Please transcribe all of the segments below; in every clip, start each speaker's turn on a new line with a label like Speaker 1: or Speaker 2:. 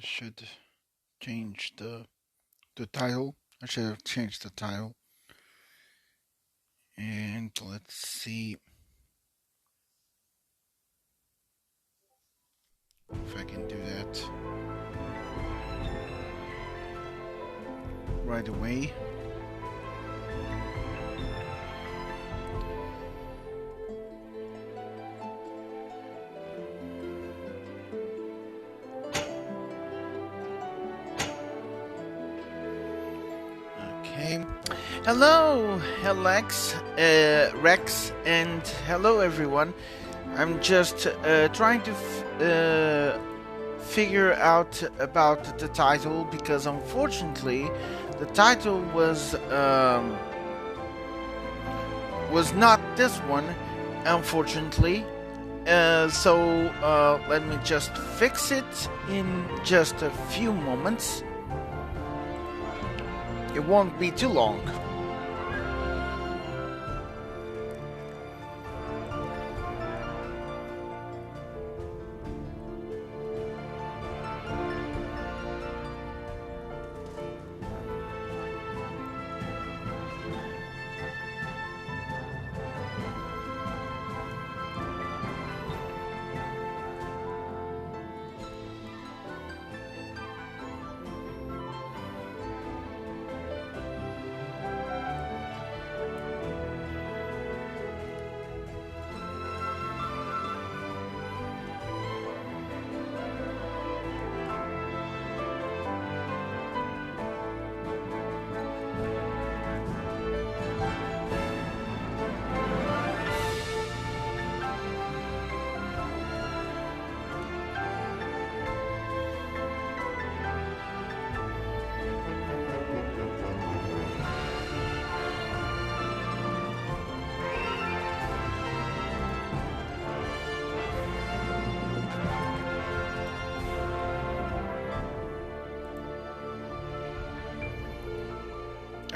Speaker 1: should change the title. I should have changed the title. And let's see if I can do that right away. Okay. Hello, Alex, Rex, and hello everyone. I'm just trying to figure out about the title, because unfortunately the title was not this one, unfortunately. So let me just fix it in just a few moments. It won't be too long.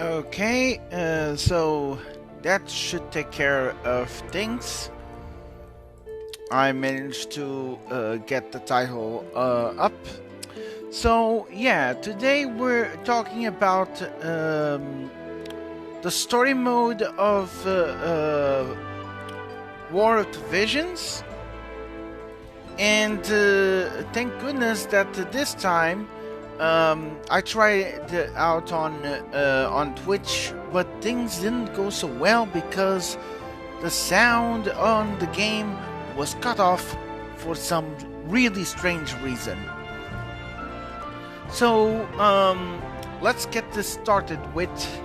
Speaker 1: Okay, so that should take care of things. I managed to get the title up. So yeah, today we're talking about the story mode of War of Divisions, and thank goodness that this time I tried it out on Twitch, but things didn't go so well because the sound on the game was cut off for some really strange reason. So let's get this started with,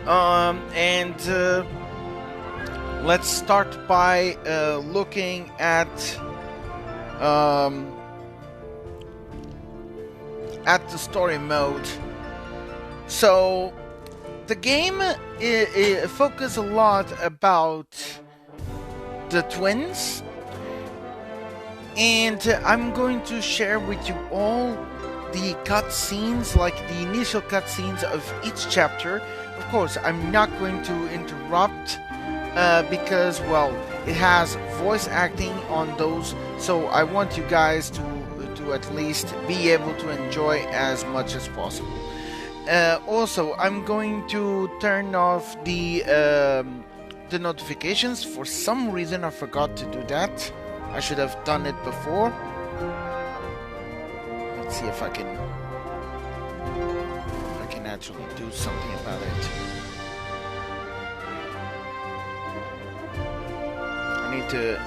Speaker 1: and let's start by looking at the story mode. So the game focuses a lot about the twins, and I'm going to share with you all the cutscenes, like the initial cutscenes of each chapter. Of course, I'm not going to interrupt because, well, it has voice acting on those, so I want you guys to at least be able to enjoy as much as possible. Also, I'm going to turn off the notifications. For some reason, I forgot to do that. I should have done it before. Let's see if I can actually do something about it. I need to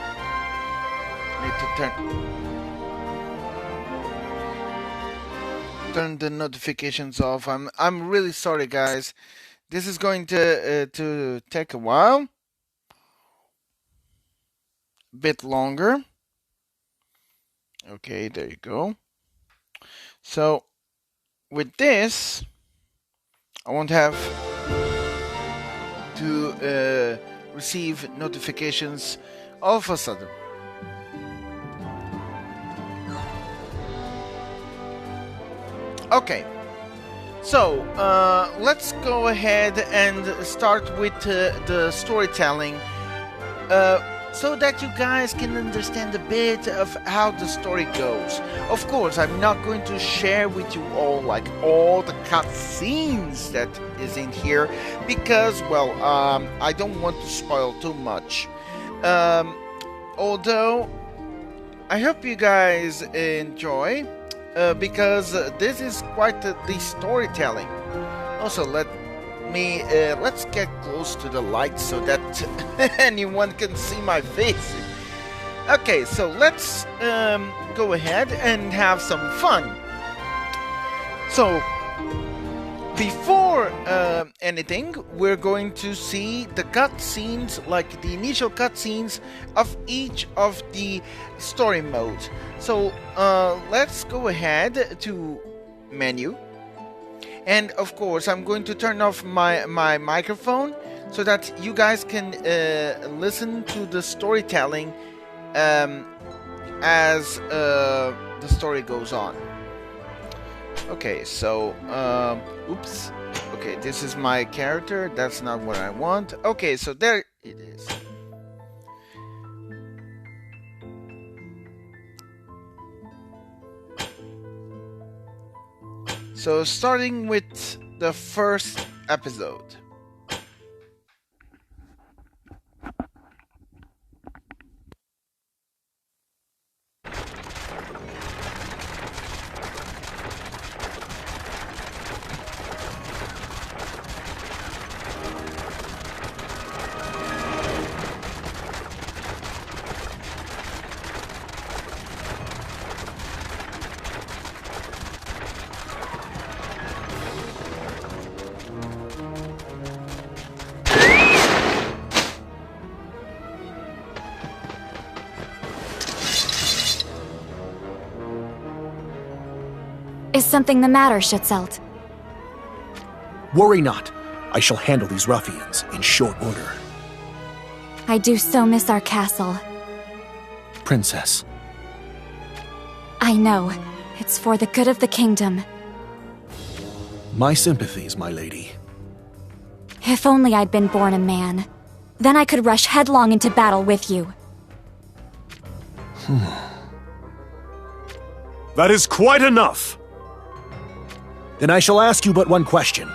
Speaker 1: turn the notifications off. I'm really sorry, guys. This is going to take a while, a bit longer. Okay, there you go. So with this, I won't have to receive notifications all of a sudden. Okay, so let's go ahead and start with the storytelling. so that you guys can understand a bit of how the story goes. Of course, I'm not going to share with you all like all the cutscenes that is in here because, well, I don't want to spoil too much. Although I hope you guys enjoy because this is quite the storytelling. Also, let's get close to the light so that anyone can see my face. Okay, so let's go ahead and have some fun. So before anything, we're going to see the cutscenes, like the initial cutscenes of each of the story modes. So let's go ahead to menu. And of course, I'm going to turn off my microphone so that you guys can listen to the storytelling as the story goes on. Okay, so, oops. Okay, this is my character. That's not what I want. Okay, so there it is. So, starting with the first episode.
Speaker 2: Is something the matter, Schitzelt?
Speaker 3: Worry not. I shall handle these ruffians in short order.
Speaker 2: I do so miss our castle.
Speaker 3: Princess.
Speaker 2: I know. It's for the good of the kingdom.
Speaker 3: My sympathies, my lady.
Speaker 2: If only I'd been born a man. Then I could rush headlong into battle with you.
Speaker 4: That is quite enough!
Speaker 3: Then I shall ask you but one question.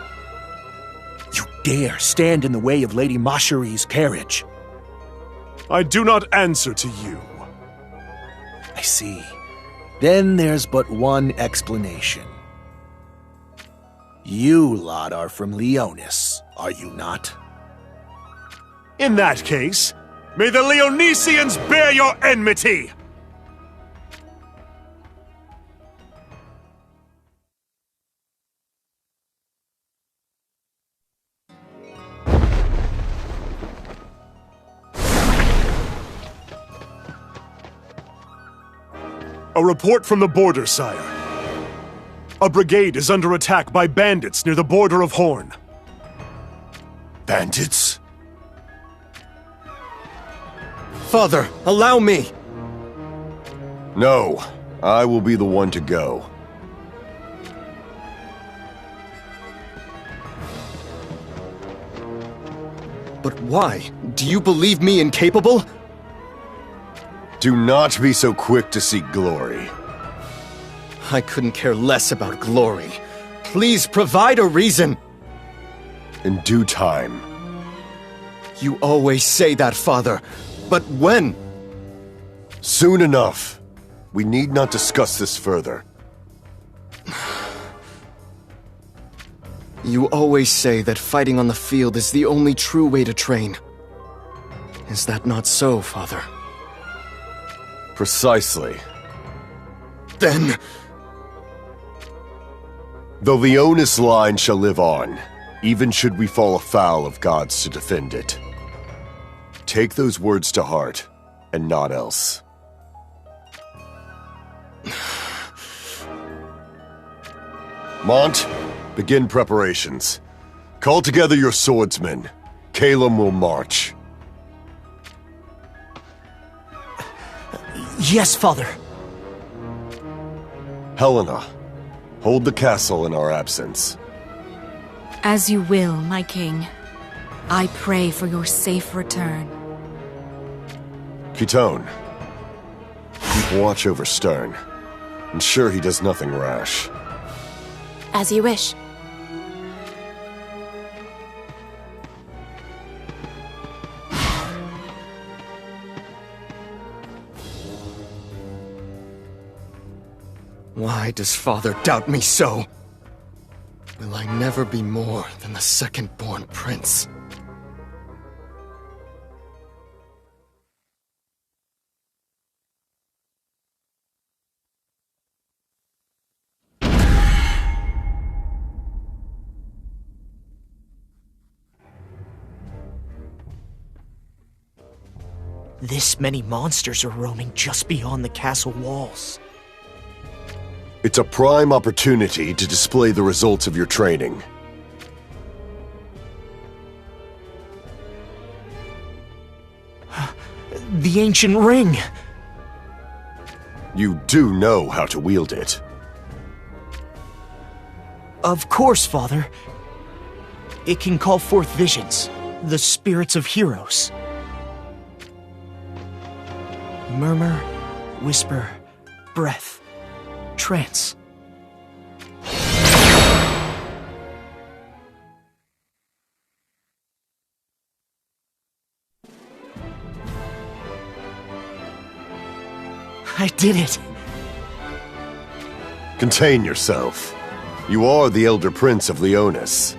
Speaker 3: You dare stand in the way of Lady Masheri's carriage?
Speaker 4: I do not answer to you.
Speaker 3: I see. Then there's but one explanation. You lot are from Leonis, are you not?
Speaker 4: In that case, may the Leonesians bear your enmity! A report from the border, sire. A brigade is under attack by bandits near the border of Horn.
Speaker 5: Bandits? Father, allow me! No, I will be the one to go. But why? Do you believe me incapable? Do not be so quick to seek glory. I couldn't care less about glory. Please provide a reason. In due time. You always say that, Father. But when? Soon enough. We need not discuss this further. You always say that fighting on the field is the only true way to train. Is that not so, Father? Precisely. Then... the Leonis line shall live on, even should we fall afoul of gods to defend it. Take those words to heart, and not else. Mont, begin preparations. Call together your swordsmen. Calum will march.
Speaker 3: Yes, Father.
Speaker 5: Helena, hold the castle in our absence.
Speaker 6: As you will, my king. I pray for your safe return.
Speaker 4: Kitone, keep watch over Stern. Ensure he does nothing rash.
Speaker 2: As you wish.
Speaker 5: Why does Father doubt me so? Will I never be more than the second-born prince?
Speaker 3: This many monsters are roaming just beyond the castle walls.
Speaker 4: It's a prime opportunity to display the results of your training.
Speaker 3: The ancient ring!
Speaker 4: You do know how to wield it.
Speaker 3: Of course, Father. It can call forth visions, the spirits of heroes. Murmur, whisper, breath, trance. I did it!
Speaker 4: Contain yourself. You are the Elder Prince of Leonis.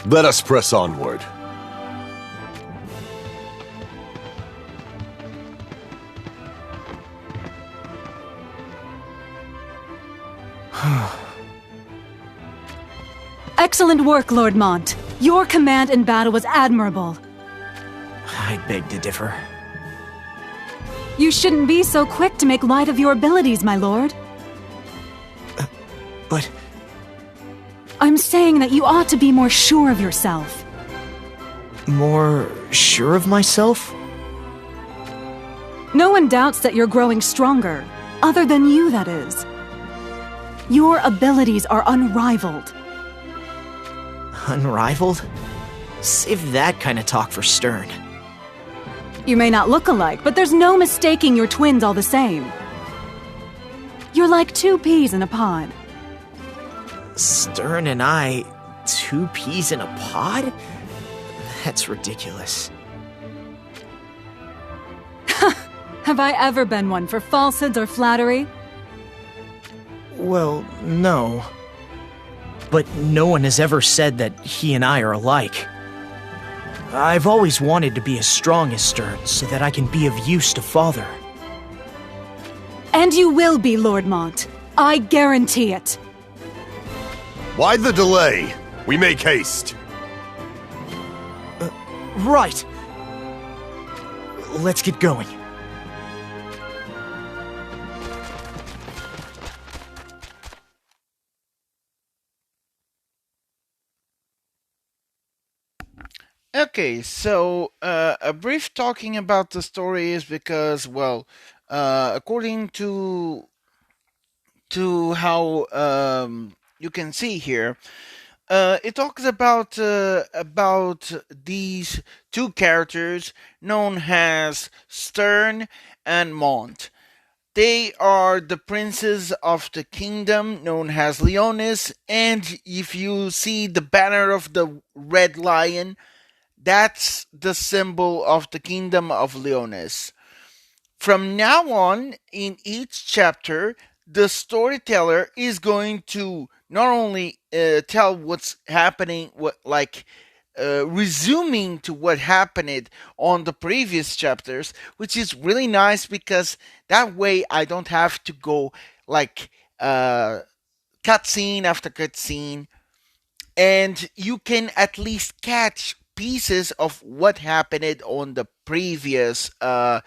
Speaker 4: Let us press onward.
Speaker 6: Excellent work, Lord Mont. Your command in battle was admirable.
Speaker 3: I beg to differ.
Speaker 6: You shouldn't be so quick to make light of your abilities, my lord.
Speaker 3: But
Speaker 6: I'm saying that you ought to be more sure of yourself.
Speaker 3: more sure of myself?
Speaker 6: No one doubts that you're growing stronger. Other than you, that is. Your abilities are unrivaled.
Speaker 3: Unrivaled? Save that kind of talk for Stern.
Speaker 6: You may not look alike, but there's no mistaking your twins all the same. You're like two peas in a pod.
Speaker 3: Stern and I, 2 peas in a pod? That's ridiculous.
Speaker 6: Have I ever been one for falsehoods or flattery?
Speaker 3: Well, no. But no one has ever said that he and I are alike. I've always wanted to be as strong as Stern so that I can be of use to Father.
Speaker 6: And you will be, Lord Mont. I guarantee it.
Speaker 4: Why the delay? We make haste.
Speaker 3: Right. Let's get going.
Speaker 1: Okay, so a brief talking about the story is because, well, according to how you can see here, it talks about these 2 characters known as Stern and Mont. They are the princes of the kingdom known as Leonis, and if you see the banner of the red lion, that's the symbol of the kingdom of Leonis. From now on, in each chapter, the storyteller is going to not only tell what's happening, resuming to what happened on the previous chapters, which is really nice because that way I don't have to go cutscene after cutscene, and you can at least catch pieces of what happened on the previous on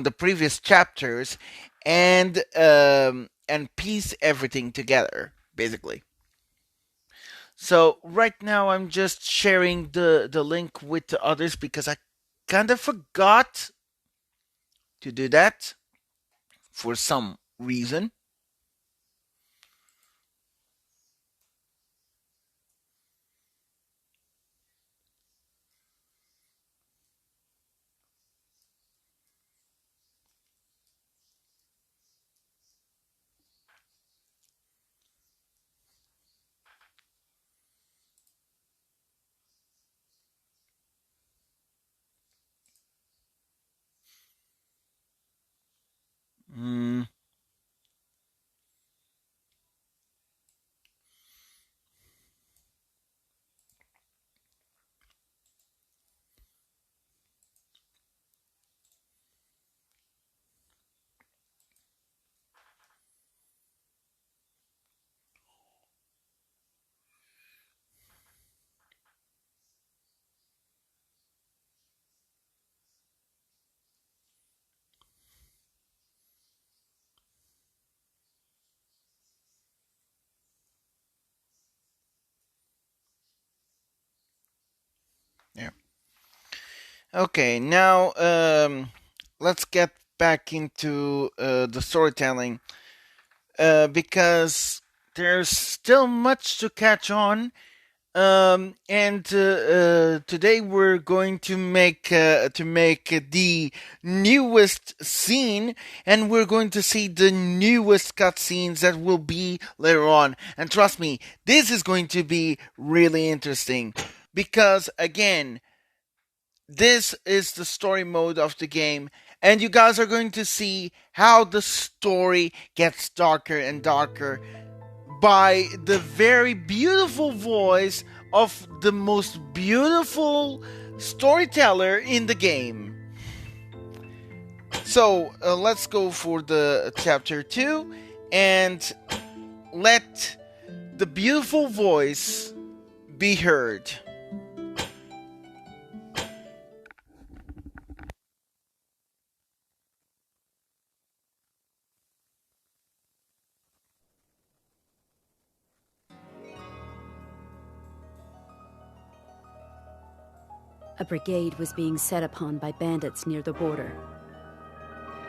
Speaker 1: the previous chapters, and piece everything together basically. So right now I'm just sharing the link with the others because I kind of forgot to do that for some reason. Okay, now let's get back into the storytelling because there's still much to catch on. And today we're going to make the newest scene, and we're going to see the newest cutscenes that will be later on. And trust me, this is going to be really interesting because, again, this is the story mode of the game, and you guys are going to see how the story gets darker and darker by the very beautiful voice of the most beautiful storyteller in the game. So let's go for the chapter 2 and let the beautiful voice be heard.
Speaker 6: A brigade was being set upon by bandits near the border.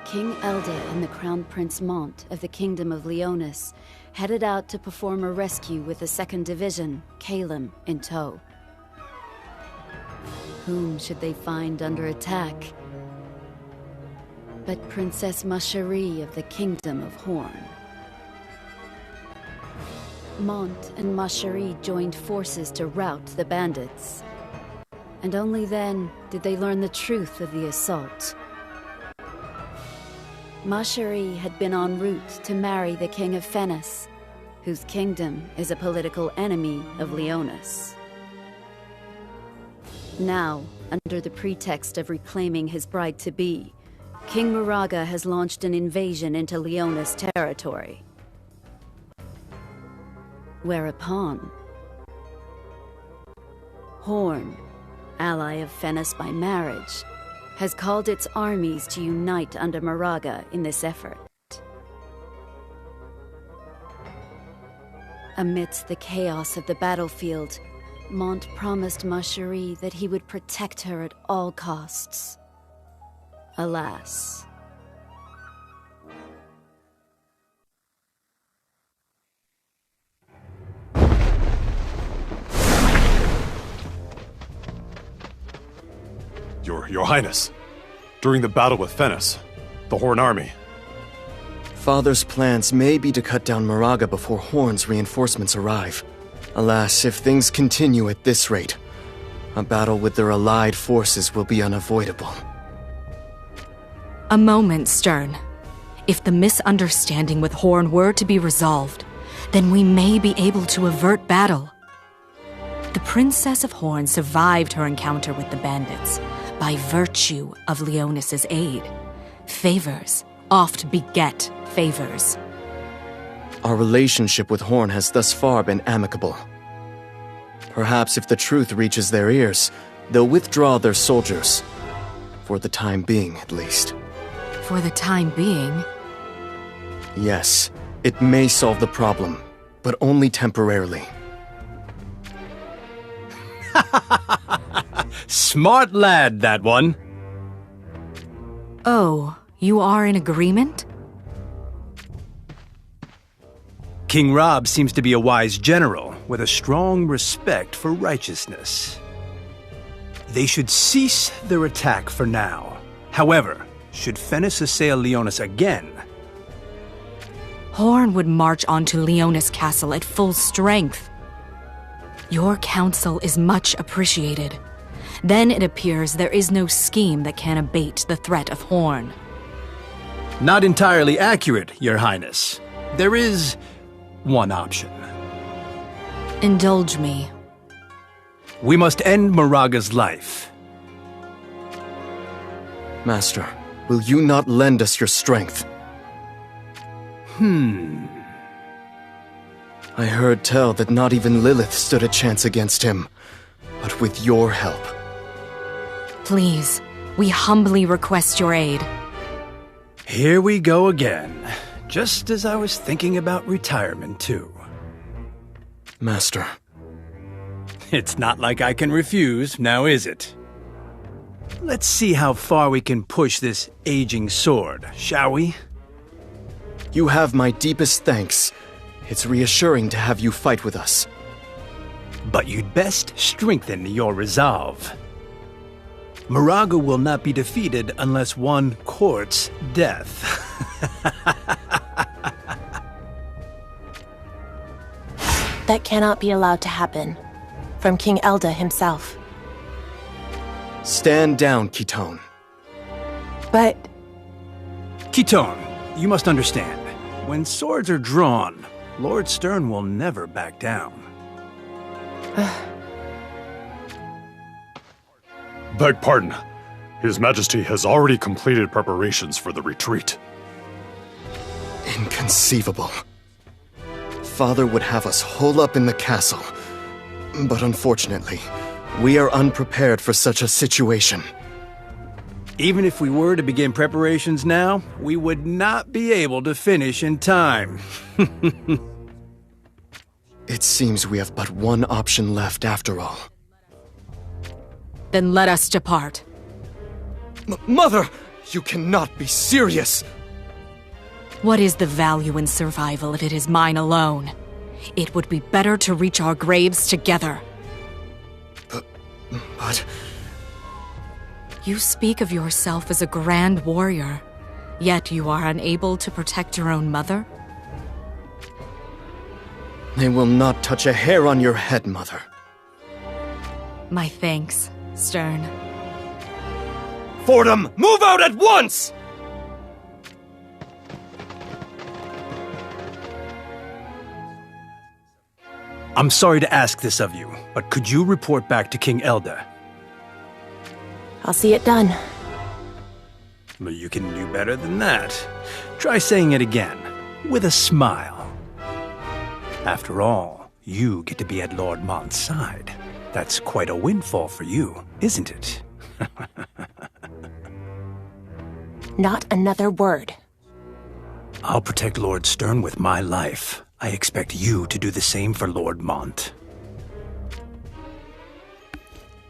Speaker 6: King Ffbe and the Crown Prince Mont of the Kingdom of Leonis headed out to perform a rescue with the 2nd Division, Calum, in tow. Whom should they find under attack but Princess Macherie of the Kingdom of Horn? Mont and Macherie joined forces to rout the bandits. And only then did they learn the truth of the assault. Macherie had been en route to marry the King of Fennis, whose kingdom is a political enemy of Leonis. Now, under the pretext of reclaiming his bride-to-be, King Moraga has launched an invasion into Leonis territory. Whereupon Horn, ally of Fennis by marriage, has called its armies to unite under Moraga in this effort. Amidst the chaos of the battlefield, Mont promised Macherie that he would protect her at all costs. Alas.
Speaker 4: Your Highness, during the battle with Fennis, the Horn army.
Speaker 5: Father's plans may be to cut down Moraga before Horn's reinforcements arrive. Alas, if things continue at this rate, a battle with their allied forces will be unavoidable.
Speaker 7: A moment, Stern. If the misunderstanding with Horn were to be resolved, then we may be able to avert battle. The Princess of Horn survived her encounter with the bandits by virtue of Leonis' aid. Favors oft beget favors.
Speaker 5: Our relationship with Horn has thus far been amicable. Perhaps if the truth reaches their ears, they'll withdraw their soldiers. For the time being, at least.
Speaker 7: For the time being?
Speaker 5: Yes, it may solve the problem, but only temporarily.
Speaker 8: Smart lad, that one.
Speaker 7: Oh, you are in agreement?
Speaker 8: King Rob seems to be a wise general with a strong respect for righteousness. They should cease their attack for now. However, should Fennis assail Leonis again...
Speaker 7: Horn would march onto Leonis Castle at full strength. Your counsel is much appreciated. Then it appears there is no scheme that can abate the threat of Horn.
Speaker 8: Not entirely accurate, Your Highness. There is one option.
Speaker 7: Indulge me.
Speaker 8: We must end Moraga's life.
Speaker 5: Master, will you not lend us your strength? I heard tell that not even Lilith stood a chance against him. But with your help...
Speaker 7: Please, we humbly request your aid.
Speaker 8: Here we go again. Just as I was thinking about retirement, too.
Speaker 5: Master.
Speaker 8: It's not like I can refuse, now is it? Let's see how far we can push this aging sword, shall we?
Speaker 5: You have my deepest thanks. It's reassuring to have you fight with us.
Speaker 8: But you'd best strengthen your resolve. Moraga will not be defeated unless one courts death.
Speaker 9: That cannot be allowed to happen. From King Elde himself.
Speaker 5: Stand down, Kitone.
Speaker 9: But...
Speaker 8: Kitone, you must understand. When swords are drawn, Lord Stern will never back down.
Speaker 4: Beg pardon. His Majesty has already completed preparations for the retreat.
Speaker 5: Inconceivable. Father would have us hole up in the castle. But unfortunately, we are unprepared for such a situation.
Speaker 8: Even if we were to begin preparations now, we would not be able to finish in time.
Speaker 5: It seems we have but one option left after all.
Speaker 7: Then let us depart.
Speaker 5: Mother! You cannot be serious!
Speaker 7: What is the value in survival if it is mine alone? It would be better to reach our graves together.
Speaker 5: But...
Speaker 7: You speak of yourself as a grand warrior, yet you are unable to protect your own mother?
Speaker 5: They will not touch a hair on your head, Mother.
Speaker 7: My thanks, Stern.
Speaker 5: Fordham, move out at once!
Speaker 8: I'm sorry to ask this of you, but could you report back to King Elde?
Speaker 9: I'll see it done.
Speaker 8: Well, you can do better than that. Try saying it again, with a smile. After all, you get to be at Lord Mont's side. That's quite a windfall for you, isn't it?
Speaker 9: Not another word.
Speaker 8: I'll protect Lord Stern with my life. I expect you to do the same for Lord Mont.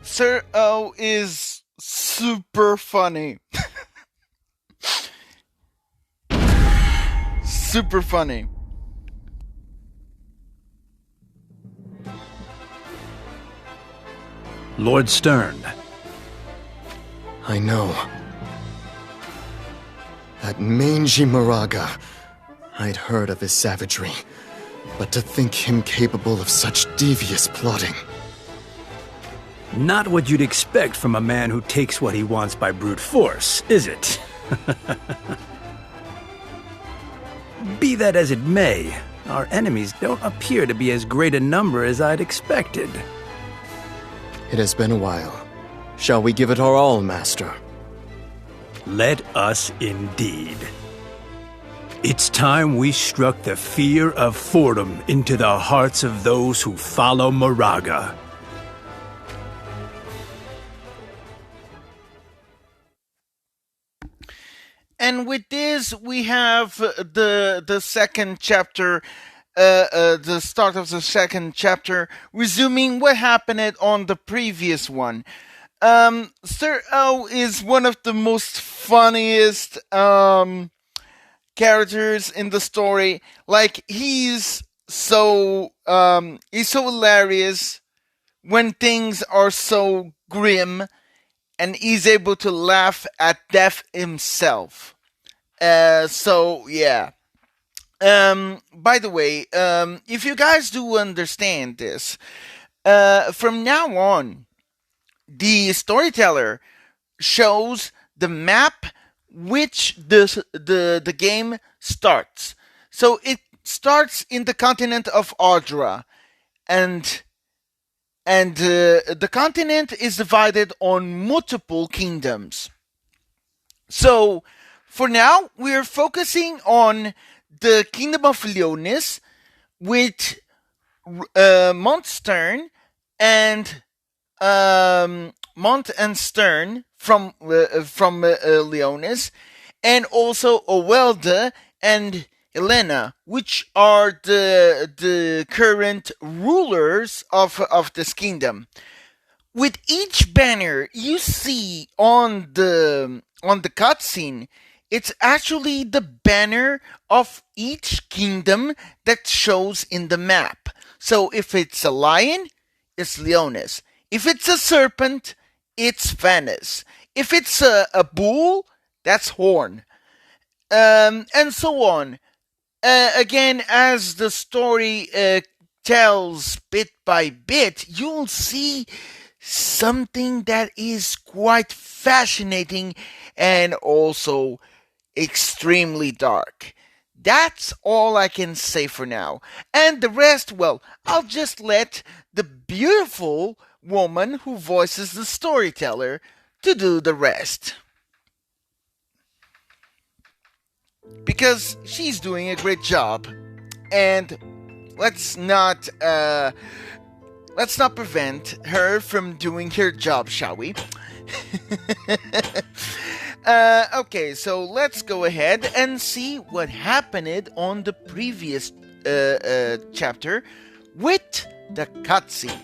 Speaker 1: Sir O is super funny. Super funny.
Speaker 8: Lord Stern.
Speaker 5: I know. That mangy Moraga. I'd heard of his savagery, but to think him capable of such devious plotting.
Speaker 8: Not what you'd expect from a man who takes what he wants by brute force, is it? Be that as it may, our enemies don't appear to be as great a number as I'd expected.
Speaker 5: It has been a while. Shall we give it our all, Master?
Speaker 8: Let us indeed. It's time we struck the fear of Fordham into the hearts of those who follow Moraga.
Speaker 1: And with this, we have the second chapter, the start of the second chapter, resuming what happened on the previous one. Sir O is one of the most funniest characters in the story. Like, he's so hilarious when things are so grim, and he's able to laugh at death himself. So yeah. By the way, if you guys do understand this, from now on, the storyteller shows the map which the game starts. So it starts in the continent of Ardra, and the continent is divided on multiple kingdoms. So for now, we're focusing on the kingdom of Leonis with Mont Stern and Mont and Stern from Leonis, and also Owelde and Helena, which are the current rulers of this kingdom. with each banner you see on the cutscene, it's actually the banner of each kingdom that shows in the map. So if it's a lion, it's Leonis. If it's a serpent, it's Venice. If it's a bull, that's Horn. And so on. Again, as the story tells bit by bit, you'll see something that is quite fascinating and also extremely dark. That's all I can say for now. And the rest, well, I'll just let the beautiful woman who voices the storyteller to do the rest. Because she's doing a great job. And let's not prevent her from doing her job, shall we? Okay, so let's go ahead and see what happened on the previous chapter with the cutscene.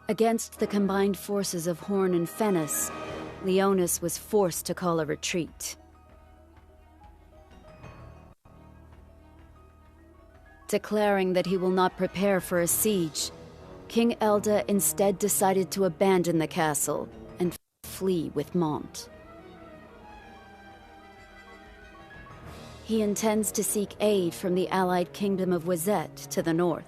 Speaker 6: Against the combined forces of Horn and Fennis, Leonis was forced to call a retreat. Declaring that he will not prepare for a siege, King Elde instead decided to abandon the castle and flee with Mont. He intends to seek aid from the allied kingdom of Wotv to the north.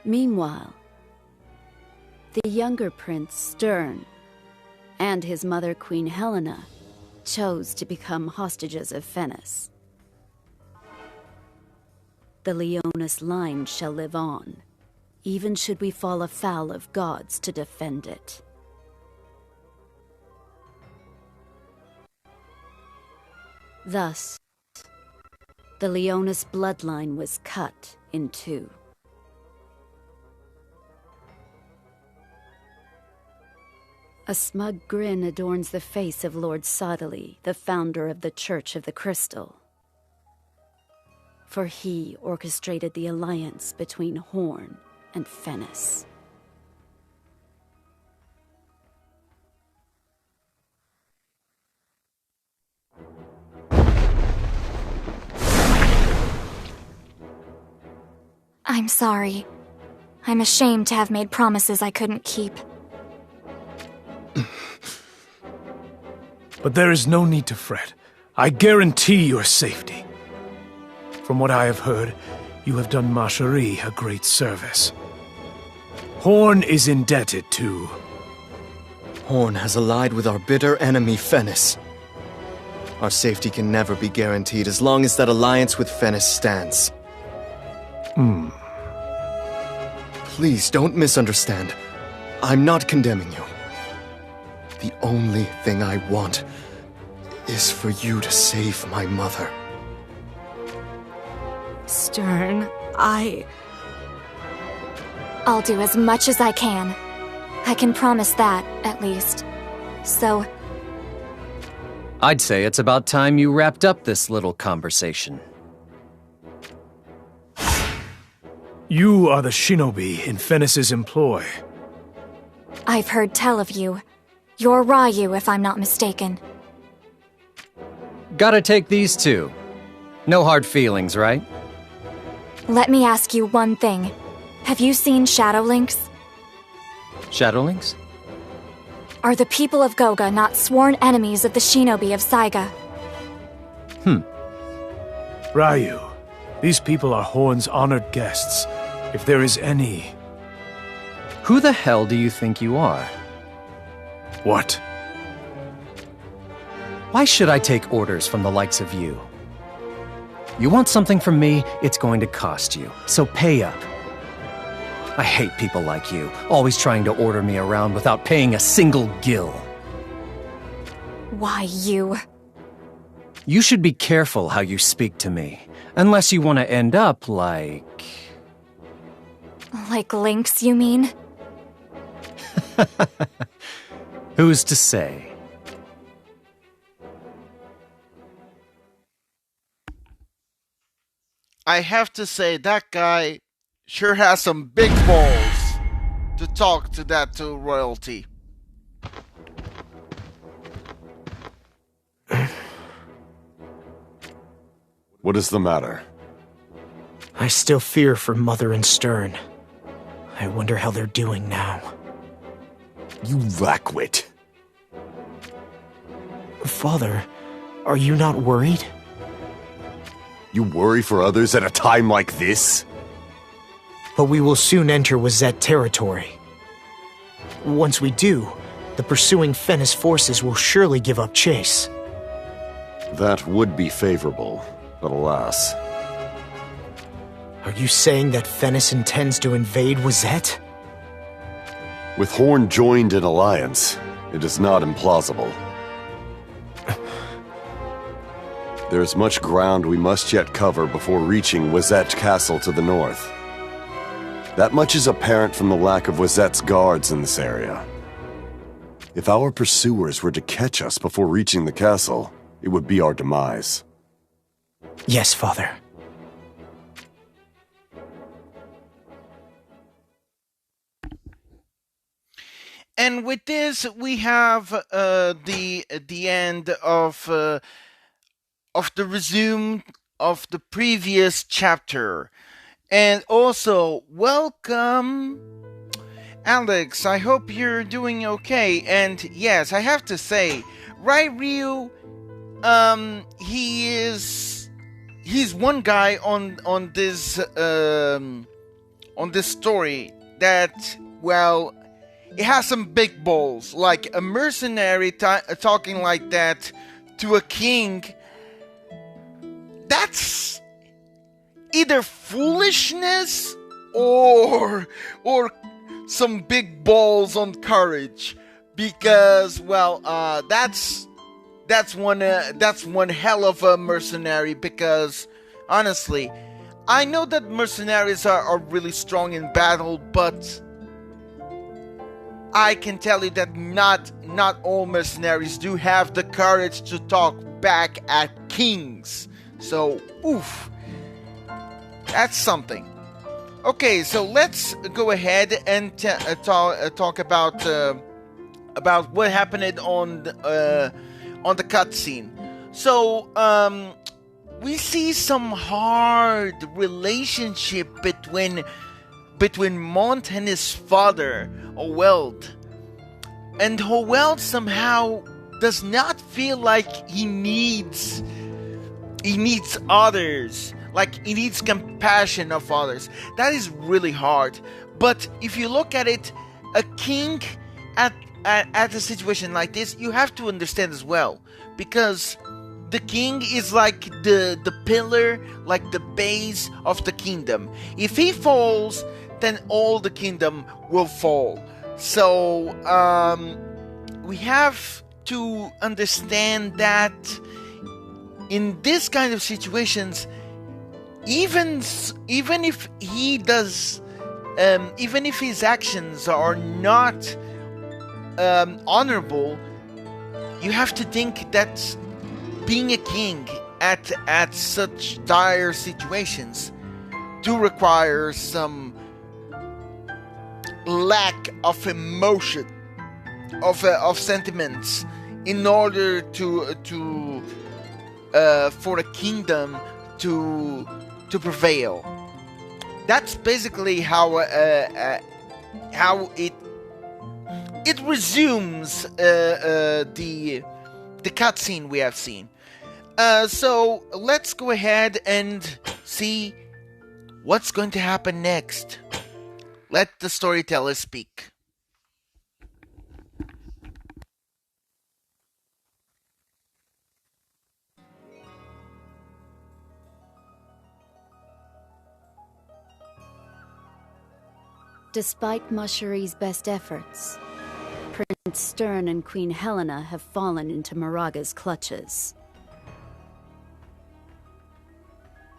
Speaker 6: Meanwhile, the younger prince, Stern, and his mother, Queen Helena, chose to become hostages of Fennis. The Leonis line shall live on, even should we fall afoul of gods to defend it. Thus, the Leonis bloodline was cut in two. A smug grin adorns the face of Lord Sodali, the founder of the Church of the Crystal. For he orchestrated the alliance between Horn and Fennis.
Speaker 2: I'm sorry. I'm ashamed to have made promises I couldn't keep.
Speaker 10: But there is no need to fret. I guarantee your safety. From what I have heard, you have done Marcherie a great service. Horn is indebted to...
Speaker 5: Horn has allied with our bitter enemy, Fennis. Our safety can never be guaranteed as long as that alliance with Fennis stands. Please don't misunderstand. I'm not condemning you. The only thing I want is for you to save my mother.
Speaker 7: Stern,
Speaker 2: I'll do as much as I can. I can promise that, at least. So...
Speaker 11: I'd say it's about time you wrapped up this little conversation.
Speaker 10: You are the shinobi in Fennis's employ.
Speaker 2: I've heard tell of you. You're Ryu, if I'm not mistaken.
Speaker 11: Gotta take these two. No hard feelings, right?
Speaker 2: Let me ask you one thing. Have you seen Shadowlinks?
Speaker 11: Shadowlinks?
Speaker 2: Are the people of Goga not sworn enemies of the shinobi of Saiga?
Speaker 10: Ryu, these people are Horn's honored guests. If there is any...
Speaker 11: Who the hell do you think you are?
Speaker 10: What?
Speaker 11: Why should I take orders from the likes of you? You want something from me, it's going to cost you, so pay up. I hate people like you, always trying to order me around without paying a single gil.
Speaker 2: Why, you...
Speaker 11: You should be careful how you speak to me, unless you want to end up like...
Speaker 2: Like Lynx, you mean?
Speaker 11: Who's to say?
Speaker 1: I have to say, that guy sure has some big balls to talk to that to royalty.
Speaker 4: What is the matter?
Speaker 3: I still fear for Mother and Stern. I wonder how they're doing now.
Speaker 4: You lackwit.
Speaker 3: Father, are you not worried?
Speaker 4: You worry for others at a time like this?
Speaker 3: But we will soon enter Wotv territory. Once we do, the pursuing Fennis forces will surely give up chase.
Speaker 4: That would be favorable, but alas.
Speaker 3: Are you saying that Fennis intends to invade Wotv?
Speaker 4: With Horn joined in alliance, it is not implausible. There is much ground we must yet cover before reaching Wotv Castle to the north. That much is apparent from the lack of Wozet's guards in this area. If our pursuers were to catch us before reaching the castle, it would be our demise.
Speaker 3: Yes, Father.
Speaker 1: And with this, we have the end of the resume of the previous chapter. And also, welcome, Alex. I hope you're doing okay. And yes, I have to say, Ryu, he's one guy on this story that, well, it has some big balls. Like a mercenary talking like that to a king. That's either foolishness or some big balls on courage, because, well, that's one hell of a mercenary. Because honestly, I know that mercenaries are really strong in battle, but I can tell you that not all mercenaries do have the courage to talk back at kings. So, oof. That's something. Okay, so let's go ahead and talk about what happened on the cutscene. So, we see some hard relationship between Mont and his father, Howeld. And Howeld somehow does not feel like he needs others. Like, he needs compassion of others. That is really hard. But if you look at it, a king at a situation like this, you have to understand as well. Because the king is like the pillar, like the base of the kingdom. If he falls, then all the kingdom will fall. So, we have to understand that in this kind of situations, even if he does, even if his actions are not honorable, you have to think that being a king at such dire situations do require some lack of emotion, of sentiments, in order to for a kingdom to prevail. That's basically how it resumes the cutscene we have seen. So let's go ahead and see what's going to happen next. Let the storyteller speak.
Speaker 6: Despite Mashari's best efforts, Prince Stern and Queen Helena have fallen into Moraga's clutches.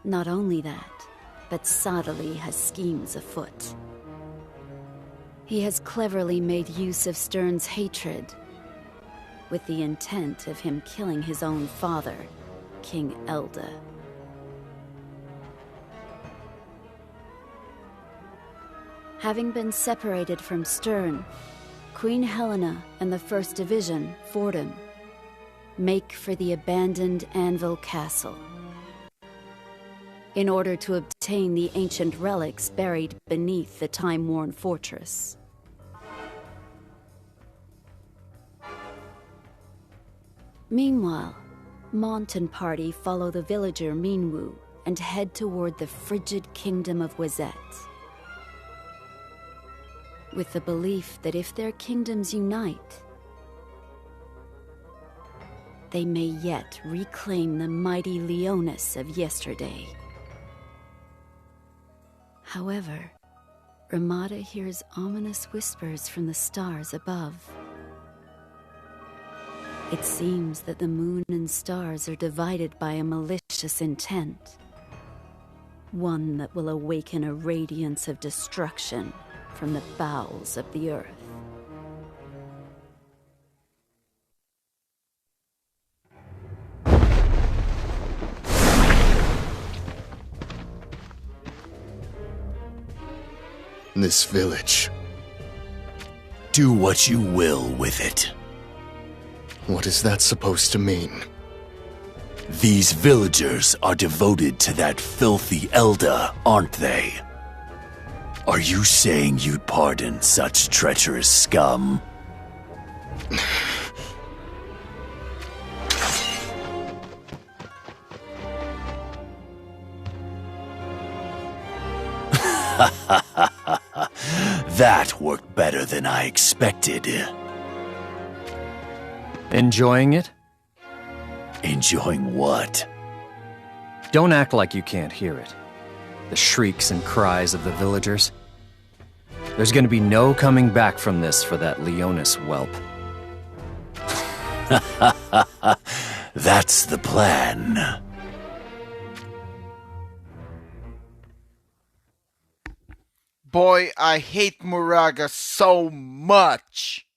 Speaker 6: Not only that, but Sadali has schemes afoot. He has cleverly made use of Stern's hatred, with the intent of him killing his own father, King Elde. Having been separated from Stern, Queen Helena and the 1st Division, Fordham, make for the abandoned Anvil Castle in order to obtain the ancient relics buried beneath the time-worn fortress. Meanwhile, Mont and party follow the villager Minwu and head toward the frigid kingdom of Wazet, with the belief that if their kingdoms unite, they may yet reclaim the mighty Leonis of yesterday. However, Ramada hears ominous whispers from the stars above. It seems that the moon and stars are divided by a malicious intent, one that will awaken a radiance of destruction from the bowels of the earth.
Speaker 5: This village.
Speaker 12: Do what you will with it.
Speaker 5: What is that supposed to mean?
Speaker 12: These villagers are devoted to that filthy Elder, aren't they? Are you saying you'd pardon such treacherous scum? That worked better than I expected.
Speaker 11: Enjoying it?
Speaker 12: Enjoying what?
Speaker 11: Don't act like you can't hear it. The shrieks and cries of the villagers. There's gonna be no coming back from this for that Leonis whelp.
Speaker 12: That's the plan.
Speaker 1: Boy, I hate Muraga so much.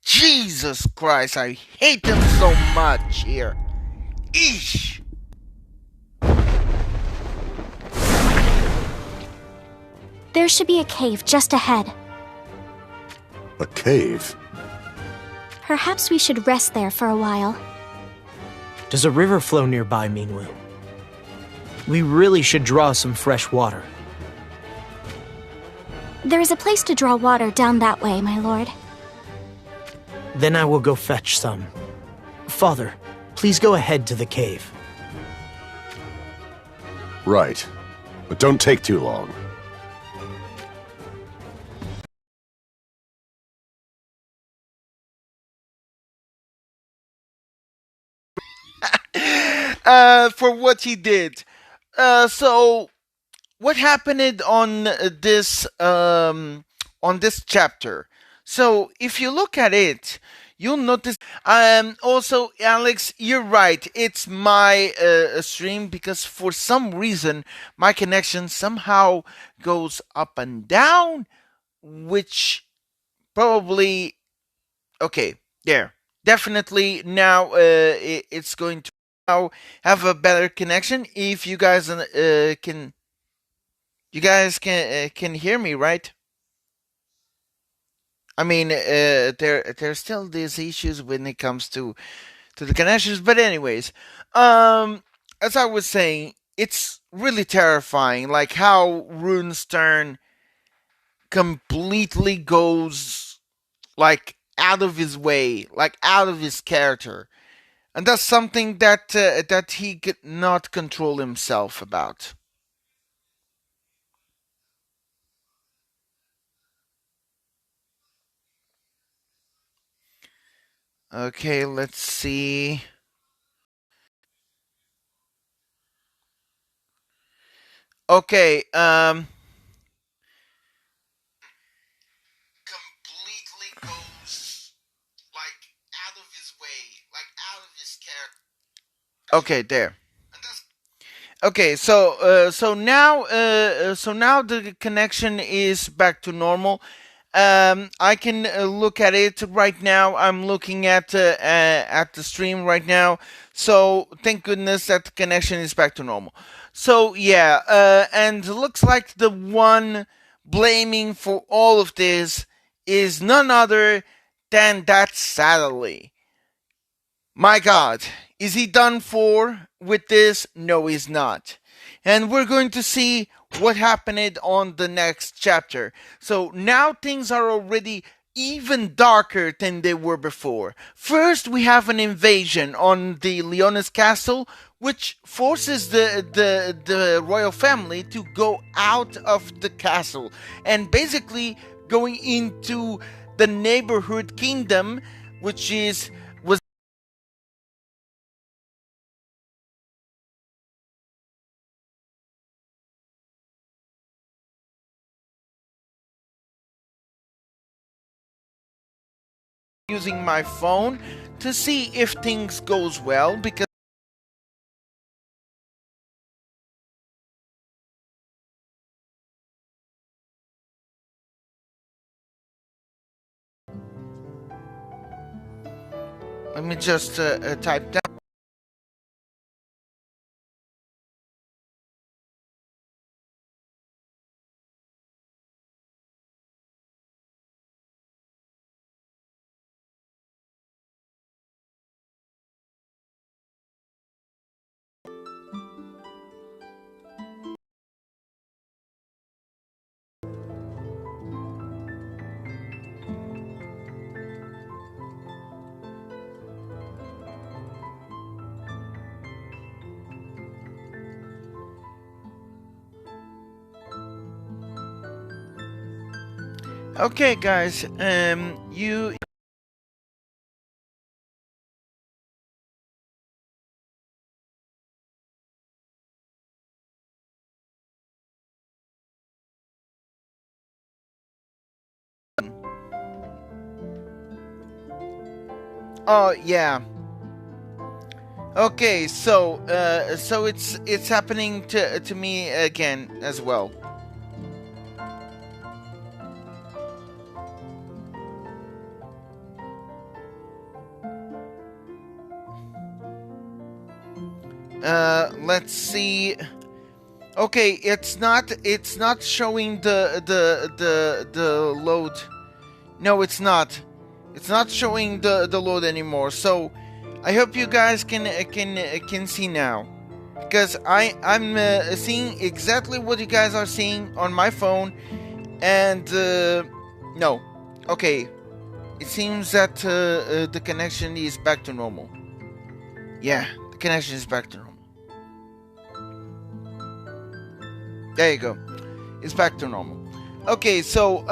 Speaker 1: Jesus Christ, I hate him so much here. Eesh.
Speaker 2: There should be a cave just ahead.
Speaker 4: A cave?
Speaker 2: Perhaps we should rest there for a while.
Speaker 3: Does a river flow nearby, Minwu? We really should draw some fresh water.
Speaker 2: There is a place to draw water down that way, my lord.
Speaker 3: Then I will go fetch some. Father, please go ahead to the cave.
Speaker 4: Right. But don't take too long.
Speaker 1: For what he did. So what happened on this chapter? So if you look at it, you'll notice. Also, Alex, you're right. It's my stream because for some reason my connection somehow goes up and down, which probably okay. There, definitely now it's going to now have a better connection. If you guys can. You guys can hear me, right? I mean, there's still these issues when it comes to the connections, but anyways, as I was saying, it's really terrifying, like how Runestern completely goes like out of his way, like out of his character, and that's something that he could not control himself about. Okay, let's see. Okay, completely goes like out of his way, like out of his character. Okay, there. Okay, so now the connection is back to normal. I can look at it right now. I'm looking at the stream right now. So thank goodness that the connection is back to normal. So yeah, and looks like the one blaming for all of this is none other than that Saturday. My God, is he done for with this? No, he's not. And we're going to see what happened on the next chapter. So now things are already even darker than they were before. First, we have an invasion on the Leonis castle, which forces the royal family to go out of the castle and basically going into the neighborhood kingdom, which is using my phone to see if things goes well, because let me just type down. Okay, guys, you. Oh yeah. Okay, so it's happening to me again as well. Let's see. Okay, it's not showing the load. No, it's not. It's not showing the load anymore. So I hope you guys can see now, because I'm seeing exactly what you guys are seeing on my phone, and no, okay, it seems that the connection is back to normal. Yeah, the connection is back to normal. There you go. It's back to normal. Okay, so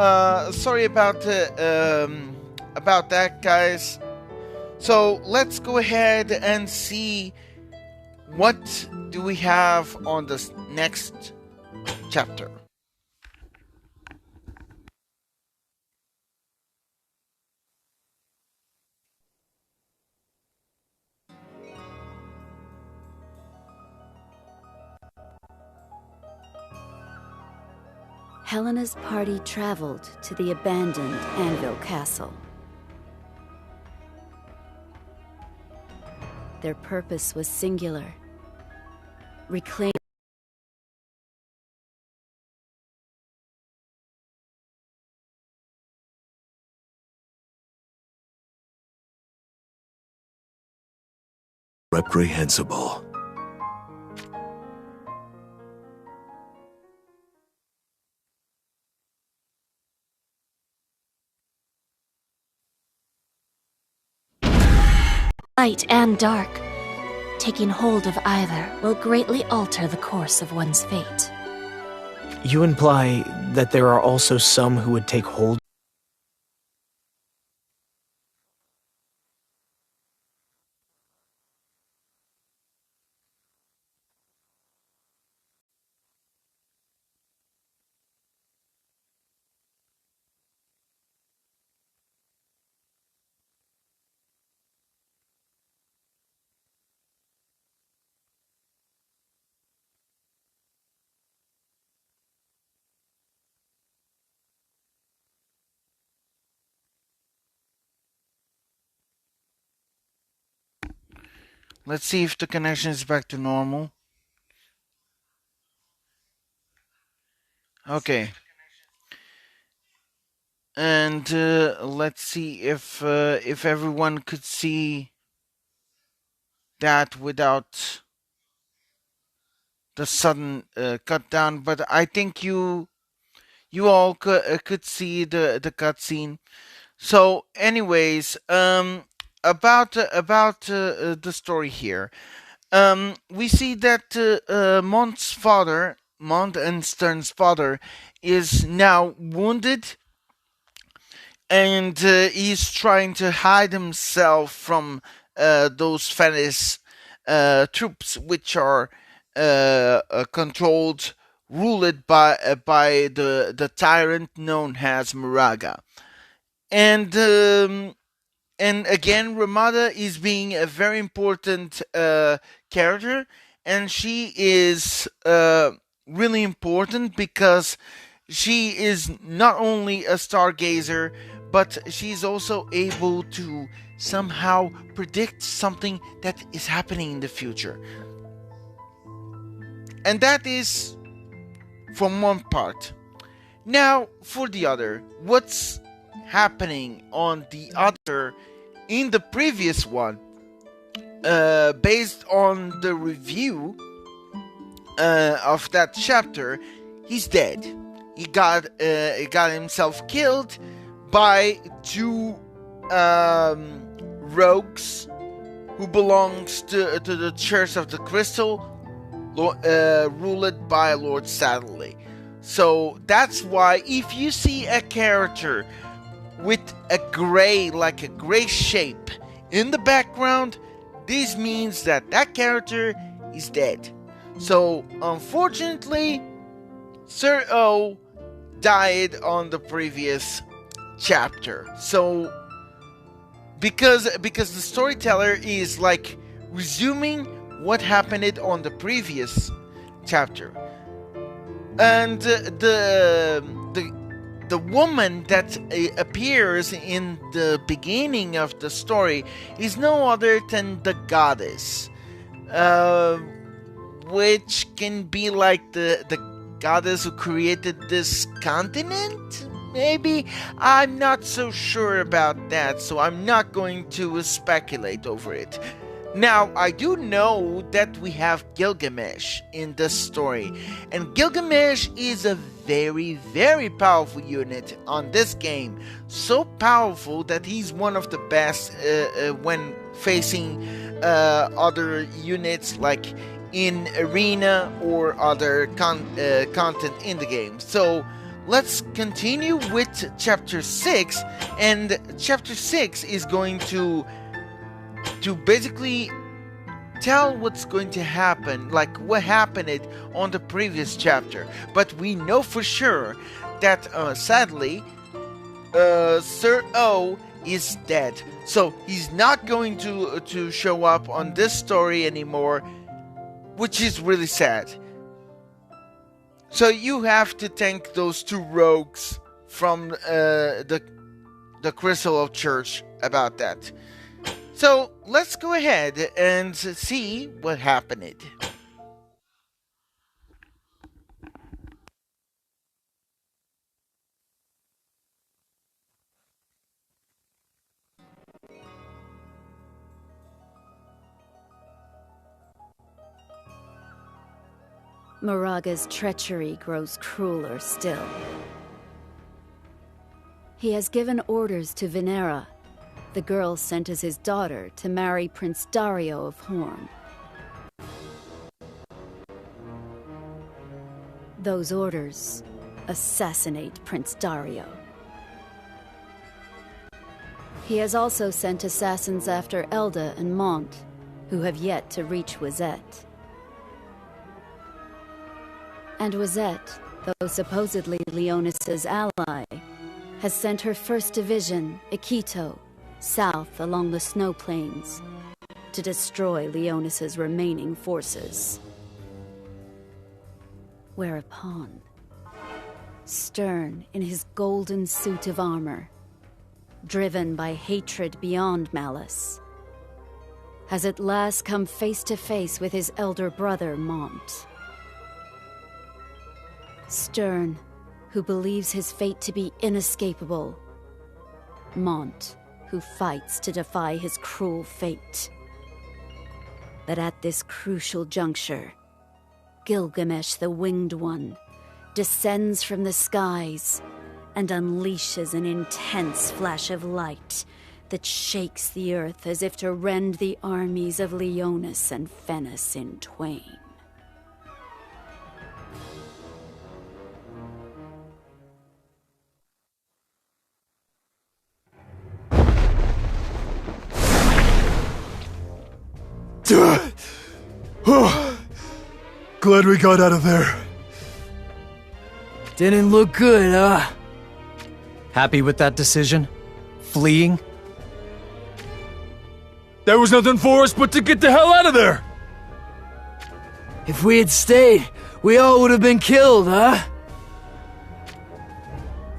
Speaker 1: sorry about that, guys. So let's go ahead and see what do we have on this next chapter.
Speaker 6: Helena's party traveled to the abandoned Anvil Castle. Their purpose was singular: reclaim
Speaker 12: reprehensible.
Speaker 2: Light and dark. Taking hold of either will greatly alter the course of one's fate.
Speaker 3: You imply that there are also some who would take hold?
Speaker 1: Let's see if the connection is back to normal. Okay. And let's see if everyone could see that without the sudden cut down. But I think you all could see the cutscene. So, anyways, about the story here. We see that Mont and Stern's father, is now wounded, and he's trying to hide himself from those Fenris troops, which are controlled, ruled by the tyrant known as Muraga. And again, Ramada is being a very important character, and she is really important because she is not only a stargazer, but she's also able to somehow predict something that is happening in the future. And that is from one part. Now, for the other, what's happening on the other in the previous one, based on the review of that chapter, he's dead. He got himself killed by two rogues who belongs to the Church of the Crystal, ruled by Lord Sadlerly. So that's why if you see a character with a gray shape in the background, this means that character is dead. So unfortunately, Sir O died on the previous chapter. So because the storyteller is like resuming what happened on the previous chapter, and the woman that appears in the beginning of the story is no other than the goddess, which can be like the goddess who created this continent. Maybe? I'm not so sure about that, so I'm not going to speculate over it. Now, I do know that we have Gilgamesh in this story, and Gilgamesh is a very, very powerful unit on this game. So powerful that he's one of the best when facing other units like in Arena or other content in the game. So let's continue with Chapter 6, and Chapter 6 is going to basically tell what's going to happen, like what happened on the previous chapter. But we know for sure that sadly Sir O is dead, so he's not going to show up on this story anymore, which is really sad. So you have to thank those two rogues from the Crystal Church about that. So let's go ahead and see what happened.
Speaker 6: Moraga's treachery grows crueler still. He has given orders to Venera, the girl sent as his daughter to marry Prince Dario of Horn. Those orders: assassinate Prince Dario. He has also sent assassins after Elda and Mont, who have yet to reach Wizette. And Wizette, though supposedly Leonis's ally, has sent her 1st Division, Ikito, south along the snow plains to destroy Leonis's remaining forces. Whereupon, Stern, in his golden suit of armor, driven by hatred beyond malice, has at last come face to face with his elder brother, Mont. Stern, who believes his fate to be inescapable. Mont, who fights to defy his cruel fate. But at this crucial juncture, Gilgamesh the Winged One descends from the skies and unleashes an intense flash of light that shakes the earth as if to rend the armies of Leonis and Fennis in twain.
Speaker 10: Glad we got out of there.
Speaker 3: Didn't look good, huh? Happy with that decision? Fleeing?
Speaker 10: There was nothing for us but to get the hell out of there!
Speaker 3: If we had stayed, we all would have been killed, huh?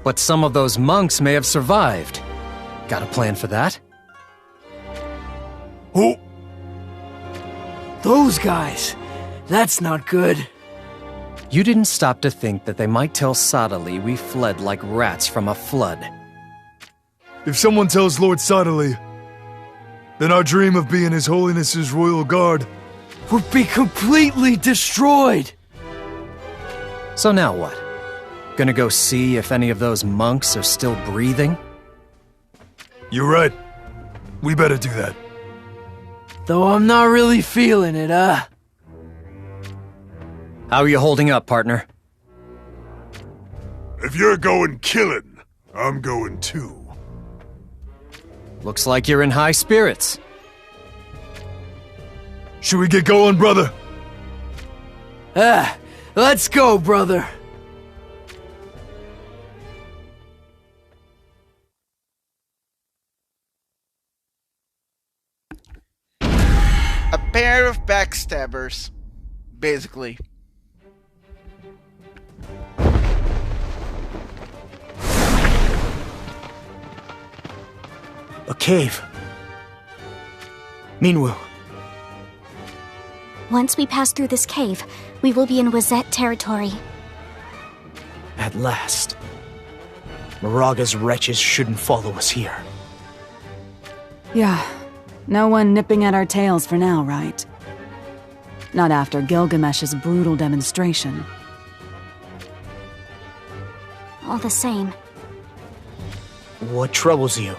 Speaker 3: But some of those monks may have survived. Got a plan for that?
Speaker 10: Who?
Speaker 3: Those guys! That's not good. You didn't stop to think that they might tell Sadali we fled like rats from a flood.
Speaker 10: If someone tells Lord Sadali, then our dream of being His Holiness's royal guard
Speaker 3: would be completely destroyed! So now what? Gonna go see if any of those monks are still breathing?
Speaker 10: You're right. We better do that.
Speaker 3: Though I'm not really feeling it, huh? How are you holding up, partner?
Speaker 10: If you're going killing, I'm going too.
Speaker 3: Looks like you're in high spirits.
Speaker 10: Should we get going, brother?
Speaker 3: Let's go, brother.
Speaker 1: A pair of backstabbers, basically.
Speaker 3: A cave. Minwu.
Speaker 2: Once we pass through this cave, we will be in Wotv territory.
Speaker 3: At last. Moraga's wretches shouldn't follow us here.
Speaker 13: Yeah. No one nipping at our tails for now, right? Not after Gilgamesh's brutal demonstration.
Speaker 2: All the same,
Speaker 3: What troubles you?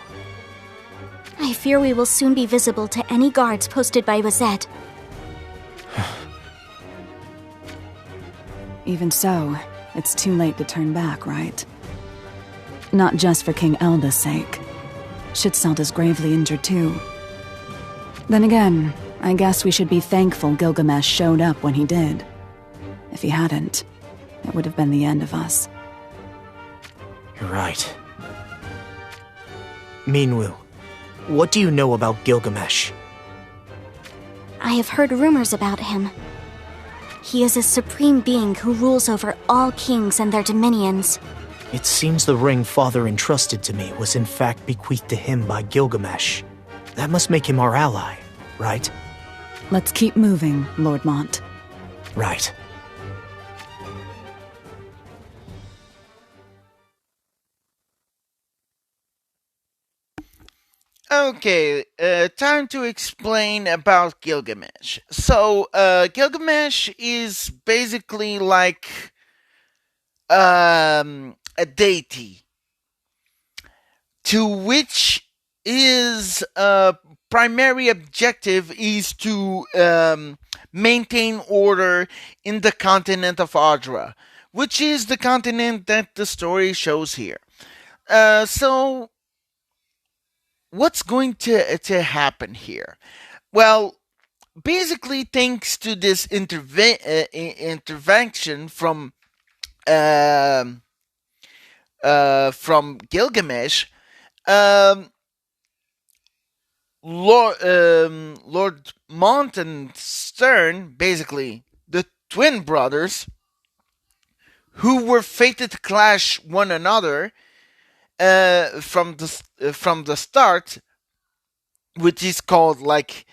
Speaker 2: I fear we will soon be visible to any guards posted by Wotv.
Speaker 13: Even so, it's too late to turn back, right? Not just for King Elda's sake. Shitselt is gravely injured too. Then again, I guess we should be thankful Gilgamesh showed up when he did. If he hadn't, it would have been the end of us.
Speaker 3: You're right. Minwu, what do you know about Gilgamesh?
Speaker 2: I have heard rumors about him. He is a supreme being who rules over all kings and their dominions.
Speaker 3: It seems the ring Father entrusted to me was in fact bequeathed to him by Gilgamesh. That must make him our ally, right?
Speaker 13: Let's keep moving, Lord Mont.
Speaker 3: Right.
Speaker 1: Okay, time to explain about Gilgamesh. So, Gilgamesh is basically like a deity, to which his primary objective is to maintain order in the continent of Adra, which is the continent that the story shows here. So, what's going to happen here? Well, basically, thanks to this intervention from Gilgamesh, Lord Mont and Stern, basically the twin brothers, who were fated to clash one another from the start, which is called like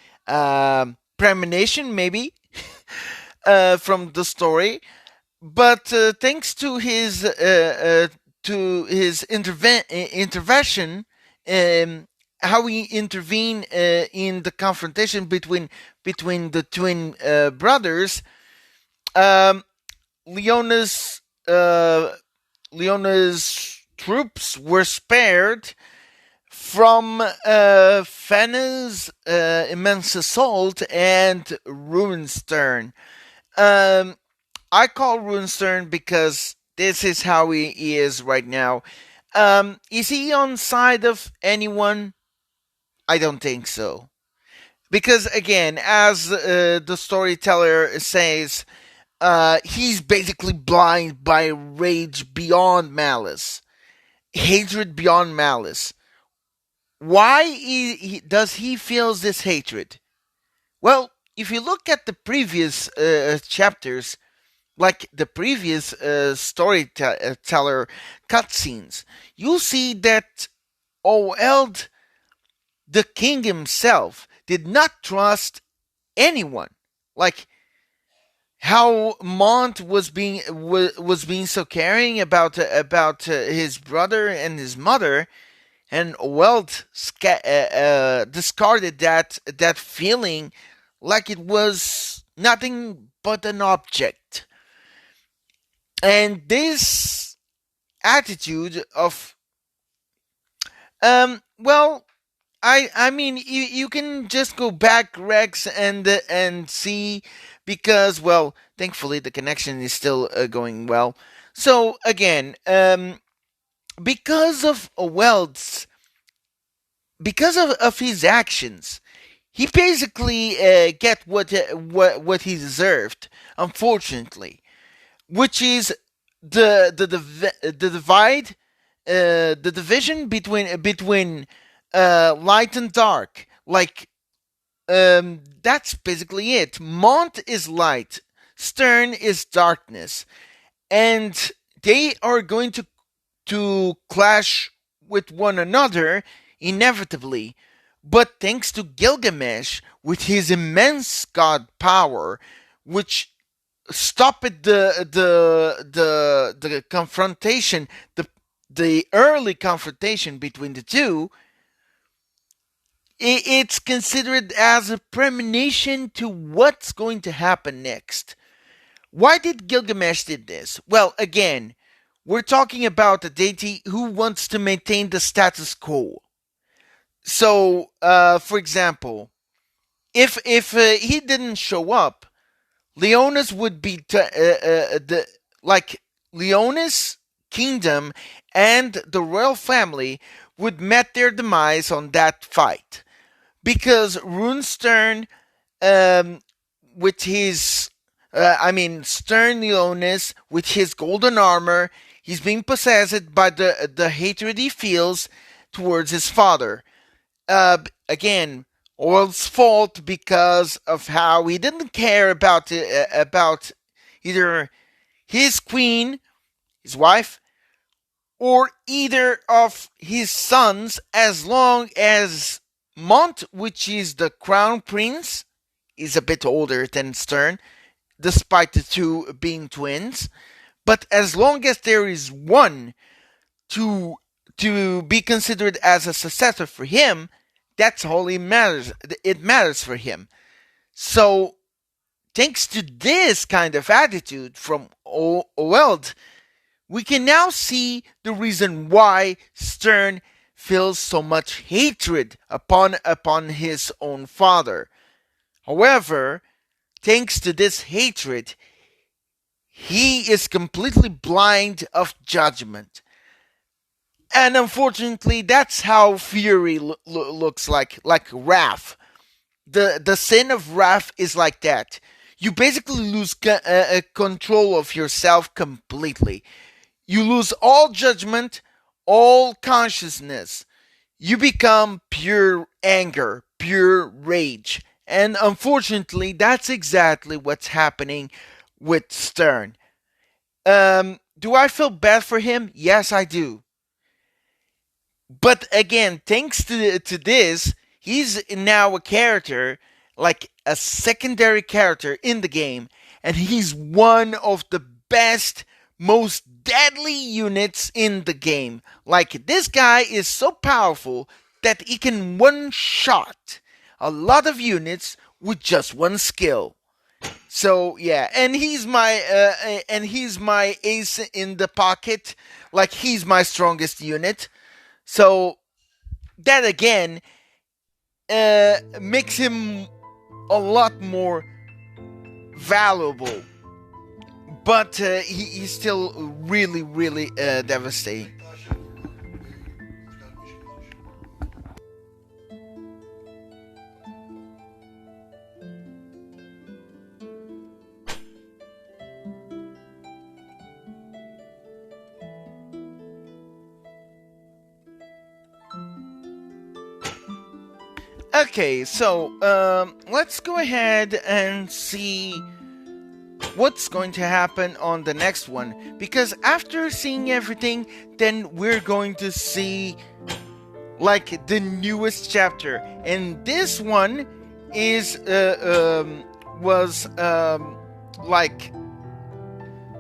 Speaker 1: premonition, maybe, from the story. But thanks to his intervention, how he intervened in the confrontation between the twin brothers, Leona's troops were spared from Fenna's immense assault and Ruinstern. I call Ruinstern because this is how he is right now. Is he on side of anyone? I don't think so. Because again, as the storyteller says, he's basically blind by rage beyond malice. Hatred beyond malice. Why does he feel this hatred? Well, if you look at the previous chapters, like the previous storyteller cutscenes, you'll see that Oeld, the king himself, did not trust anyone. Like how Mont was being so caring about his brother and his mother, and Welt discarded that feeling like it was nothing but an object. And this attitude of well, I mean, you can just go back, Rex, and see, because, well, thankfully the connection is still going well. So again, because of because of his actions, he basically get what he deserved, unfortunately, which is the divide, the division between light and dark. Like, that's basically it. Mont is light, Stern is darkness, and they are going to clash with one another inevitably. But thanks to Gilgamesh, with his immense god power, which stopped the confrontation, the early confrontation between the two, it's considered as a premonition to what's going to happen next. Why did Gilgamesh did this? Well, again, we're talking about a deity who wants to maintain the status quo. So, for example, if he didn't show up, Leonis would be Leonis' kingdom and the royal family would met their demise on that fight, because Runestern, with his, Stern Leonis with his golden armor, he's being possessed by the hatred he feels towards his father. Again, Oil's fault because of how he didn't care about either his queen, his wife, or either of his sons, as long as Mont, which is the crown prince, is a bit older than Stern, despite the two being twins. But as long as there is one to be considered as a successor for him, that's all it matters. It matters for him. So, thanks to this kind of attitude from Oeld, we can now see the reason why Stern feels so much hatred upon his own father. However, thanks to this hatred, he is completely blind of judgment. And unfortunately, that's how fury looks like wrath. The sin of wrath is like that. You basically lose control of yourself completely. You lose all judgment, all consciousness. You become pure anger, pure rage. And unfortunately, that's exactly what's happening with Stern. Do I feel bad for him? Yes, I do. But again, thanks to this, he's now a character like a secondary character in the game, and he's one of the best, most deadly units in the game. Like, this guy is so powerful that he can one-shot a lot of units with just one skill. So yeah, and he's my ace in the pocket. Like, he's my strongest unit. So that again makes him a lot more valuable. But he's still really, really devastating. Okay, so let's go ahead and see what's going to happen on the next one. Because after seeing everything, then we're going to see like the newest chapter, and this one is was like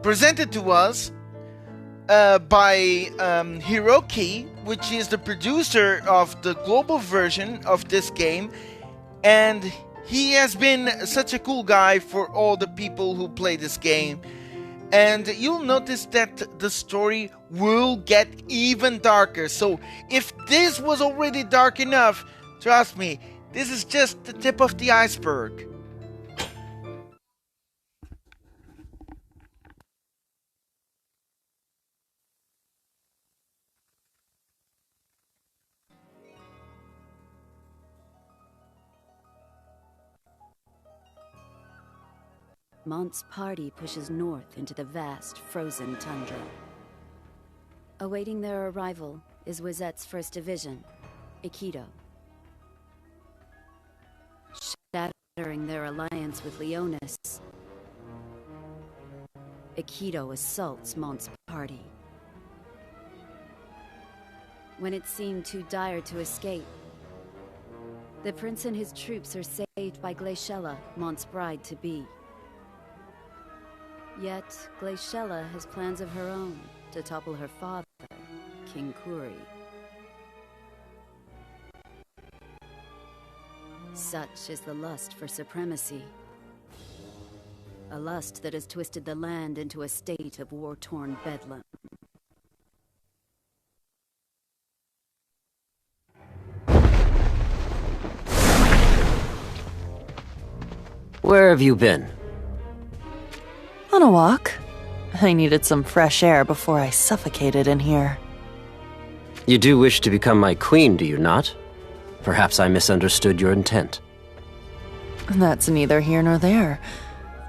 Speaker 1: presented to us by Hiroki, which is the producer of the global version of this game, and he has been such a cool guy for all the people who play this game. And you'll notice that the story will get even darker. So if this was already dark enough, trust me, this is just the tip of the iceberg.
Speaker 6: Mont's party pushes north into the vast, frozen tundra. Awaiting their arrival is Wotev's 1st Division, Aikido. Shattering their alliance with Leonis, Aikido assaults Mont's party. When it seemed too dire to escape, the prince and his troops are saved by Glaciella, Mont's bride-to-be. Yet, Glaciella has plans of her own to topple her father, King Kuri. Such is the lust for supremacy. A lust that has twisted the land into a state of war-torn bedlam.
Speaker 14: Where have you been?
Speaker 15: On a walk. I needed some fresh air before I suffocated in here.
Speaker 14: You do wish to become my queen, do you not? Perhaps I misunderstood your intent.
Speaker 15: That's neither here nor there.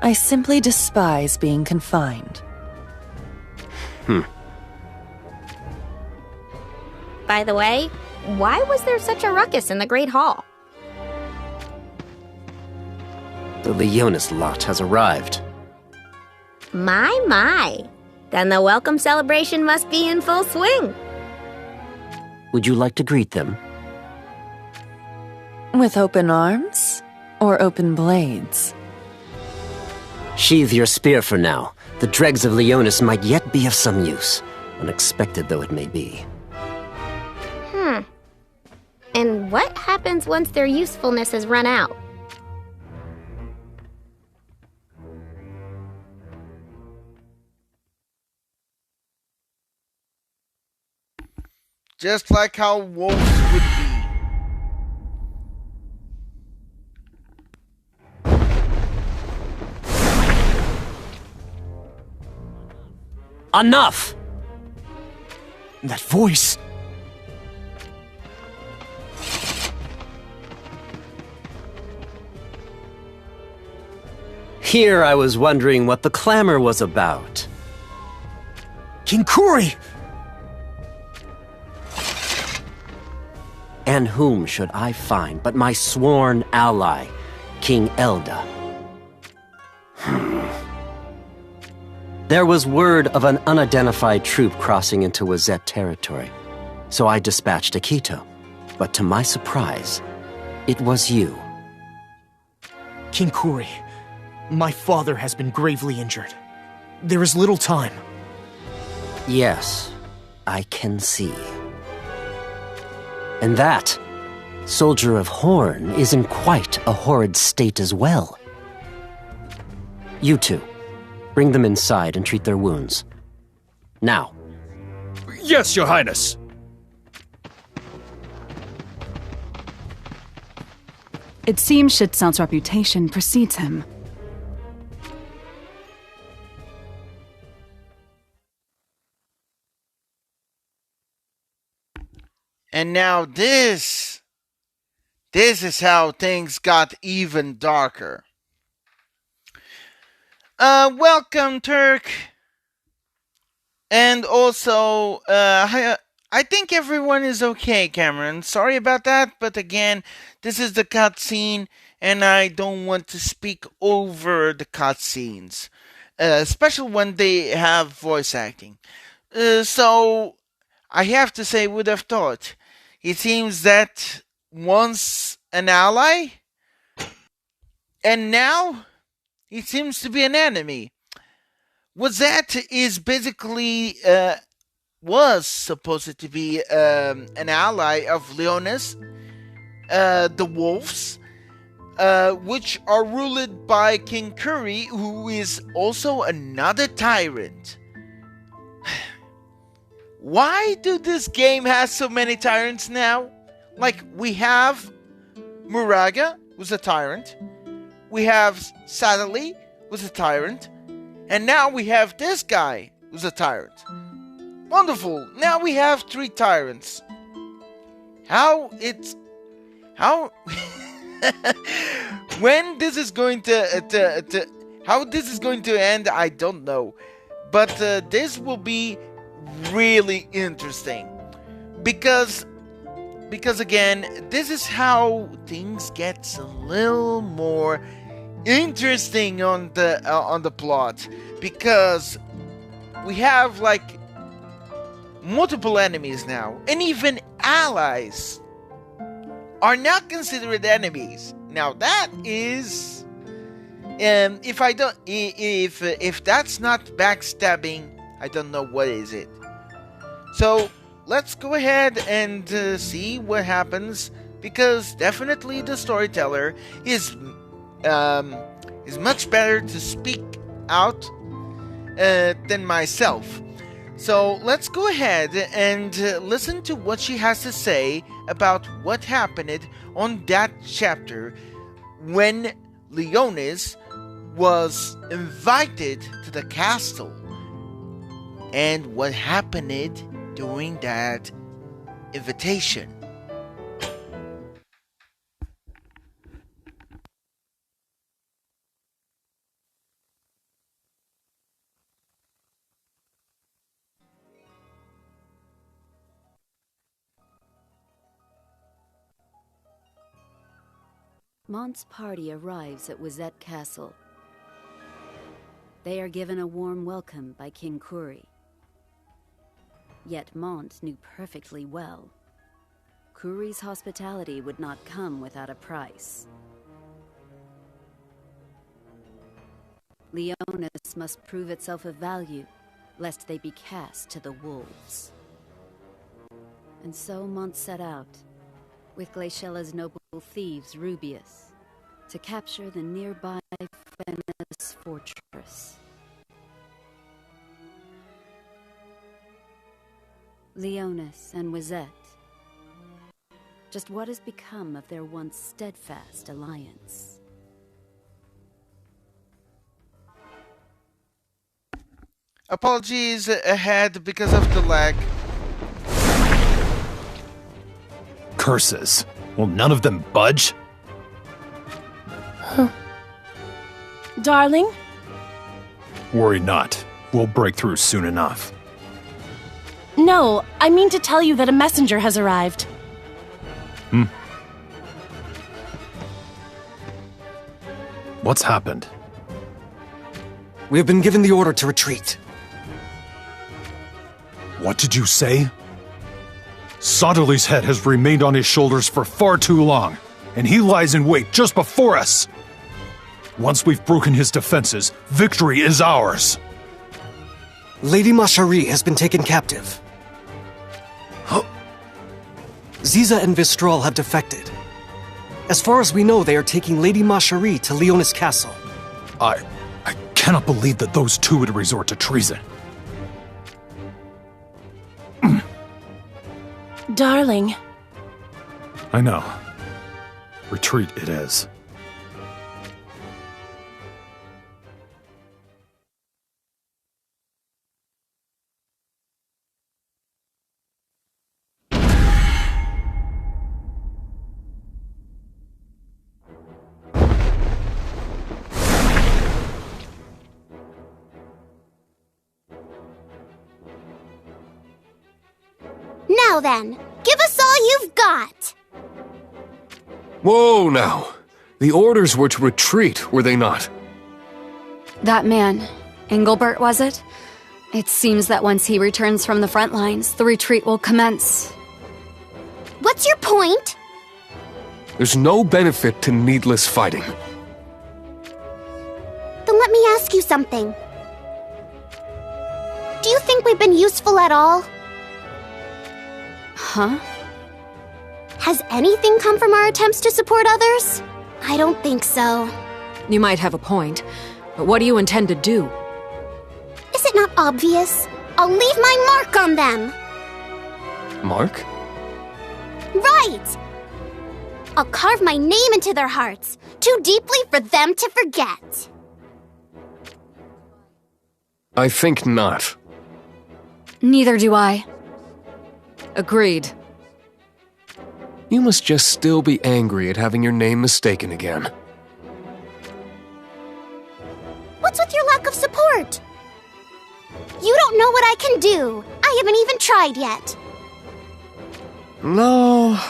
Speaker 15: I simply despise being confined.
Speaker 16: By the way, why was there such a ruckus in the Great Hall?
Speaker 14: The Leonis lot has arrived.
Speaker 16: My. Then the welcome celebration must be in full swing.
Speaker 14: Would you like to greet them?
Speaker 15: With open arms? Or open blades?
Speaker 14: Sheathe your spear for now. The dregs of Leonis might yet be of some use, unexpected though it may be.
Speaker 16: And what happens once their usefulness has run out?
Speaker 1: Just like how wolves would be.
Speaker 14: Enough!
Speaker 3: That voice!
Speaker 14: Here I was wondering what the clamor was about.
Speaker 3: King Kuri!
Speaker 14: And whom should I find but my sworn ally, King Elda? There was word of an unidentified troop crossing into Wotv territory, so I dispatched Akito. But to my surprise, it was you.
Speaker 3: King Kuri, my father has been gravely injured. There is little time.
Speaker 14: Yes, I can see. And that soldier of Horn is in quite a horrid state as well. You two, bring them inside and treat their wounds. Now.
Speaker 5: Yes, Your Highness.
Speaker 13: It seems Shitsalt's reputation precedes him.
Speaker 1: And now this is how things got even darker. Welcome, Turk. And also, I think everyone is okay, Cameron. Sorry about that, but again, this is the cutscene, and I don't want to speak over the cutscenes, especially when they have voice acting. So, I have to say, would have thought. It seems that once an ally, and now he seems to be an enemy. Wotv is basically was supposed to be an ally of Leonis, the wolves, which are ruled by King Kuri, who is also another tyrant. Why do this game have so many tyrants now? Like, we have Muraga, who's a tyrant. We have Sadali, who's a tyrant. And now we have this guy, who's a tyrant. Wonderful. Now we have 3 tyrants. When this is going to how this is going to end, I don't know. But this will be really interesting. Because again, this is how things get a little more interesting on the plot, because we have like multiple enemies now, and even allies are not considered enemies. Now that is, if that's not backstabbing, I don't know what is it. So let's go ahead and see what happens, because definitely the storyteller is much better to speak out than myself. So let's go ahead and listen to what she has to say about what happened on that chapter when Leonis was invited to the castle, and what happened during that invitation.
Speaker 6: Mont's party arrives at Wotv Castle. They are given a warm welcome by King Kuri. Yet Mont knew perfectly well Kuri's hospitality would not come without a price. Leonis must prove itself of value, lest they be cast to the wolves. And so Mont set out, with Glaciela's noble thieves Rubius, to capture the nearby Fennis fortress. Leonis and Wotv. Just what has become of their once steadfast alliance?
Speaker 1: Apologies ahead because of the lag.
Speaker 5: Curses. Will none of them budge?
Speaker 9: Darling?
Speaker 5: Worry not. We'll break through soon enough.
Speaker 9: No, I mean to tell you that a messenger has arrived.
Speaker 5: What's happened?
Speaker 17: We have been given the order to retreat.
Speaker 5: What did you say? Sadali's head has remained on his shoulders for far too long, and he lies in wait just before us.
Speaker 10: Once we've broken his defenses, victory is ours.
Speaker 17: Lady Mashari has been taken captive. Ziza and Vistral have defected. As far as we know, they are taking Lady Mashari to Leonis Castle.
Speaker 10: I cannot believe that those two would resort to treason.
Speaker 9: Darling.
Speaker 10: I know. Retreat it is.
Speaker 18: Now then, give us all you've got!
Speaker 19: Whoa now! The orders were to retreat, were they not?
Speaker 6: That man, Engelbert, was it? It seems that once he returns from the front lines, the retreat will commence.
Speaker 18: What's your point?
Speaker 19: There's no benefit to needless fighting.
Speaker 18: Then let me ask you something. Do you think we've been useful at all?
Speaker 6: Huh?
Speaker 18: Has anything come from our attempts to support others? I don't think so.
Speaker 7: You might have a point, but what do you intend to do?
Speaker 18: Is it not obvious? I'll leave my mark on them!
Speaker 19: Mark?
Speaker 18: Right! I'll carve my name into their hearts, too deeply for them to forget.
Speaker 19: I think not.
Speaker 6: Neither do I. Agreed.
Speaker 19: You must just still be angry at having your name mistaken again.
Speaker 18: What's with your lack of support? You don't know what I can do. I haven't even tried yet.
Speaker 19: No,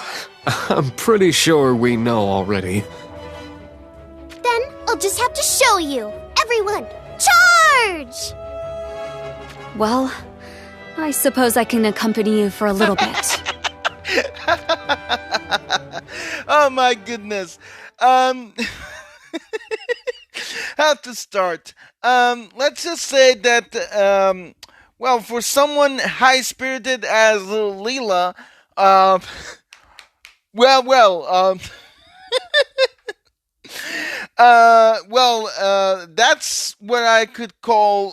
Speaker 19: I'm pretty sure we know already.
Speaker 18: Then I'll just have to show you. Everyone, charge!
Speaker 6: Well, I suppose I can accompany you for a little bit.
Speaker 1: Oh my goodness. How to start? Let's just say that, well, for someone high-spirited as Leela, that's what I could call,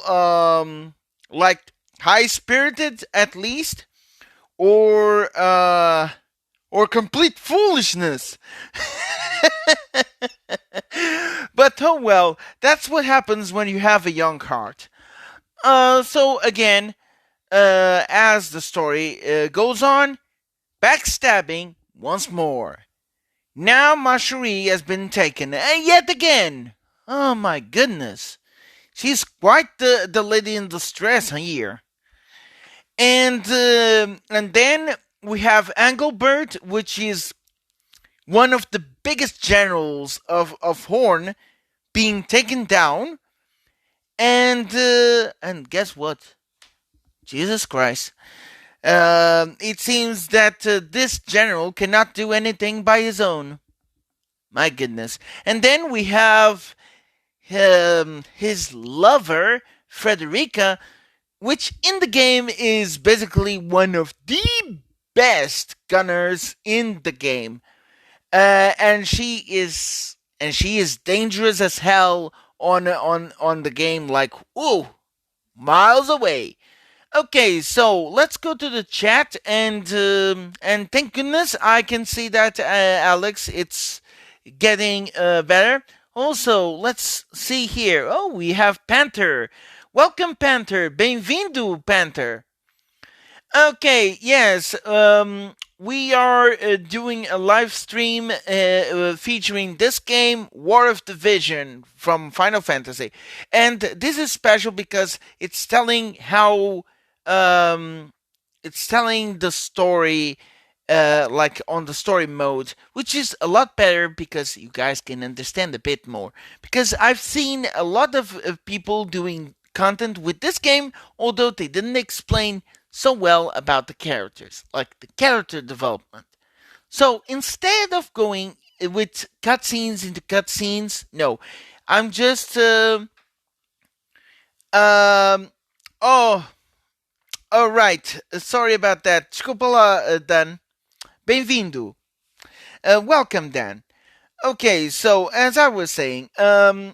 Speaker 1: like, high-spirited, at least, or complete foolishness. But oh well, that's what happens when you have a young heart. So again, as the story goes on, backstabbing once more. Now Mashari has been taken, and yet again. Oh my goodness. She's quite the lady in distress here. And then we have Engelbert, which is one of the biggest generals of Horn, being taken down. And guess what? Jesus Christ. It seems that this general cannot do anything by his own. My goodness. And then we have his lover, Frederica, which in the game is basically one of the best gunners in the game. And she is dangerous as hell on the game, like, ooh, miles away. Okay, so let's go to the chat, and thank goodness I can see that, Alex, it's getting better. Also, let's see here. Oh, we have Panther. Welcome, Panther. Bem-vindo, Panther. Okay, yes, we are doing a live stream featuring this game, War of Division from Final Fantasy. And this is special because it's telling how it's telling the story like on the story mode, which is a lot better because you guys can understand a bit more. Because I've seen a lot of people doing content with this game, although they didn't explain so well about the characters, like the character development. So instead of going with cutscenes into cutscenes, no, I'm just right. Sorry about that. Desculpa lá, Dan. Bem-vindo. Welcome, Dan. Okay, so as I was saying, I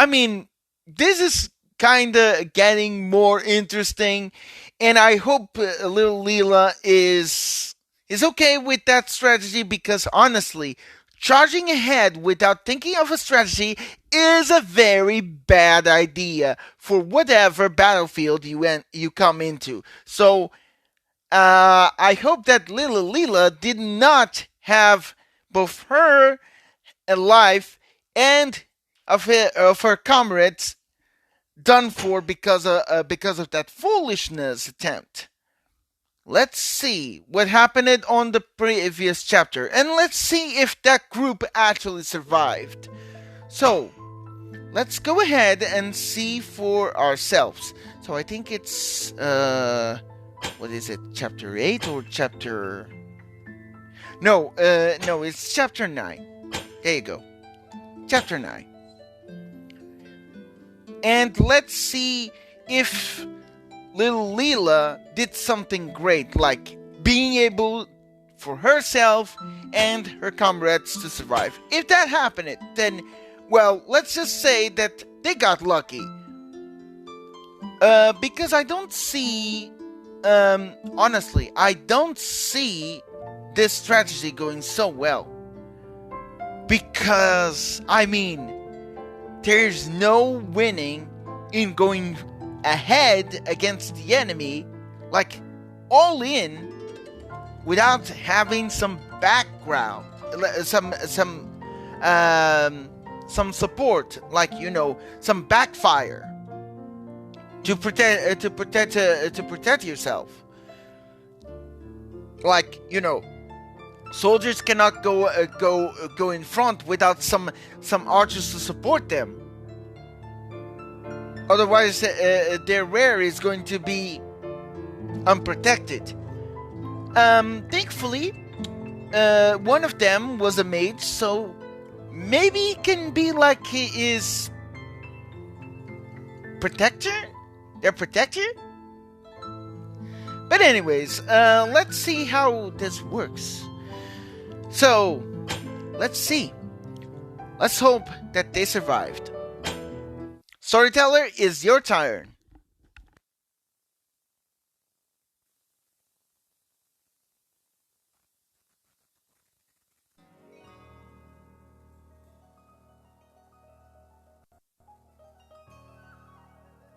Speaker 1: mean, this is kinda getting more interesting, and I hope little Leela is okay with that strategy, because honestly, charging ahead without thinking of a strategy is a very bad idea for whatever battlefield you come into. So, I hope that little Leela did not have both her life and of her comrades done for because of that foolishness attempt. Let's see what happened on the previous chapter, and let's see if that group actually survived. So, let's go ahead and see for ourselves. So I think it's what is it? Chapter 8 or chapter? No, it's chapter 9. There you go. Chapter 9. And let's see if little Leela did something great, like being able for herself and her comrades to survive. If that happened, then, well, let's just say that they got lucky. Because I don't see, honestly, I don't see this strategy going so well. Because, I mean, there's no winning in going ahead against the enemy, like all in, without having some background, some support, like, you know, some backfire to protect yourself. Like, you know, soldiers cannot go in front without some archers to support them. Otherwise, their rear is going to be unprotected. Thankfully, one of them was a mage, so maybe he can be like he is protector? Their protector? But anyways, let's see how this works. So, let's see. Let's hope that they survived. Storyteller, is your turn.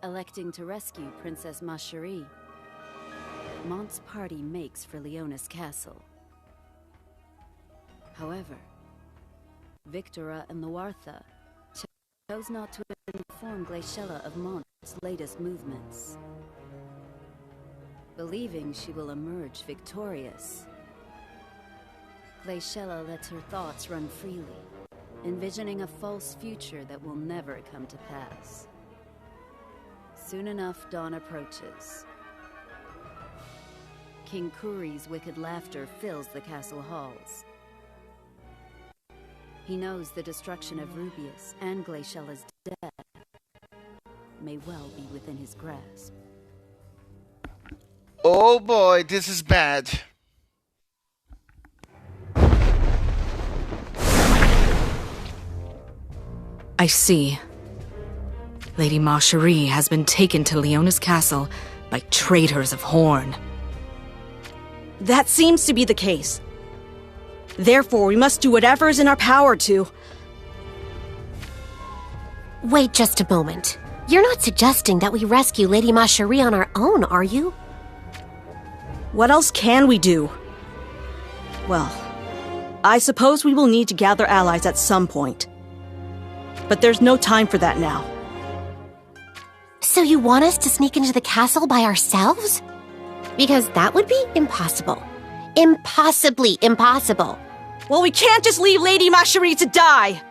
Speaker 6: Electing to rescue Princess Macherie, Mont's party makes for Leonis Castle. However, Victora and Luartha chose not to inform Glaciella of Mont's latest movements. Believing she will emerge victorious, Glaciella lets her thoughts run freely, envisioning a false future that will never come to pass. Soon enough, dawn approaches. King Kuri's wicked laughter fills the castle halls. He knows the destruction of Rubius and Glaciella's death may well be within his grasp.
Speaker 1: Oh boy, this is bad.
Speaker 7: I see. Lady Macherie has been taken to Leonis Castle by traitors of Horn.
Speaker 20: That seems to be the case. Therefore, we must do whatever is in our power to...
Speaker 18: Wait just a moment. You're not suggesting that we rescue Lady Macherie on our own, are you?
Speaker 20: What else can we do? Well, I suppose we will need to gather allies at some point. But there's no time for that now.
Speaker 18: So you want us to sneak into the castle by ourselves? Because that would be impossible. Impossibly impossible.
Speaker 20: Well, we can't just leave Lady Macherie to die!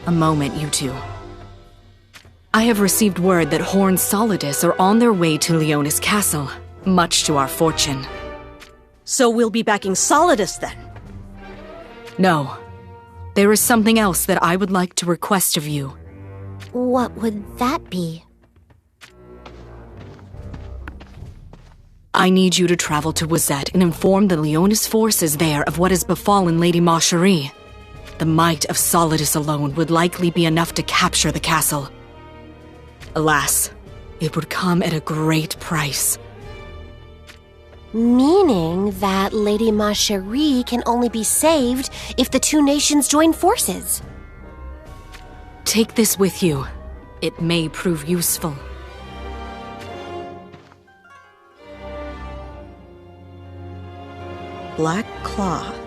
Speaker 7: A moment, you two. I have received word that Horn's Solidus are on their way to Leonis Castle, much to our fortune.
Speaker 20: So we'll be backing Solidus then?
Speaker 7: No. there is something else that I would like to request of you.
Speaker 18: What would that be?
Speaker 7: I need you to travel to Wotv and inform the Leonis forces there of what has befallen Lady Marcherie. The might of Solidus alone would likely be enough to capture the castle. Alas, it would come at a great price.
Speaker 18: Meaning that Lady Marcherie can only be saved if the two nations join forces.
Speaker 7: Take this with you. It may prove useful.
Speaker 20: Black cloth.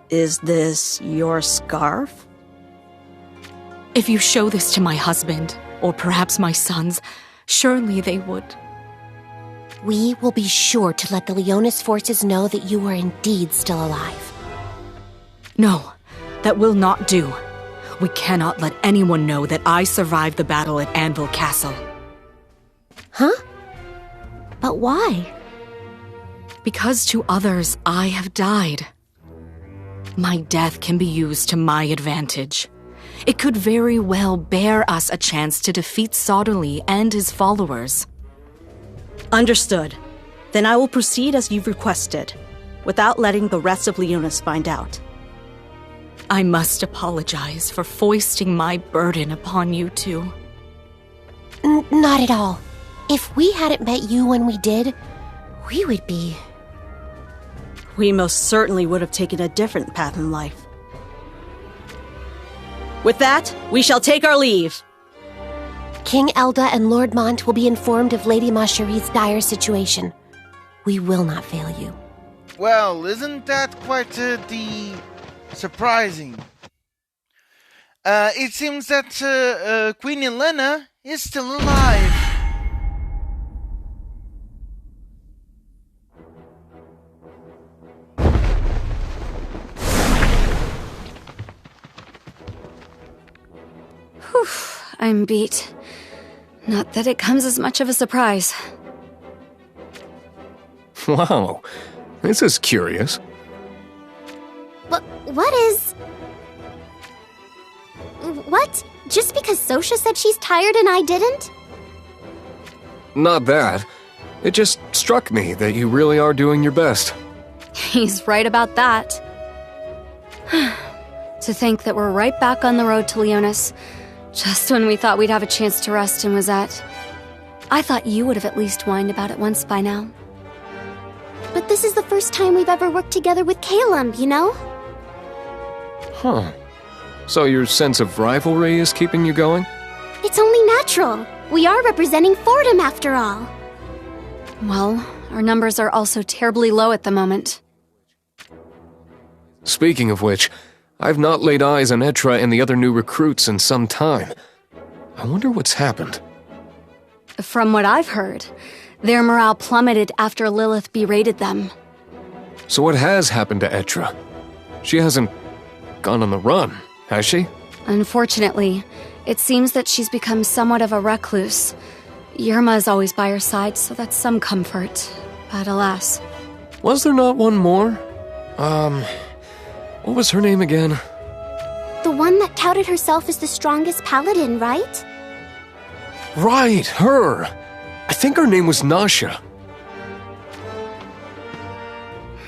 Speaker 20: Is this your scarf?
Speaker 7: If you show this to my husband, or perhaps my sons, surely they would.
Speaker 18: We will be sure to let the Leonis forces know that you are indeed still alive.
Speaker 7: No, that will not do. We cannot let anyone know that I survived the battle at Anvil Castle.
Speaker 18: Huh? But why?
Speaker 7: Because to others I have died. My death can be used to my advantage. It could very well bear us a chance to defeat Soderly and his followers.
Speaker 20: Understood. Then I will proceed as you've requested, without letting the rest of Leonis find out.
Speaker 7: I must apologize for foisting my burden upon you two.
Speaker 18: Not at all. If we hadn't met you when we did, we would be...
Speaker 20: We most certainly would have taken a different path in life. With that, we shall take our leave.
Speaker 18: King Elda and Lord Mont will be informed of Lady Marcherie's dire situation. We will not fail you.
Speaker 1: Well, isn't that quite surprising? It seems that Queen Elena is still alive.
Speaker 6: Whew, I'm beat. Not that it comes as much of a surprise.
Speaker 19: Wow, this is curious.
Speaker 16: What is... What? Just because Sosha said she's tired and I didn't?
Speaker 19: Not that. It just struck me that you really are doing your best.
Speaker 6: He's right about that. To think that we're right back on the road to Leonis, just when we thought we'd have a chance to rest in Wotv. I thought you would have at least whined about it once by now.
Speaker 16: But this is the first time we've ever worked together with Calum, you know?
Speaker 19: Huh. So your sense of rivalry is keeping you going?
Speaker 16: It's only natural. We are representing Fordham after all.
Speaker 6: Well, our numbers are also terribly low at the moment.
Speaker 19: Speaking of which, I've not laid eyes on Etra and the other new recruits in some time. I wonder what's happened.
Speaker 6: From what I've heard, their morale plummeted after Lilith berated them.
Speaker 19: So what has happened to Etra? She hasn't gone on the run, has she?
Speaker 6: Unfortunately, it seems that she's become somewhat of a recluse. Yerma is always by her side, so that's some comfort. But alas.
Speaker 19: Was there not one more? What was her name again?
Speaker 16: The one that touted herself as the strongest paladin, right?
Speaker 19: Right, her! I think her name was Nasha.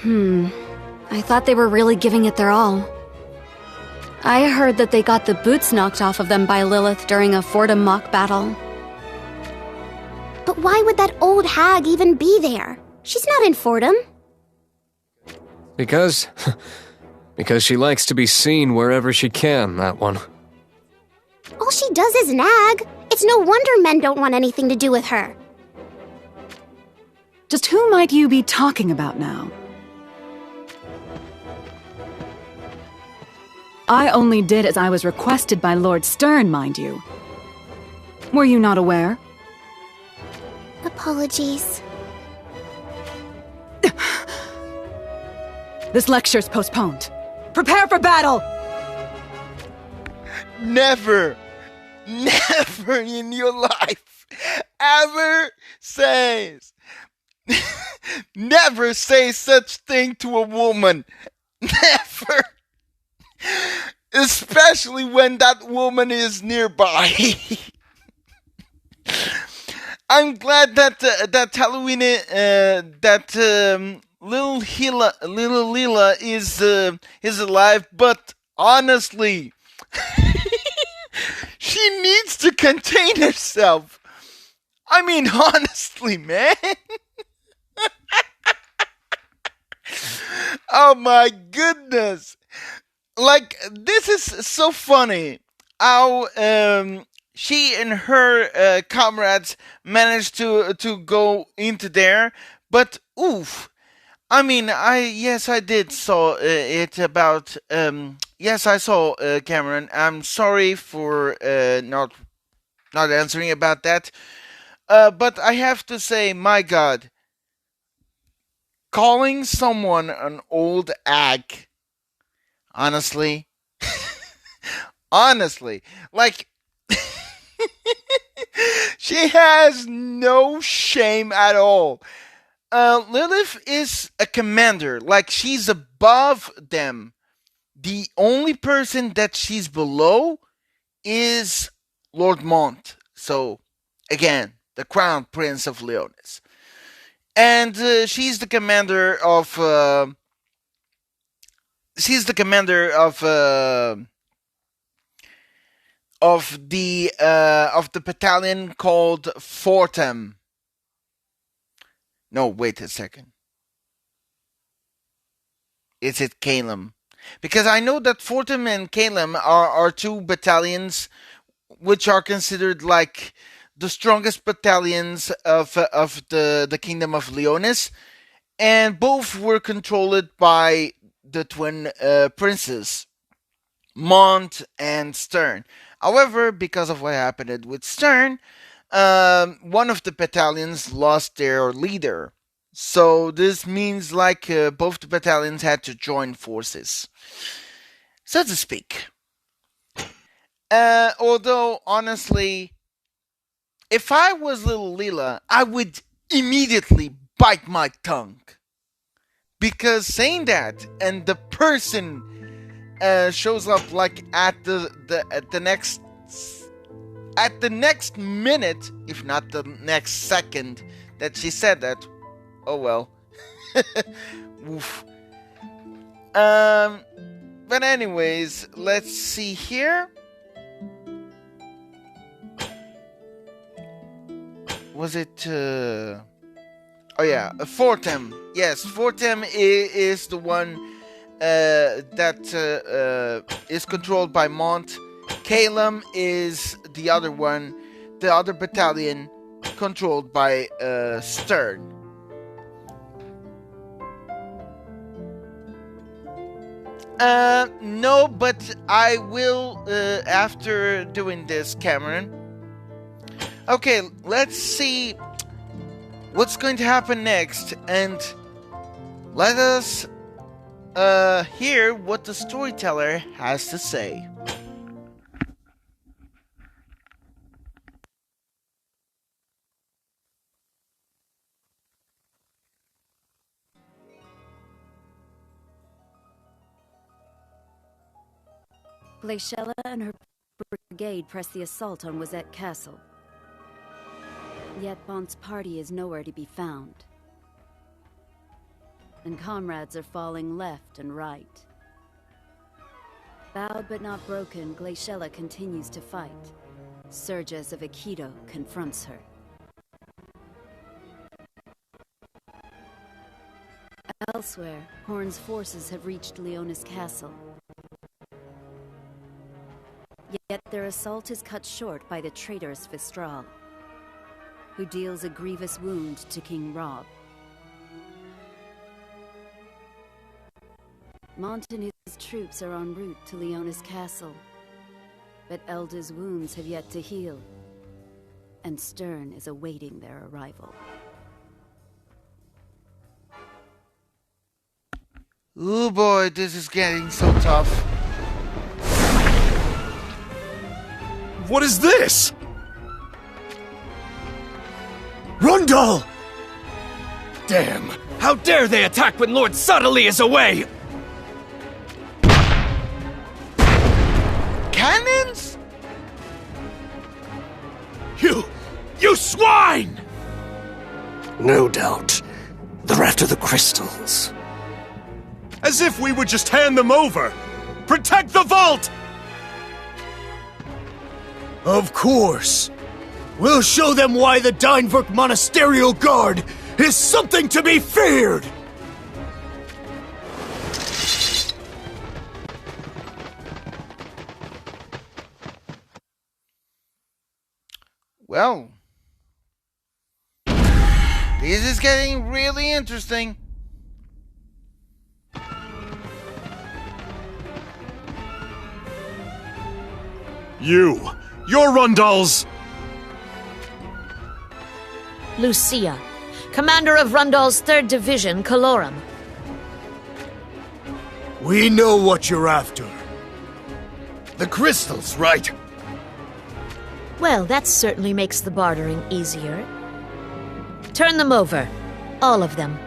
Speaker 6: I thought they were really giving it their all. I heard that they got the boots knocked off of them by Lilith during a Fordham mock battle.
Speaker 16: But why would that old hag even be there? She's not in Fordham.
Speaker 19: Because she likes to be seen wherever she can, that one.
Speaker 16: All she does is nag. It's no wonder men don't want anything to do with her.
Speaker 13: Just who might you be talking about now? I only did as I was requested by Lord Stern, mind you. Were you not aware?
Speaker 16: Apologies.
Speaker 13: This lecture's postponed. Prepare for battle!
Speaker 1: Never in your life ever says never say such thing to a woman. Never. Especially when that woman is nearby. I'm glad that Halloween, little Lila is alive, but honestly, she needs to contain herself. I mean, honestly, man. Oh my goodness. Like, this is so funny how she and her comrades managed to go into there, but oof. I mean, I did saw it about yes, I saw Cameron. I'm sorry for not answering about that. But I have to say, my God, calling someone an old hag, honestly, like, she has no shame at all. Lilith is a commander, like, she's above them. The only person that she's below is Lord Mont. So, again, the Crown Prince of Leonis. And she's the commander of the battalion called Fortem. No, wait a second. Is it Calum? Because I know that Fortem and Calum are two battalions which are considered like the strongest battalions of the Kingdom of Leonis, and both were controlled by the twin princes, Mont and Stern. However, because of what happened with Stern, one of the battalions lost their leader. So this means like both the battalions had to join forces, so to speak. Although, honestly, if I was little Lila, I would immediately bite my tongue. Because saying that, and the person shows up like at the next minute, if not the next second that she said that, oh well. Oof. But anyways, let's see here. Was it oh yeah, Fortem. Yes, Fortem is the one that is controlled by Mont. Calum is the other one, the other battalion controlled by Stern. No, but I will after doing this, Cameron. Okay, let's see what's going to happen next, and let us hear what the storyteller has to say.
Speaker 6: Glaciella and her brigade press the assault on Wotv Castle. Yet Mont's party is nowhere to be found. And comrades are falling left and right. Bowed but not broken, Glaciella continues to fight. Serges of Aikido confronts her. Elsewhere, Horn's forces have reached Leonis Castle. Yet their assault is cut short by the traitorous Vistral, who deals a grievous wound to King Rob. Mont and his troops are en route to Leonis Castle, but Elda's wounds have yet to heal, and Stern is awaiting their arrival.
Speaker 1: Oh boy, this is getting so tough.
Speaker 5: What is this? Rundle! Damn! How dare they attack when Lord Suddenly is away!
Speaker 10: You swine!
Speaker 17: No doubt. They're after the crystals.
Speaker 10: As if we would just hand them over! Protect the vault! Of course. We'll show them why the Dynevurk Monasterial Guard is something to be feared!
Speaker 1: Well, this is getting really interesting.
Speaker 10: You're Rundal's...
Speaker 21: Lucia, commander of Rundal's 3rd Division, Calorum.
Speaker 10: We know what you're after. The crystals, right?
Speaker 21: Well, that certainly makes the bartering easier. Turn them over. All of them.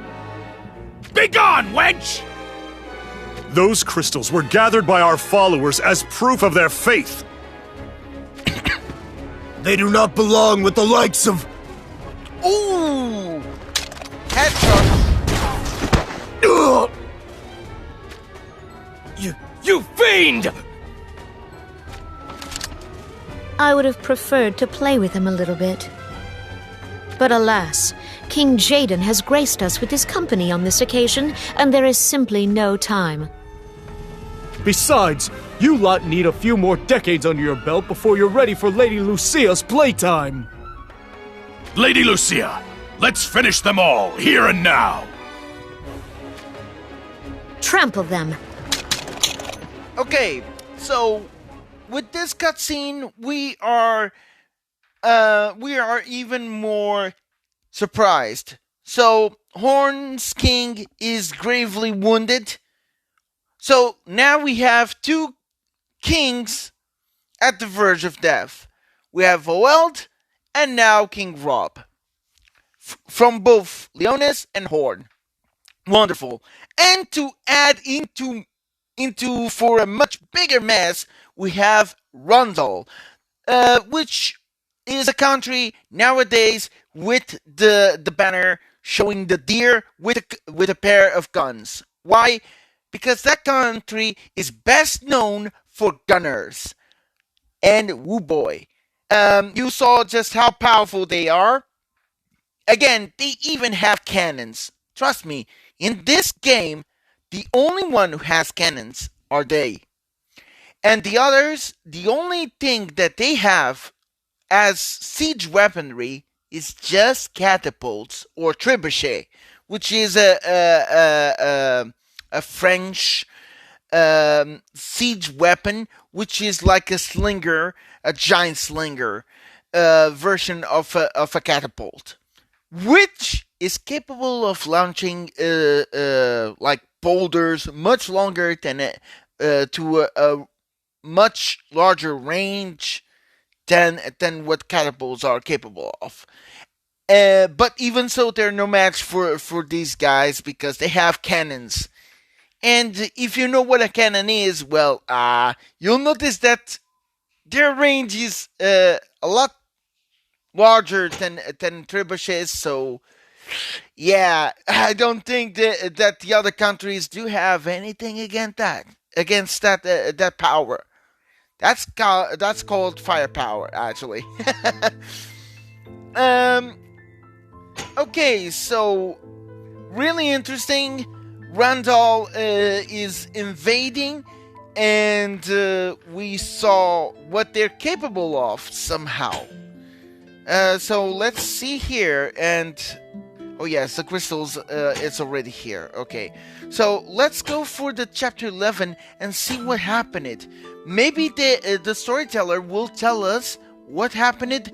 Speaker 10: Begone, wench! Those crystals were gathered by our followers as proof of their faith. They do not belong with the likes of...
Speaker 1: Ooh! Headshot!
Speaker 10: You fiend!
Speaker 21: I would have preferred to play with him a little bit. But alas, King Jaden has graced us with his company on this occasion, and there is simply no time.
Speaker 10: Besides, you lot need a few more decades under your belt before you're ready for Lady Lucia's playtime.
Speaker 12: Lady Lucia, let's finish them all, here and now.
Speaker 21: Trample them.
Speaker 1: Okay, so with this cutscene, we are even more surprised. So Horn's king is gravely wounded. So now we have 2 kings at the verge of death. We have Wotv and now King Rob. From both Leonis and Horn. Wonderful. And to add into for a much bigger mess, we have Rundal, which is a country nowadays with the banner showing the deer with a pair of guns. Why? Because that country is best known for gunners. And woo boy, you saw just how powerful they are. Again, they even have cannons. Trust me, in this game, the only one who has cannons are they. And the others, the only thing that they have as siege weaponry is just catapults or trebuchet, which is a French siege weapon, which is like a slinger, a giant slinger version of a catapult, which is capable of launching like boulders much longer than to a much larger range than what catapults are capable of. But even so, they're no match for these guys because they have cannons. And if you know what a cannon is, well, you'll notice that their range is a lot larger than trebuchets. So, yeah, I don't think that the other countries do have anything against that power. That's called firepower, actually. Okay, so really interesting. Rundal is invading, and we saw what they're capable of somehow. So let's see here, and oh yes, the crystals, it's already here. Okay, so let's go for the chapter 11 and see what happened. Maybe the storyteller will tell us what happened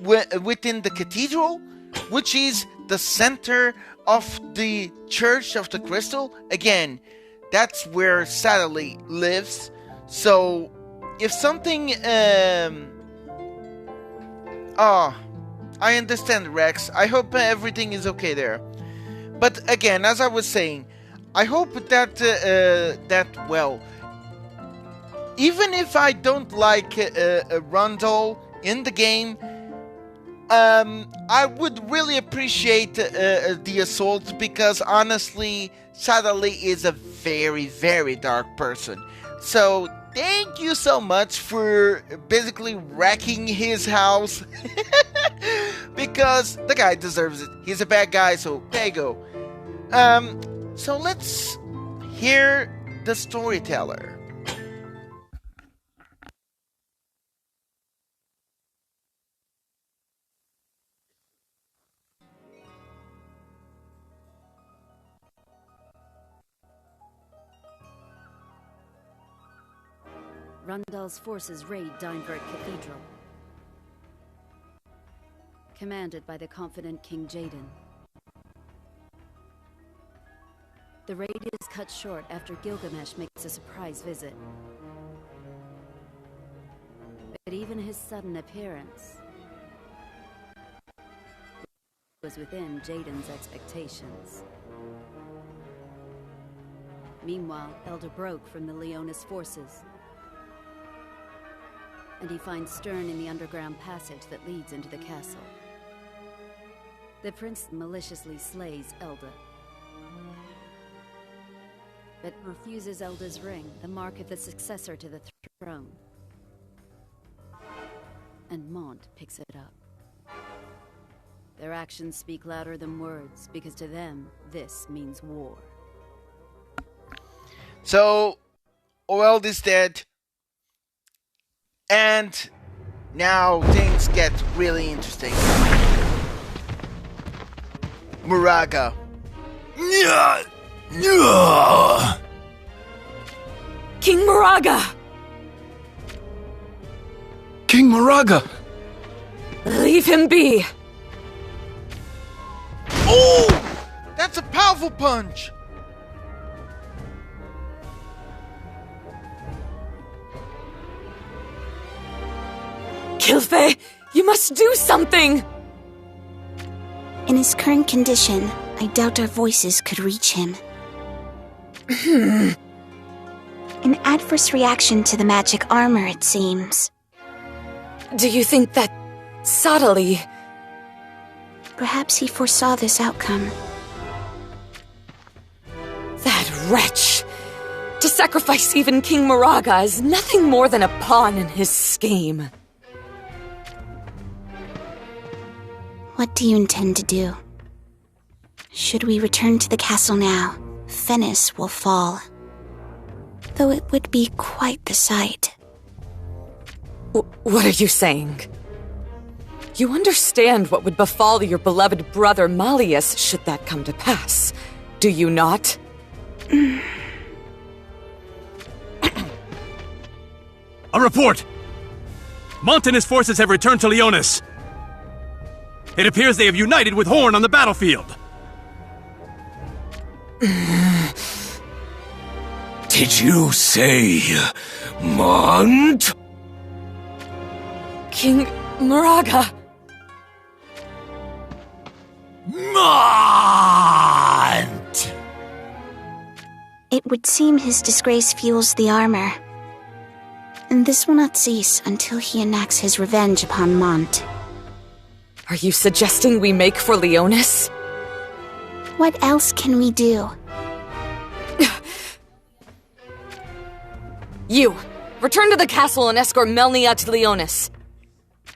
Speaker 1: within the cathedral, which is the center of the Church of the Crystal. Again, that's where Satellite lives. So, if something... I understand, Rex. I hope everything is okay there. But again, as I was saying, I hope that well, even if I don't like Rundal in the game, I would really appreciate the assault because honestly, Sadali is a very, very dark person. So thank you so much for basically wrecking his house because the guy deserves it. He's a bad guy, so there you go. So let's hear the storyteller.
Speaker 6: Rundal's forces raid Dynevert Cathedral. Commanded by the confident King Jaden. The raid is cut short after Gilgamesh makes a surprise visit. But even his sudden appearance was within Jaden's expectations. Meanwhile, Elder broke from the Leonis forces, and he finds Stern in the underground passage that leads into the castle. The prince maliciously slays Elda, but refuses Elda's ring, the mark of the successor to the throne. And Mont picks it up. Their actions speak louder than words, because to them, this means war.
Speaker 1: So, Oeld is dead. And now things get really interesting. Muraga.
Speaker 7: King Muraga!
Speaker 10: King Muraga!
Speaker 7: Leave him be!
Speaker 1: Oh! That's a powerful punch!
Speaker 7: Ffbe, you must do something!
Speaker 2: In his current condition, I doubt our voices could reach him. An adverse reaction to the magic armor, it seems.
Speaker 7: Do you think that Sadali...
Speaker 2: Perhaps he foresaw this outcome.
Speaker 7: That wretch! To sacrifice even King Muraga is nothing more than a pawn in his scheme.
Speaker 2: What do you intend to do? Should we return to the castle now, Fennis will fall. Though it would be quite the sight.
Speaker 7: What are you saying? You understand what would befall your beloved brother Malleus should that come to pass, do you not?
Speaker 8: A report! Mont and his forces have returned to Leonis. It appears they have united with Horn on the battlefield.
Speaker 12: Did you say Mont?
Speaker 7: King Muraga.
Speaker 12: Mont!
Speaker 2: It would seem his disgrace fuels the armor. And this will not cease until he enacts his revenge upon Mont.
Speaker 7: Are you suggesting we make for Leonis?
Speaker 2: What else can we do?
Speaker 7: You, return to the castle and escort Melnia to Leonis.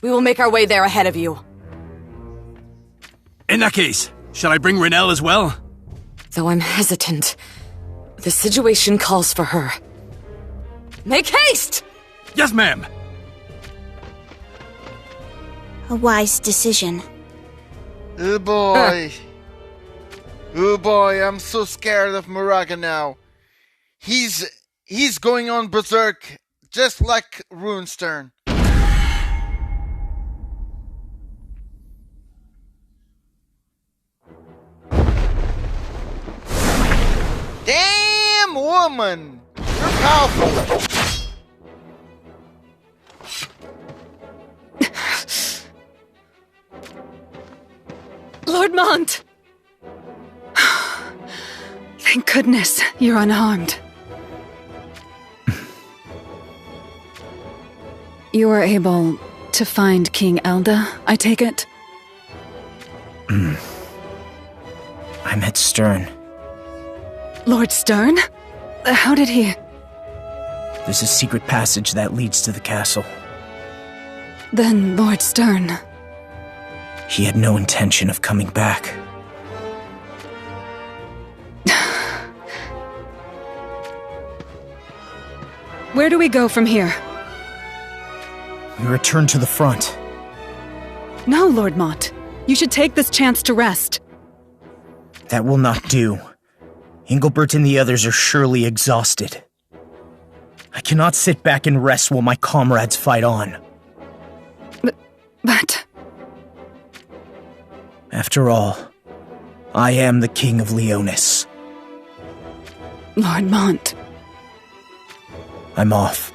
Speaker 7: We will make our way there ahead of you.
Speaker 8: In that case, shall I bring Renelle as well?
Speaker 7: Though I'm hesitant, the situation calls for her. Make haste!
Speaker 8: Yes, ma'am!
Speaker 2: A wise decision.
Speaker 1: Oh boy. Oh boy, I'm so scared of Muraga now. He's going on berserk, just like Runestern. Damn, woman! You're powerful.
Speaker 7: Lord Mont!
Speaker 13: Thank goodness you're unharmed. You were able to find King Elda, I take it?
Speaker 3: I met Stern.
Speaker 13: Lord Stern? How did he...
Speaker 3: There's a secret passage that leads to the castle.
Speaker 13: Then Lord Stern...
Speaker 3: He had no intention of coming back.
Speaker 13: Where do we go from here?
Speaker 3: We return to the front.
Speaker 13: No, Lord Mott. You should take this chance to rest.
Speaker 3: That will not do. Engelbert and the others are surely exhausted. I cannot sit back and rest while my comrades fight on.
Speaker 13: But...
Speaker 3: After all, I am the King of Leonis.
Speaker 13: Lord Mont.
Speaker 3: I'm off.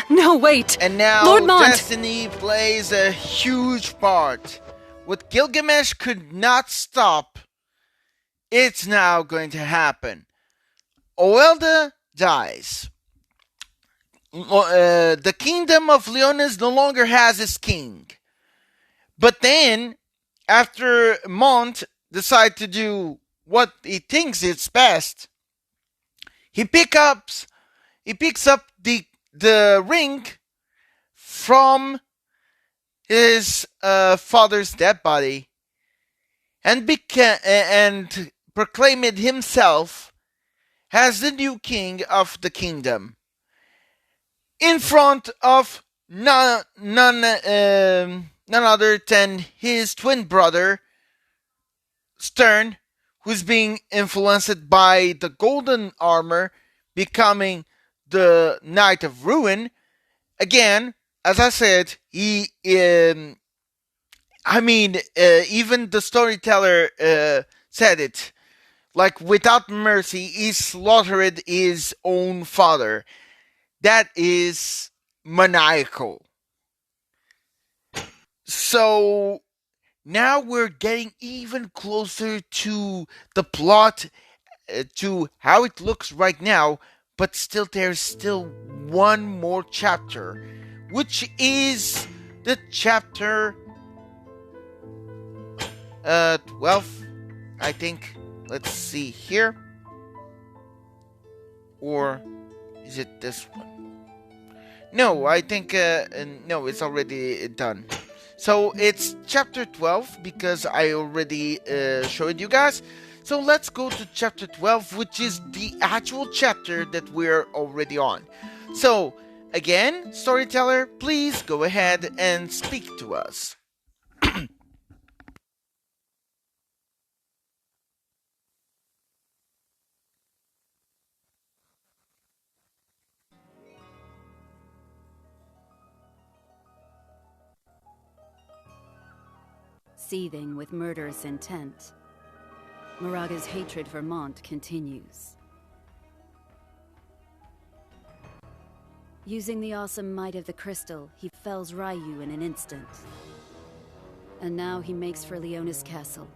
Speaker 13: No, wait!
Speaker 1: And now
Speaker 13: Lord Mont!
Speaker 1: Destiny plays a huge part. What Gilgamesh could not stop, it's now going to happen. Oelda dies. The kingdom of Leonis no longer has its king. But then, after Mont decides to do what he thinks is best, he picks up the ring from his father's dead body and proclaimed himself as the new king of the kingdom in front of none other than his twin brother Stern, who's being influenced by the golden armor, becoming the Knight of Ruin. Again, as I said, even the storyteller said it. Like, without mercy, he slaughtered his own father. That is maniacal. So, now we're getting even closer to the plot, to how it looks right now, but still there's still one more chapter, which is the chapter 12, I think. Let's see here. Or is it this one? No, I think, no, it's already done. So it's chapter 12 because I already showed you guys. So let's go to chapter 12, which is the actual chapter that we're already on. So, again, storyteller, please go ahead and speak to us.
Speaker 6: Seething with murderous intent, Moraga's hatred for Mont continues. Using the awesome might of the crystal, he fells Ryu in an instant. And now he makes for Leonis Castle.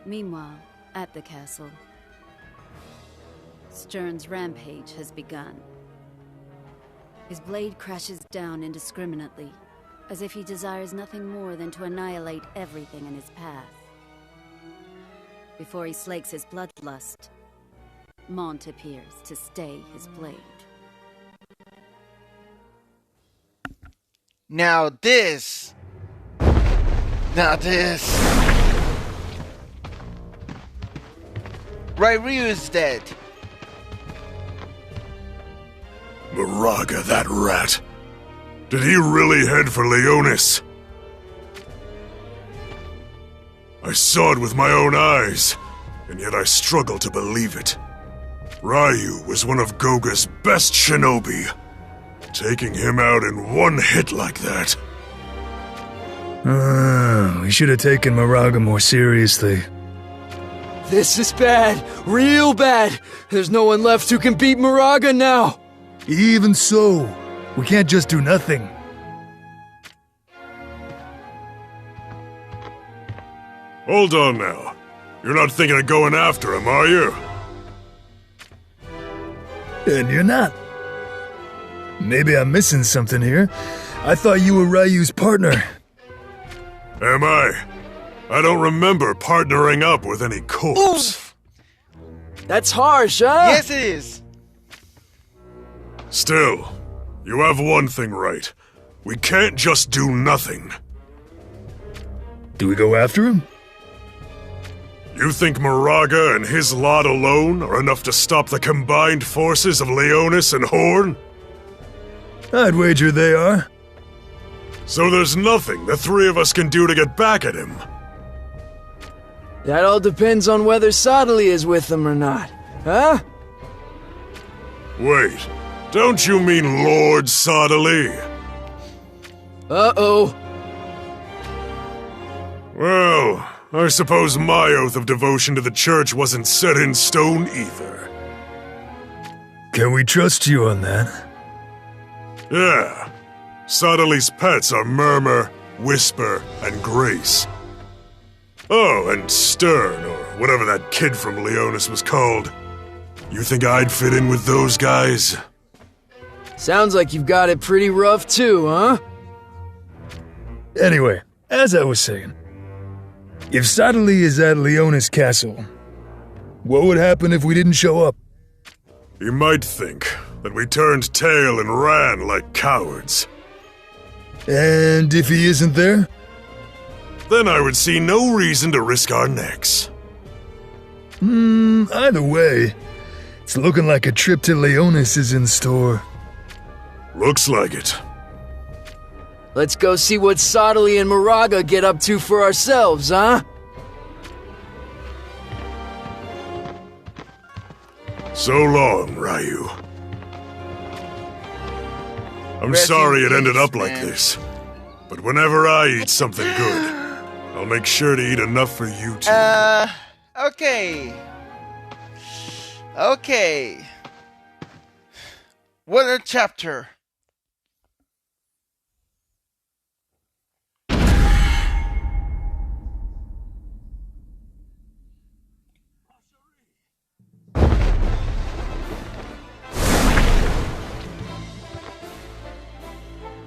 Speaker 6: Meanwhile, at the castle, Stern's rampage has begun. His blade crashes down indiscriminately, as if he desires nothing more than to annihilate everything in his path. Before he slakes his bloodlust, Mont appears to stay his blade.
Speaker 1: Now this. Ryu is dead.
Speaker 11: Moraga, that rat. Did he really head for Leonis? I saw it with my own eyes, and yet I struggle to believe it. Ryu was one of Goga's best shinobi. Taking him out in one hit like that.
Speaker 22: We should have taken Moraga more seriously.
Speaker 23: This is bad, real bad. There's no one left who can beat Moraga now.
Speaker 22: Even so, we can't just do nothing.
Speaker 11: Hold on now. You're not thinking of going after him, are you?
Speaker 22: And you're not. Maybe I'm missing something here. I thought you were Ryu's partner.
Speaker 11: Am I? I don't remember partnering up with any corpse.
Speaker 1: Oof.
Speaker 23: That's harsh, huh?
Speaker 1: Yes, it is.
Speaker 11: Still, you have one thing right. We can't just do nothing.
Speaker 22: Do we go after him?
Speaker 11: You think Moraga and his lot alone are enough to stop the combined forces of Leonis and Horn?
Speaker 22: I'd wager they are.
Speaker 11: So there's nothing the three of us can do to get back at him?
Speaker 23: That all depends on whether Sodali is with them or not, huh?
Speaker 11: Wait, don't you mean Lord Sodali?
Speaker 23: Uh-oh.
Speaker 11: Well, I suppose my oath of devotion to the church wasn't set in stone either.
Speaker 22: Can we trust you on that?
Speaker 11: Yeah. Sodali's pets are Murmur, Whisper, and Grace. Oh, and Stern, or whatever that kid from Leonis was called. You think I'd fit in with those guys?
Speaker 23: Sounds like you've got it pretty rough too, huh?
Speaker 22: Anyway, as I was saying, if Sodali is at Leonis Castle, what would happen if we didn't show up?
Speaker 11: You might think that we turned tail and ran like cowards.
Speaker 22: And if he isn't there?
Speaker 11: Then I would see no reason to risk our necks.
Speaker 22: Either way, it's looking like a trip to Leonis is in store.
Speaker 11: Looks like it.
Speaker 23: Let's go see what Sodali and Moraga get up to for ourselves, huh?
Speaker 11: So long, Ryu. I'm sorry it ended up like this, but whenever I eat something good, I'll make sure to eat enough for you too.
Speaker 1: Okay. Okay. What a chapter.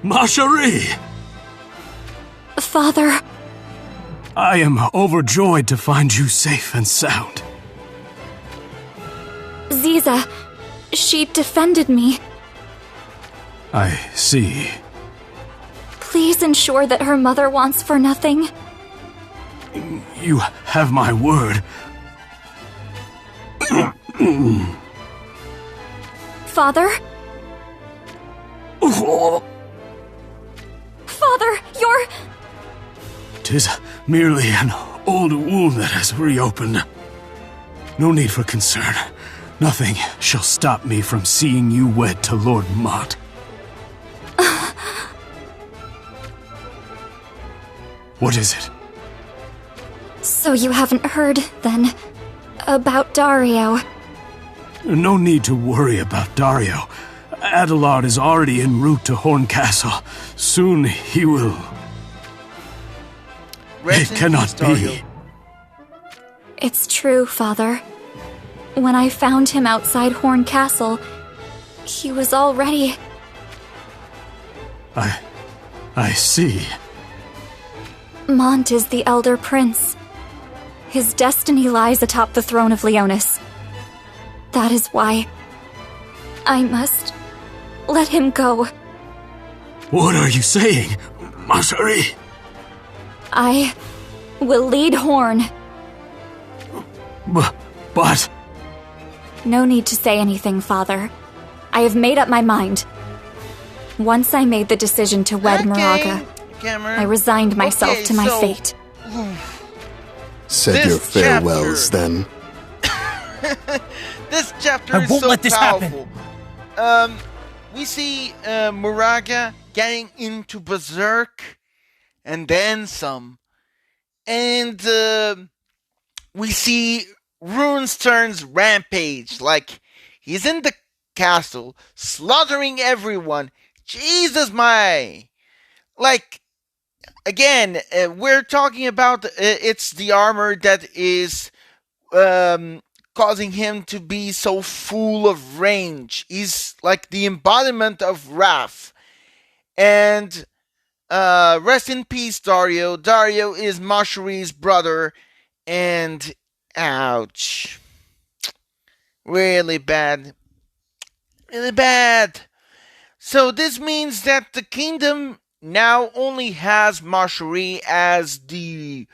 Speaker 8: Marjorie!
Speaker 2: Father.
Speaker 8: I am overjoyed to find you safe and sound.
Speaker 2: Ziza. She defended me.
Speaker 8: I see.
Speaker 2: Please ensure that her mother wants for nothing.
Speaker 8: You have my word.
Speaker 2: Father? Father, you're...
Speaker 8: 'Tis merely an old wound that has reopened. No need for concern. Nothing shall stop me from seeing you wed to Lord Mott. What is it?
Speaker 2: So you haven't heard, then, about Dario?
Speaker 8: No need to worry about Dario. Adelard is already en route to Horn Castle. Soon he will... It cannot be.
Speaker 2: It's true, Father. When I found him outside Horn Castle, he was already...
Speaker 8: I see.
Speaker 2: Mont is the Elder Prince. His destiny lies atop the throne of Leonis. That is why I must let him go.
Speaker 8: What are you saying, Marjorie?
Speaker 2: I will lead Horn.
Speaker 8: But...
Speaker 2: No need to say anything, Father. I have made up my mind. Once I made the decision to wed Moraga, I resigned myself to my fate.
Speaker 5: Said your farewells, then.
Speaker 1: This chapter
Speaker 3: I
Speaker 1: is
Speaker 3: won't
Speaker 1: so
Speaker 3: let this
Speaker 1: powerful.
Speaker 3: happen.
Speaker 1: We see Moraga getting into Berserk, and then some. And we see Runestern's rampage. Like, he's in the castle, slaughtering everyone. Jesus, my... Like, again, we're talking about it's the armor that is causing him to be so full of rage. He's like the embodiment of wrath. And rest in peace, Dario. Dario is Mashari's brother, and ouch. Really bad. Really bad. So this means that the kingdom now only has Mashari as the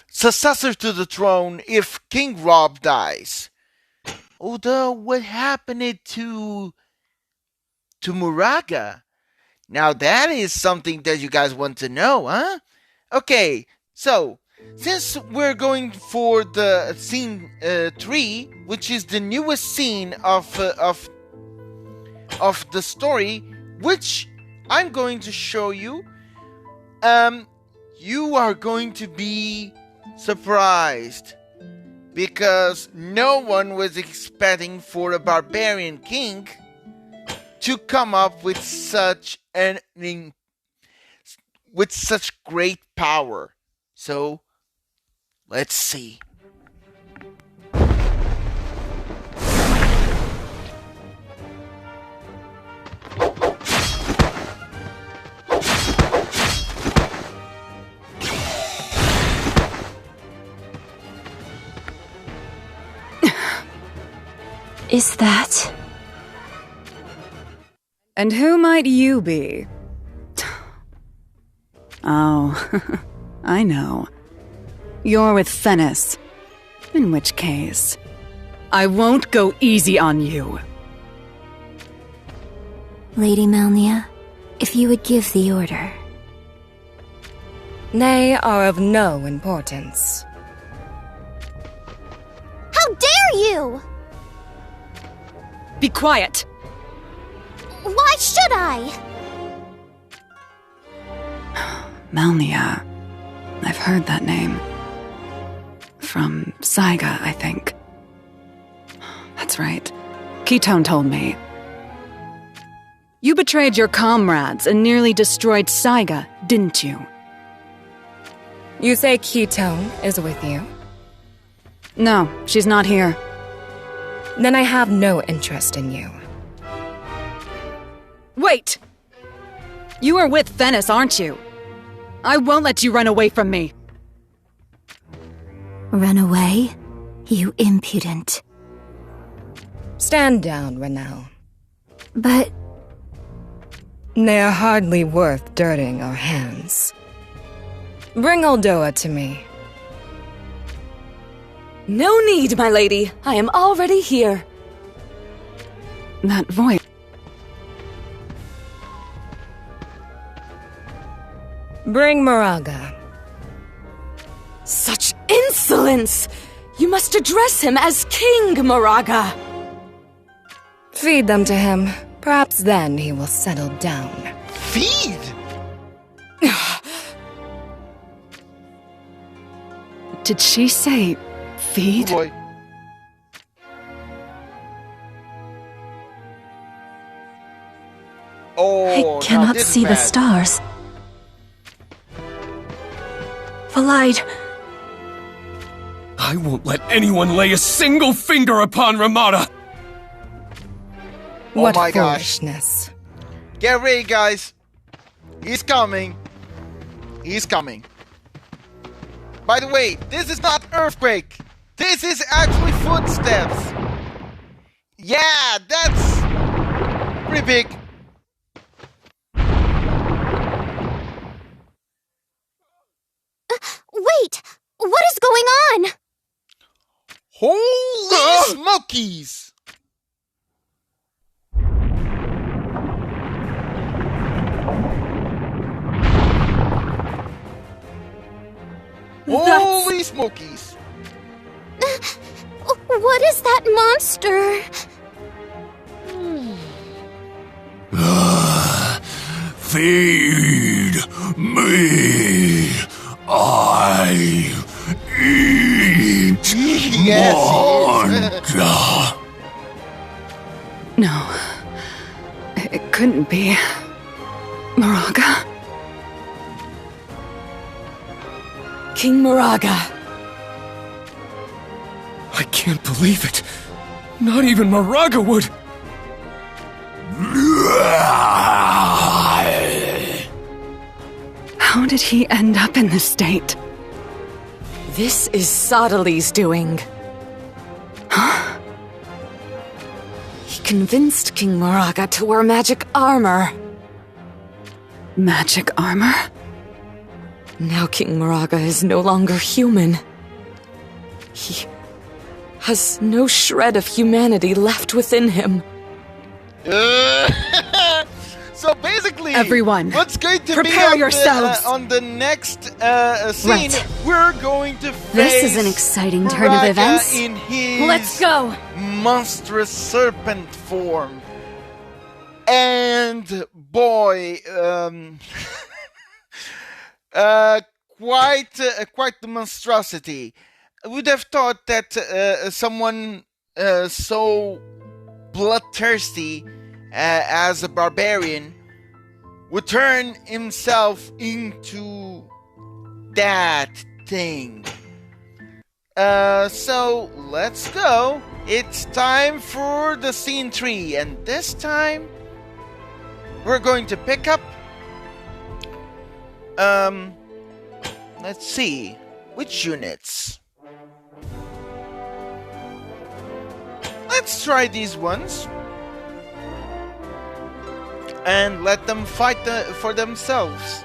Speaker 1: successor to the throne if King Rob dies. Although, what happened to Muraga? Now that is something that you guys want to know, huh? Okay, so since we're going for the scene 3, which is the newest scene of the story, which I'm going to show you, you are going to be surprised because no one was expecting for a barbarian king to come up with such great power. So let's see.
Speaker 2: Is that?
Speaker 13: And who might you be? Oh, I know. You're with Fennis. In which case, I won't go easy on you.
Speaker 4: Lady Melnia, if you would give the order.
Speaker 7: They are of no importance.
Speaker 16: How dare you!
Speaker 13: Be quiet!
Speaker 16: Why should I?
Speaker 13: Melnia. I've heard that name. From Saiga, I think. That's right. Ketone told me. You betrayed your comrades and nearly destroyed Saiga, didn't you?
Speaker 7: You say Ketone is with you?
Speaker 13: No, she's not here.
Speaker 7: Then I have no interest in you.
Speaker 13: Wait! You are with Fennis, aren't you? I won't let you run away from me.
Speaker 4: Run away? You impudent.
Speaker 7: Stand down, Renelle.
Speaker 4: But...
Speaker 7: They are hardly worth dirtying our hands. Bring Aldoa to me.
Speaker 20: No need, my lady. I am already here.
Speaker 13: That voice...
Speaker 7: Bring Moraga.
Speaker 20: Such insolence! You must address him as King Moraga.
Speaker 7: Feed them to him. Perhaps then he will settle down.
Speaker 1: Feed?
Speaker 13: Did she say feed?
Speaker 1: Oh boy. Oh,
Speaker 2: I cannot see the stars. Valide.
Speaker 8: I won't let anyone lay a single finger upon Ramada!
Speaker 1: Oh
Speaker 7: What
Speaker 1: my
Speaker 7: foolishness.
Speaker 1: Gosh. Get ready, guys. He's coming. He's coming. By the way, this is not earthquake. This is actually footsteps. Yeah, that's pretty big.
Speaker 16: Wait! What is going on?
Speaker 1: Holy smokies! Holy smokies!
Speaker 16: What is that monster?
Speaker 11: Feed me. I eat Manta.
Speaker 13: No. It couldn't be. Moraga?
Speaker 20: King Moraga.
Speaker 19: I can't believe it. Not even Moraga would.
Speaker 13: How did he end up in this state?
Speaker 7: This is Sadali's doing.
Speaker 13: Huh?
Speaker 7: He convinced King Moraga to wear magic armor.
Speaker 13: Magic armor?
Speaker 7: Now King Moraga is no longer human. He has no shred of humanity left within him.
Speaker 1: So basically,
Speaker 13: everyone,
Speaker 1: what's going to
Speaker 13: prepare
Speaker 1: be
Speaker 13: yourselves.
Speaker 1: On the next scene?
Speaker 6: Right.
Speaker 1: We're going to face
Speaker 6: This is an exciting turn of
Speaker 1: Moraga
Speaker 6: events.
Speaker 1: in his
Speaker 6: Let's go.
Speaker 1: monstrous serpent form. And boy, quite the monstrosity. I would have thought that someone so bloodthirsty as a barbarian would turn himself into that thing. So let's go. It's time for the scene 3, and this time we're going to pick up let's see which units. Let's try these ones and let them fight for themselves.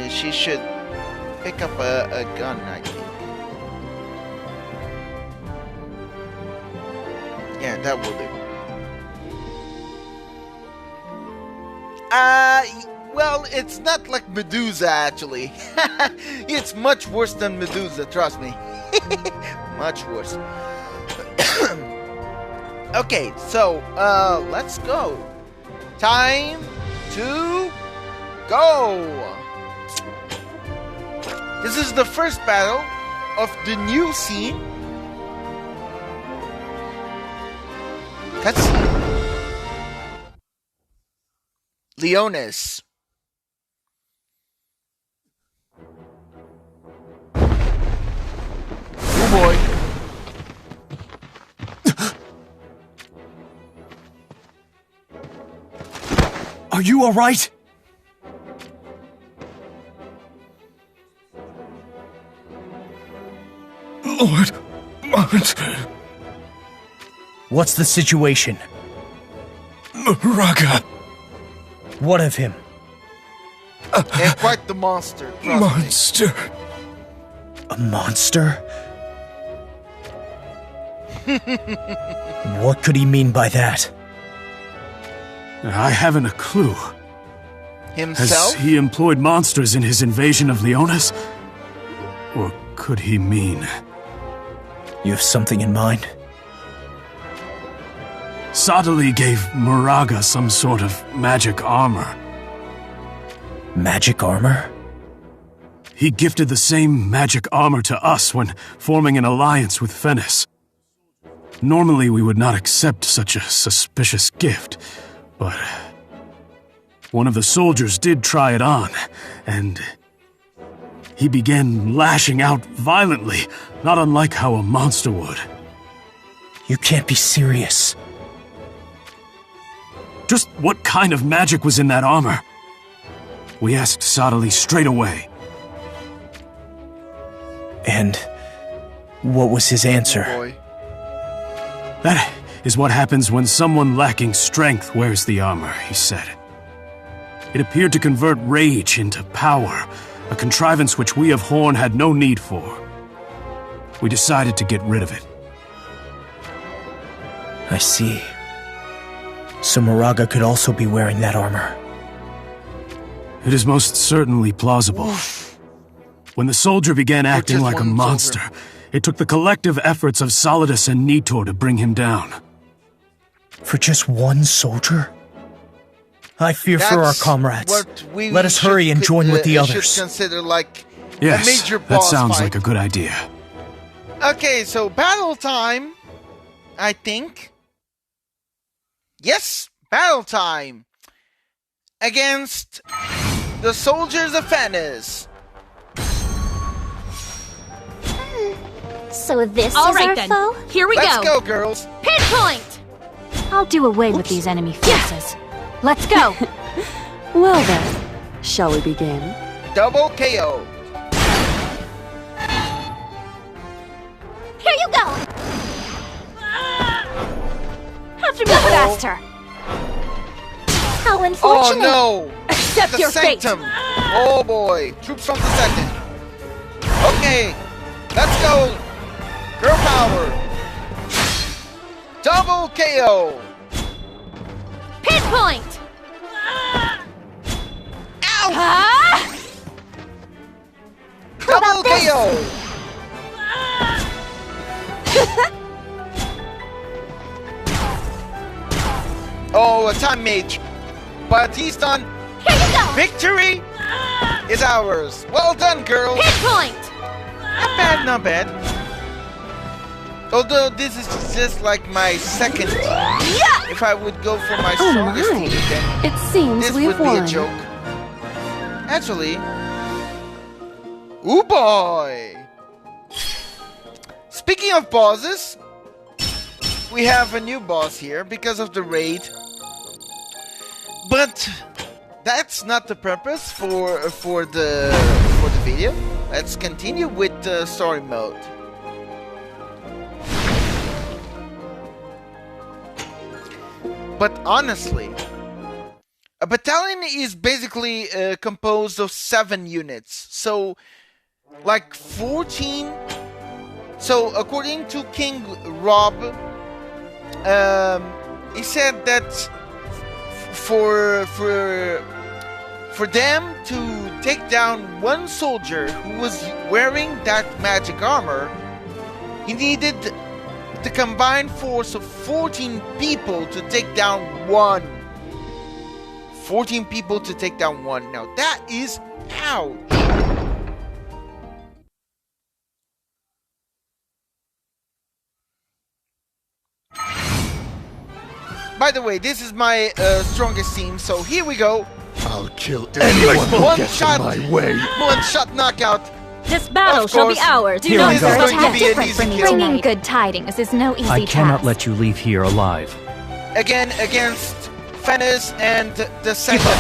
Speaker 1: She should pick up a gun, I think. Yeah, that will do. Well, it's not like Medusa, actually. It's much worse than Medusa, trust me. Much worse. Okay, so, let's go. Time to go. This is the first battle of the new scene. Cutscene. Leonis. Oh boy.
Speaker 3: Are you alright?
Speaker 11: Lord Mont.
Speaker 3: What's the situation?
Speaker 11: Moraga.
Speaker 3: What of him?
Speaker 1: And quite the monster.
Speaker 11: Monster.
Speaker 3: A monster? What could he mean by that?
Speaker 8: I haven't a clue.
Speaker 1: Himself?
Speaker 8: Has he employed monsters in his invasion of Leonis? Or could he mean...
Speaker 3: You have something in mind?
Speaker 8: Sadali gave Moraga some sort of magic armor.
Speaker 3: Magic armor?
Speaker 8: He gifted the same magic armor to us when forming an alliance with Fennis. Normally we would not accept such a suspicious gift, but one of the soldiers did try it on, and he began lashing out violently, not unlike how a monster would.
Speaker 3: You can't be serious.
Speaker 8: Just what kind of magic was in that armor? We asked Sadali straight away.
Speaker 3: And what was his answer?
Speaker 1: Oh boy.
Speaker 8: That is what happens when someone lacking strength wears the armor, he said. It appeared to convert rage into power, a contrivance which we of Horn had no need for. We decided to get rid of it.
Speaker 3: I see. So Moraga could also be wearing that armor.
Speaker 8: It is most certainly plausible. When the soldier began acting like a monster, it took the collective efforts of Solidus and Nitor to bring him down.
Speaker 3: For just one soldier? I fear for our comrades. Let us hurry and join with the others.
Speaker 1: Should consider like
Speaker 8: Yes,
Speaker 1: a major
Speaker 8: that
Speaker 1: boss
Speaker 8: sounds
Speaker 1: fight.
Speaker 8: like a good idea.
Speaker 1: Okay, so battle time, I think. Yes, battle time against the soldiers of Fennis.
Speaker 16: So this
Speaker 21: All
Speaker 16: is
Speaker 21: right
Speaker 16: our
Speaker 21: then.
Speaker 16: foe?
Speaker 21: Here we
Speaker 1: Let's
Speaker 21: go.
Speaker 1: go, girls.
Speaker 21: Pinpoint!
Speaker 4: I'll do away with these enemy forces. Let's go!
Speaker 13: Well then, shall we begin?
Speaker 1: Double KO.
Speaker 16: Here you go!
Speaker 4: Have to move faster!
Speaker 16: How
Speaker 1: Oh
Speaker 16: unfortunate!
Speaker 1: no!
Speaker 4: Accept
Speaker 1: The
Speaker 4: your fate!
Speaker 1: Sanctum. Oh boy. Troops from the second. Okay. Let's go. Girl power. Double KO.
Speaker 21: Pinpoint!
Speaker 1: Ow!
Speaker 21: Ah!
Speaker 1: Double KO. Oh, a time mage. But he's done.
Speaker 16: Here you go!
Speaker 1: Victory is ours. Well done, girls.
Speaker 21: Pinpoint!
Speaker 1: Not bad, not bad. Although this is just like my second team.
Speaker 21: Yeah!
Speaker 1: If I would go for my strongest team, then
Speaker 13: It seems
Speaker 1: this
Speaker 13: we've
Speaker 1: would be
Speaker 13: won.
Speaker 1: a joke. Actually, ooh boy! Speaking of bosses, we have a new boss here because of the raid. But that's not the purpose for the video. Let's continue with the story mode. But honestly, a battalion is basically composed of 7 units. So, like 14. So, according to King Rob, he said that for them to take down one soldier who was wearing that magic armor, he needed the combined force of 14 people to take down one. 14 people to take down one. Now that is ouch. By the way, this is my strongest team, so here we go.
Speaker 5: I'll kill anyone who
Speaker 1: One
Speaker 5: gets
Speaker 1: shot,
Speaker 5: in my way.
Speaker 1: one shot knockout.
Speaker 21: This battle
Speaker 1: Of
Speaker 21: shall be
Speaker 1: course.
Speaker 21: ours.
Speaker 3: Here I
Speaker 1: This
Speaker 3: go.
Speaker 1: is going to
Speaker 4: Attack
Speaker 1: be an
Speaker 4: different
Speaker 1: easy
Speaker 4: from you
Speaker 1: kill.
Speaker 4: Bringing good tidings is no easy
Speaker 10: I cannot
Speaker 4: task.
Speaker 10: let you leave here alive.
Speaker 1: Again against Fennis and the second.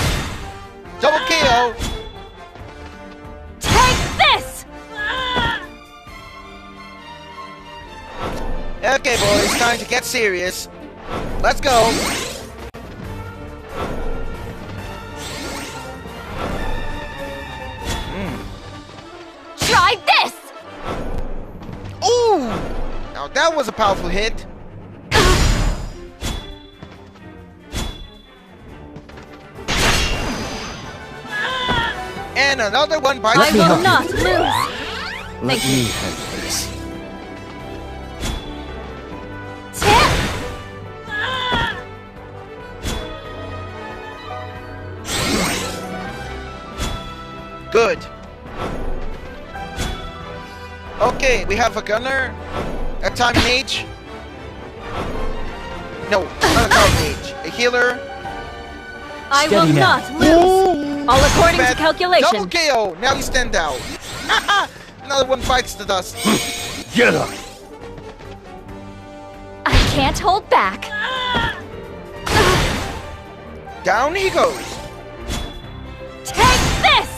Speaker 1: Double KO.
Speaker 21: Take this!
Speaker 1: Okay, boys, time to get serious. Let's go.
Speaker 21: Try this!
Speaker 1: Ooh! Now that was a powerful hit. And another one by
Speaker 21: I
Speaker 1: the
Speaker 21: will
Speaker 1: finger.
Speaker 21: not lose!
Speaker 5: Let
Speaker 21: Thank
Speaker 5: me
Speaker 21: you.
Speaker 5: handle this.
Speaker 1: Good. Okay, we have a gunner, a time mage. No, not a time mage. A healer.
Speaker 21: I will
Speaker 3: Steady now.
Speaker 21: not lose! All according to
Speaker 1: Bad.
Speaker 21: calculation.
Speaker 1: Double KO. Now you stand out. Another one bites the dust.
Speaker 5: Get up!
Speaker 4: I can't hold back.
Speaker 1: Down he goes.
Speaker 21: Take this!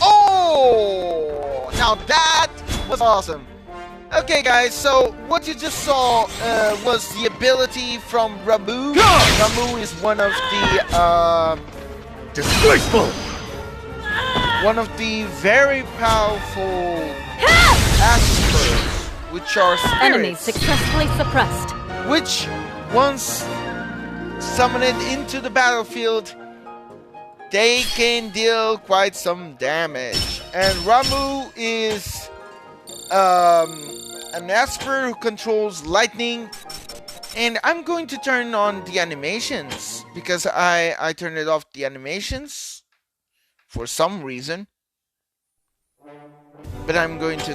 Speaker 1: Oh! Now that was awesome. Okay, guys, so what you just saw was the ability from Ramu. Ramu is one of the
Speaker 5: Disgraceful!
Speaker 1: one of the very powerful aspers, which are
Speaker 21: Enemies
Speaker 1: spirits,
Speaker 21: successfully suppressed.
Speaker 1: which once summoned into the battlefield, they can deal quite some damage. And Ramu is an Asper who controls lightning. And I'm going to turn on the animations because I turned it off the animations for some reason. But I'm going to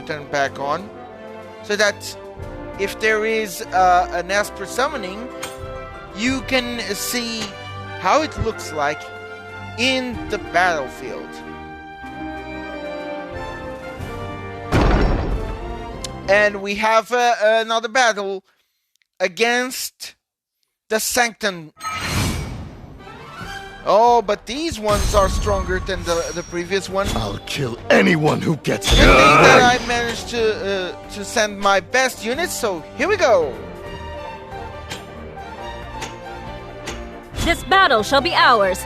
Speaker 1: turn back on so that if there is an Asper summoning, you can see how it looks like in the battlefield. And we have another battle against the Sanctum. Oh, but these ones are stronger than the previous one.
Speaker 5: I'll kill anyone who gets
Speaker 1: Good thing that I managed to send my best units, so here we go.
Speaker 7: This battle shall be ours.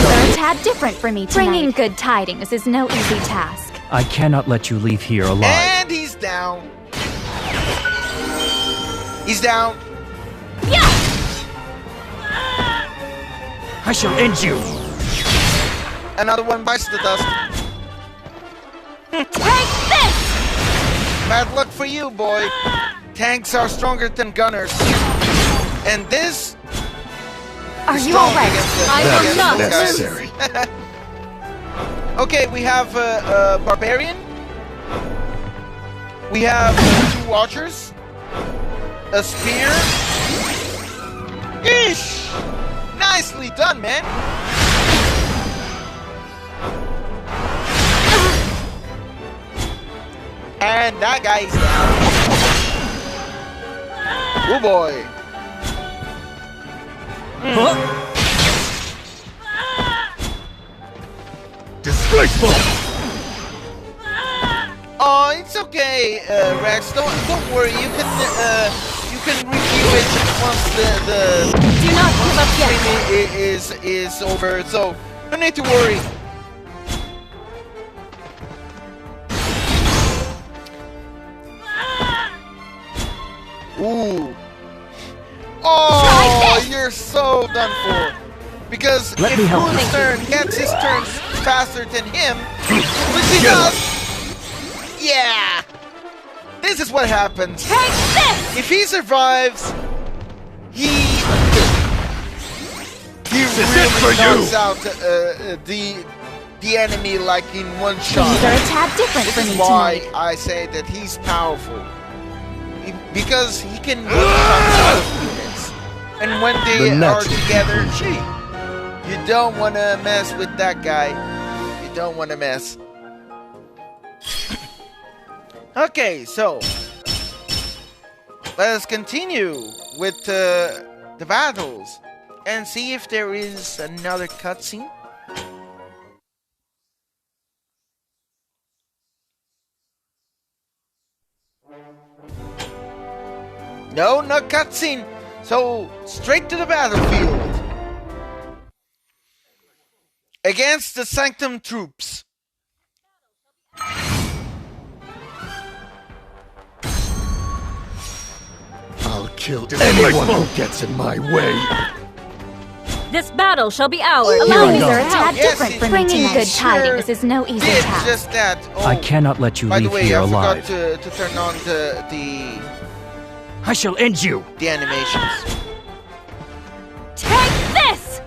Speaker 9: They're a tad different for me tonight. Bringing good tidings is no easy task.
Speaker 14: I cannot let you leave here alive.
Speaker 1: And he's down. He's down.
Speaker 9: Yeah!
Speaker 14: I shall end you.
Speaker 1: Another one bites the dust.
Speaker 9: Take this!
Speaker 1: Bad luck for you, boy. Tanks are stronger than gunners. And this...
Speaker 9: Are you alright?
Speaker 1: I
Speaker 9: am not
Speaker 5: necessary.
Speaker 1: Okay, we have a barbarian. We have 2 watchers. A spear. Ish! Nicely done, man. And that guy's down. Oh boy.
Speaker 5: Disgraceful!
Speaker 1: Oh, it's okay, Rex. Don't worry. You can review it once the
Speaker 9: do not give up yet.
Speaker 1: Stream is over. So no need to worry. Ooh. Oh, you're so done for. Because
Speaker 14: Let
Speaker 1: if
Speaker 14: me help
Speaker 1: Boon's turn gets his turns faster than him, which he does, yeah, this is what happens.
Speaker 9: Take this!
Speaker 1: If he survives, he really knocks out the enemy like in one shot.
Speaker 9: Things are a tad different
Speaker 1: This
Speaker 9: for me
Speaker 1: is why
Speaker 9: tonight.
Speaker 1: I say that he's powerful. Because he can one shot out of units. And when they are together, you don't want to mess with that guy. You don't want to mess. Okay, so let us continue with the battles and see if there is another cutscene. No, no cutscene. So straight to the battlefield against the Sanctum troops.
Speaker 5: I'll kill anyone who gets in my way.
Speaker 7: This battle shall be ours.
Speaker 9: Things are a tad different for me
Speaker 21: Bringing
Speaker 9: tonight.
Speaker 21: good tidings is no easy
Speaker 1: Did
Speaker 21: task.
Speaker 1: just that. Oh,
Speaker 14: I cannot let you
Speaker 1: by
Speaker 14: leave
Speaker 1: the way,
Speaker 14: here
Speaker 1: I
Speaker 14: alive.
Speaker 1: forgot to turn on the
Speaker 14: I shall end you.
Speaker 1: animations.
Speaker 9: Take this!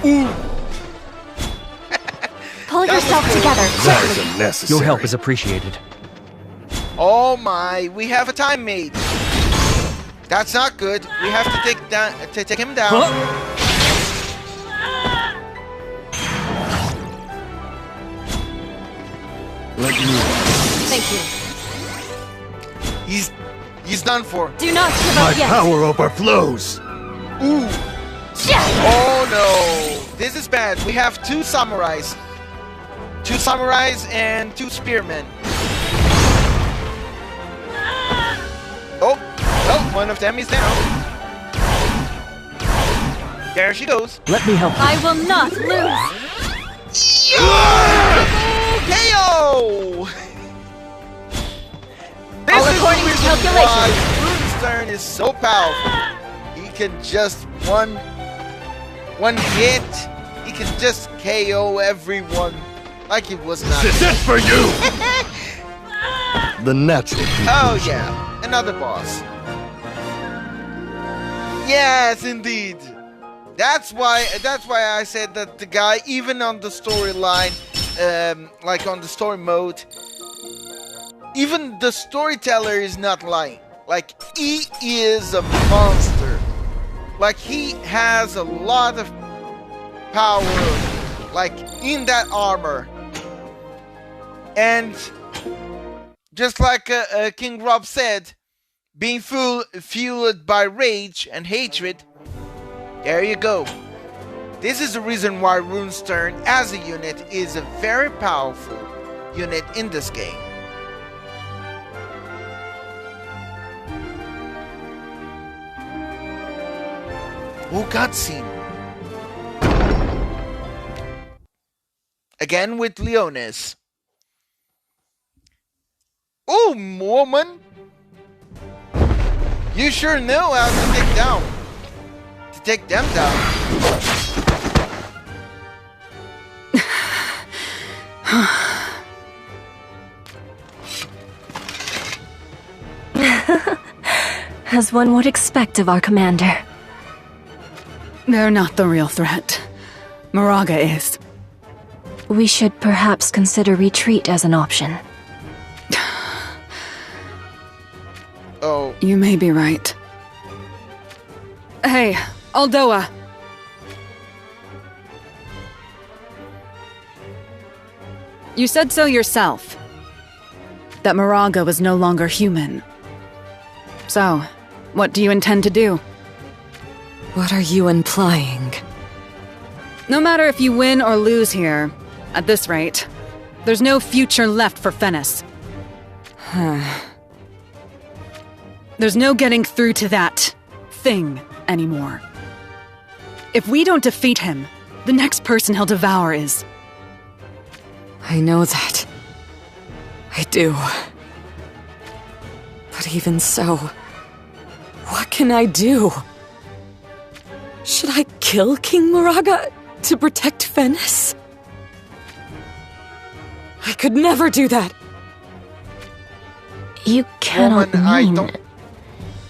Speaker 1: Ooh.
Speaker 9: Pull yourself together.
Speaker 5: That is unnecessary.
Speaker 14: Your help is appreciated.
Speaker 1: Oh my, we have a time mate. That's not good. We have to take him down.
Speaker 5: Let me.
Speaker 7: Thank you.
Speaker 1: He's done for.
Speaker 7: Do not give
Speaker 5: My
Speaker 7: up yet.
Speaker 5: power overflows.
Speaker 1: Ooh. Oh no. This is bad. We have 2 samurais. 2 samurais and 2 spearmen. Oh, well, one of them is down. There she goes.
Speaker 14: Let me help you.
Speaker 7: I will not lose.
Speaker 1: KO! This
Speaker 7: All
Speaker 1: is
Speaker 7: according
Speaker 1: the
Speaker 7: to
Speaker 1: reason
Speaker 7: calculations.
Speaker 1: why Bruce's turn is so powerful. He can just one hit. He can just KO everyone like it was nothing.
Speaker 5: This is it for you. The natural.
Speaker 1: Oh yeah, another boss. Yes, indeed. That's why I said that the guy, even on the storyline, like on the story mode, even the storyteller is not lying. Like, he is a monster. Like, he has a lot of power, like, in that armor. And just like King Rob said, being fueled by rage and hatred, there you go. This is the reason why Runestern as a unit is a very powerful unit in this game. Oh, cutscene. Again with Leonis. Oh, woman! You sure know how to take them down.
Speaker 4: As one would expect of our commander.
Speaker 13: They're not the real threat. Moraga is.
Speaker 4: We should perhaps consider retreat as an option.
Speaker 1: Oh.
Speaker 13: You may be right. Hey, Aldoa. You said so yourself. That Moraga was no longer human. So, what do you intend to do?
Speaker 7: What are you implying?
Speaker 13: No matter if you win or lose here, at this rate, there's no future left for Fennis. There's no getting through to that thing anymore. If we don't defeat him, the next person he'll devour is...
Speaker 7: I know that. I do. But even so, what can I do? Should I kill King Moraga to protect Fennis? I could never do that.
Speaker 4: You cannot mean...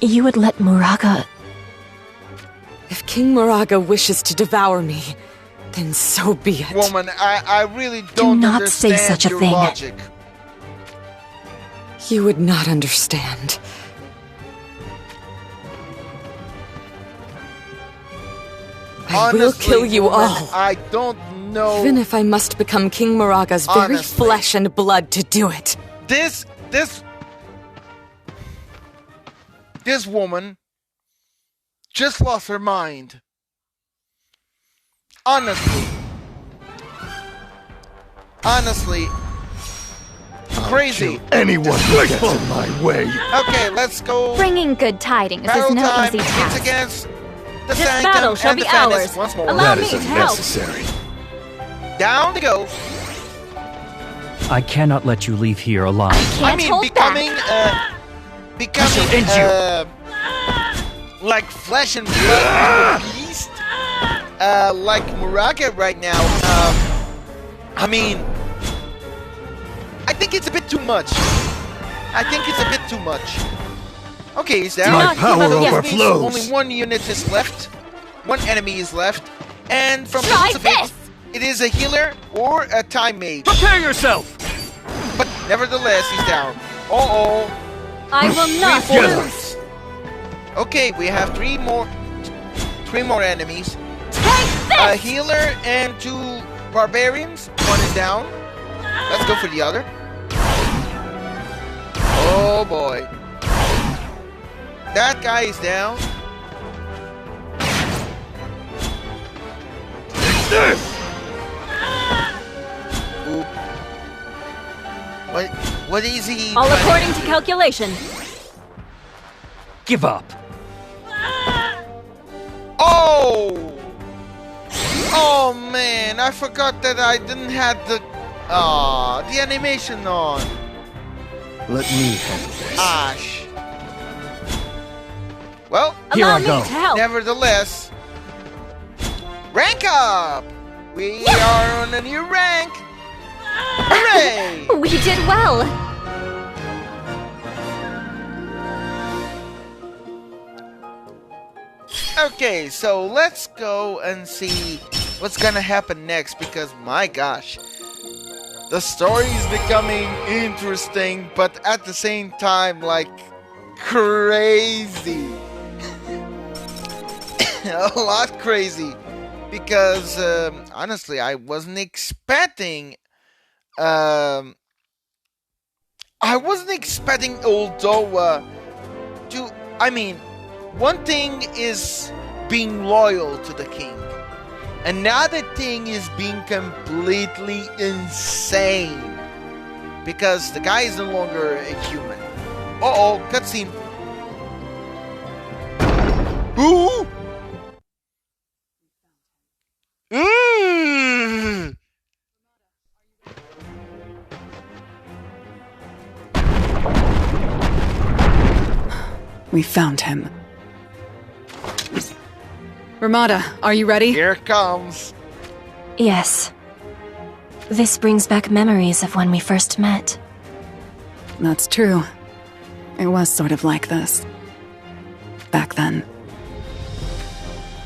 Speaker 4: You would let Moraga...
Speaker 7: If King Moraga wishes to devour me, then so be it.
Speaker 1: Woman, I really don't
Speaker 4: not
Speaker 1: understand
Speaker 4: say such a
Speaker 1: your
Speaker 4: thing.
Speaker 1: logic.
Speaker 7: You would not understand. I will kill you
Speaker 1: woman,
Speaker 7: all.
Speaker 1: I don't know.
Speaker 7: Even if I must become King Moraga's very flesh and blood to do it.
Speaker 1: This woman just lost her mind. Honestly, crazy.
Speaker 5: Anyone who gets in my way.
Speaker 1: Okay, let's go.
Speaker 9: Bringing good tidings is no
Speaker 1: Battle
Speaker 9: easy
Speaker 1: time.
Speaker 9: task.
Speaker 1: It's against the
Speaker 9: This
Speaker 1: Sanctum
Speaker 9: battle shall
Speaker 1: and
Speaker 9: be
Speaker 1: the Fennis
Speaker 9: ours.
Speaker 1: once more.
Speaker 9: Allow
Speaker 5: That
Speaker 9: me
Speaker 5: is
Speaker 9: to help.
Speaker 5: unnecessary.
Speaker 1: Down to go.
Speaker 14: I cannot let you leave here alive.
Speaker 1: I mean, becoming like flesh and blood beast, like Moraga right now. I mean, I think it's a bit too much. Okay, he's down.
Speaker 5: My power overflows.
Speaker 1: Only one unit is left. One enemy is left. And from the
Speaker 9: Try
Speaker 1: looks of it,
Speaker 9: this!
Speaker 1: it is a healer or a time mage.
Speaker 14: Prepare yourself!
Speaker 1: But nevertheless, he's down. Uh-oh.
Speaker 9: I will not lose.
Speaker 1: Okay, we have three more enemies.
Speaker 9: Take this!
Speaker 1: A healer and 2 barbarians. One is down. Let's go for the other. Oh boy. That guy is down.
Speaker 5: Take this!
Speaker 1: Ooh. What is he?
Speaker 21: All according to calculation.
Speaker 14: Give up.
Speaker 1: Oh! Oh man, I forgot that I didn't have the animation on.
Speaker 5: Let me handle this.
Speaker 1: Ash. Well,
Speaker 14: Here
Speaker 21: Allow
Speaker 14: I
Speaker 21: me
Speaker 14: go.
Speaker 21: to help.
Speaker 1: nevertheless, rank up! We are on a new rank! Hooray!
Speaker 9: We did well.
Speaker 1: Okay, so let's go and see what's gonna happen next, because my gosh, The story is becoming interesting, but at the same time, like, crazy. A lot crazy. Because, honestly, I wasn't expecting... I wasn't expecting Uldoa to... I mean, one thing is being loyal to the king. Another thing is being completely insane. Because the guy is no longer a human. Uh-oh, cutscene. Ooh!
Speaker 13: We found him. Ramada, are you ready?
Speaker 1: Here it comes.
Speaker 4: Yes. This brings back memories of when we first met.
Speaker 13: That's true. It was sort of like this. Back then.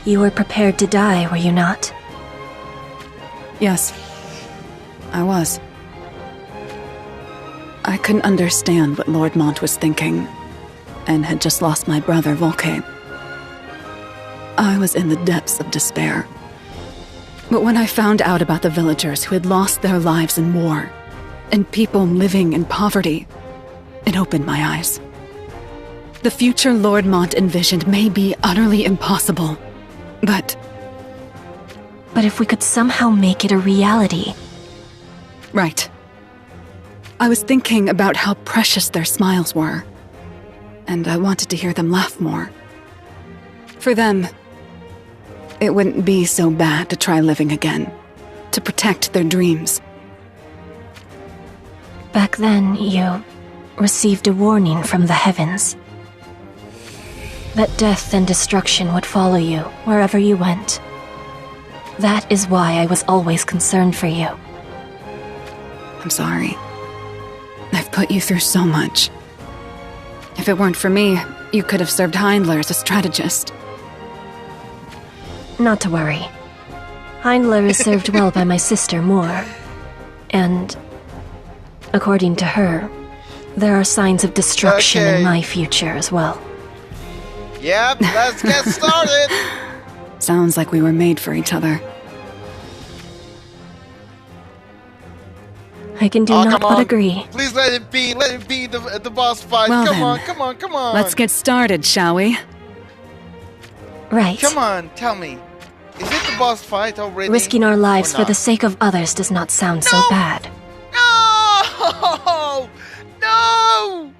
Speaker 4: You were prepared to die, were you not?
Speaker 13: Yes. I was. I couldn't understand what Lord Mont was thinking, and had just lost my brother, Volcane. I was in the depths of despair. But when I found out about the villagers who had lost their lives in war, and people living in poverty, it opened my eyes. The future Lord Mont envisioned may be utterly impossible, but
Speaker 4: if we could somehow make it a reality...
Speaker 13: Right. I was thinking about how precious their smiles were, and I wanted to hear them laugh more. For them, it wouldn't be so bad to try living again, to protect their dreams.
Speaker 4: Back then, you received a warning from the heavens. That death and destruction would follow you wherever you went. That is why I was always concerned for you.
Speaker 13: I'm sorry. I've put you through so much. If it weren't for me, you could have served Heindler as a strategist.
Speaker 4: Not to worry. Heindler is served well by my sister, Moore. And, according to her, there are signs of destruction in my future as well.
Speaker 1: Yep, let's get started!
Speaker 13: Sounds like we were made for each other.
Speaker 4: I can do not but agree.
Speaker 1: Please let it be the boss fight.
Speaker 13: Well
Speaker 1: come on.
Speaker 13: Let's get started, shall we?
Speaker 4: Right.
Speaker 1: Come on, tell me. Is it the boss fight already?
Speaker 4: Risking our lives for the sake of others does not sound so bad.
Speaker 1: No! No!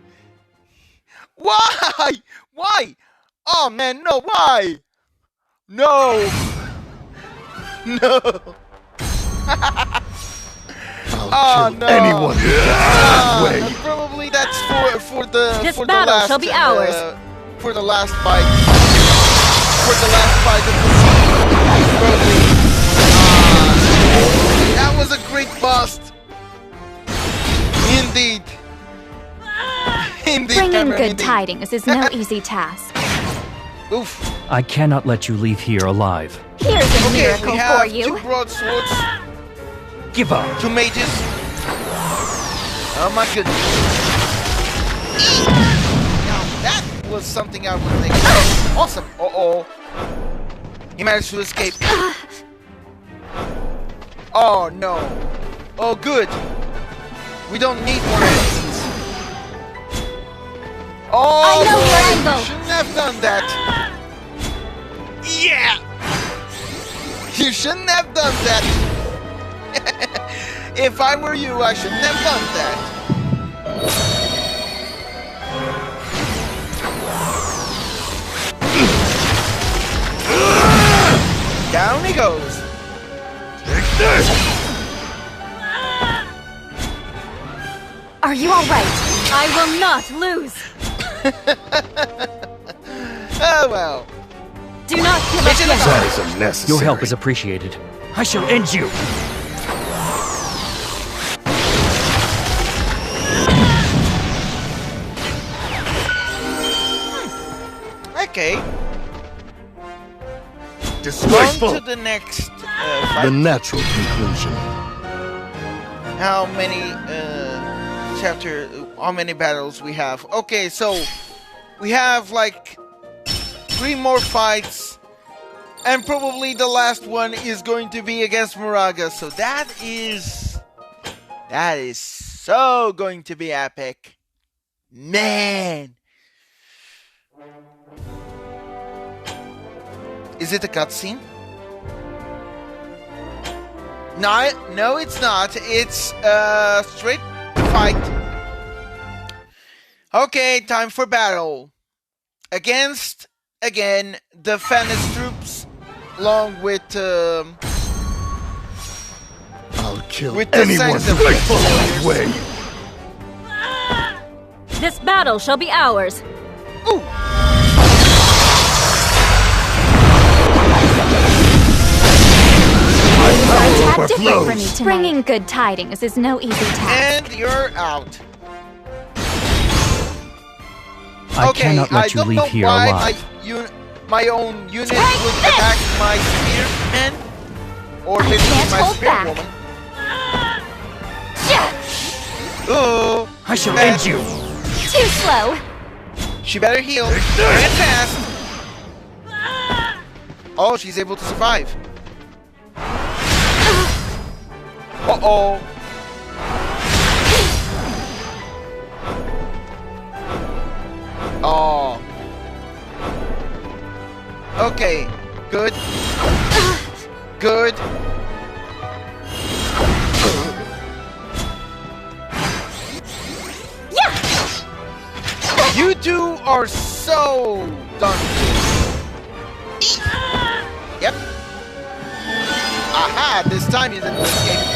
Speaker 1: Why? Why? Oh man, no, why? No! No!
Speaker 5: I'll kill anyone who gets that way.
Speaker 1: Probably that's for the
Speaker 21: This
Speaker 1: for the
Speaker 21: battle
Speaker 1: last,
Speaker 21: shall be ours.
Speaker 1: For the last fight. For the last fight of the season. Probably. That was a great bust. Indeed. Indeed.
Speaker 9: Bringing good tidings is no easy task.
Speaker 1: Oof.
Speaker 14: I cannot let you leave here alive.
Speaker 9: Here's a miracle
Speaker 1: we have
Speaker 9: for you.
Speaker 1: 2 broadswords.
Speaker 14: Give up.
Speaker 1: 2 mages. Oh my goodness. Now that was something I was thinking. Awesome. Uh-oh. He managed to escape. Oh no. Oh good. We don't need more enemies. Oh,
Speaker 21: I know your
Speaker 1: boy,
Speaker 21: angle.
Speaker 1: you shouldn't have done that. Yeah. You shouldn't have done that. If I were you, I shouldn't have done that. Down he goes.
Speaker 11: Take this!
Speaker 21: Are you alright? I will not lose!
Speaker 1: Oh well.
Speaker 21: Do not give up yet!
Speaker 5: That is unnecessary.
Speaker 14: Your help is appreciated. I shall end you!
Speaker 1: Okay.
Speaker 5: Disgraceful.
Speaker 1: On to the next fight.
Speaker 5: The natural conclusion.
Speaker 1: how many battles we have. Okay, so we have like 3 more fights, and probably the last one is going to be against Moraga. So that is so going to be epic, man. Is it a cutscene? No, it's not. It's a straight fight. Okay, time for battle. Against, again, the Ffbe's troops, along with
Speaker 5: I'll kill
Speaker 1: with
Speaker 5: anyone who gets in my way.
Speaker 4: This battle shall be ours.
Speaker 1: Ooh.
Speaker 9: Different for me tonight. Bringing good tidings is no easy task.
Speaker 1: And you're out.
Speaker 14: I cannot let you leave here alive.
Speaker 1: My own unit would attack my spearman, or maybe my spearwoman. Oh,
Speaker 3: I shall end you.
Speaker 9: Too slow.
Speaker 1: She better heal and fast. Oh, she's able to survive. Uh-oh. Oh. Okay. Good. Good.
Speaker 9: Yeah.
Speaker 1: You two are so done. Yep. Aha! This time you didn't escape.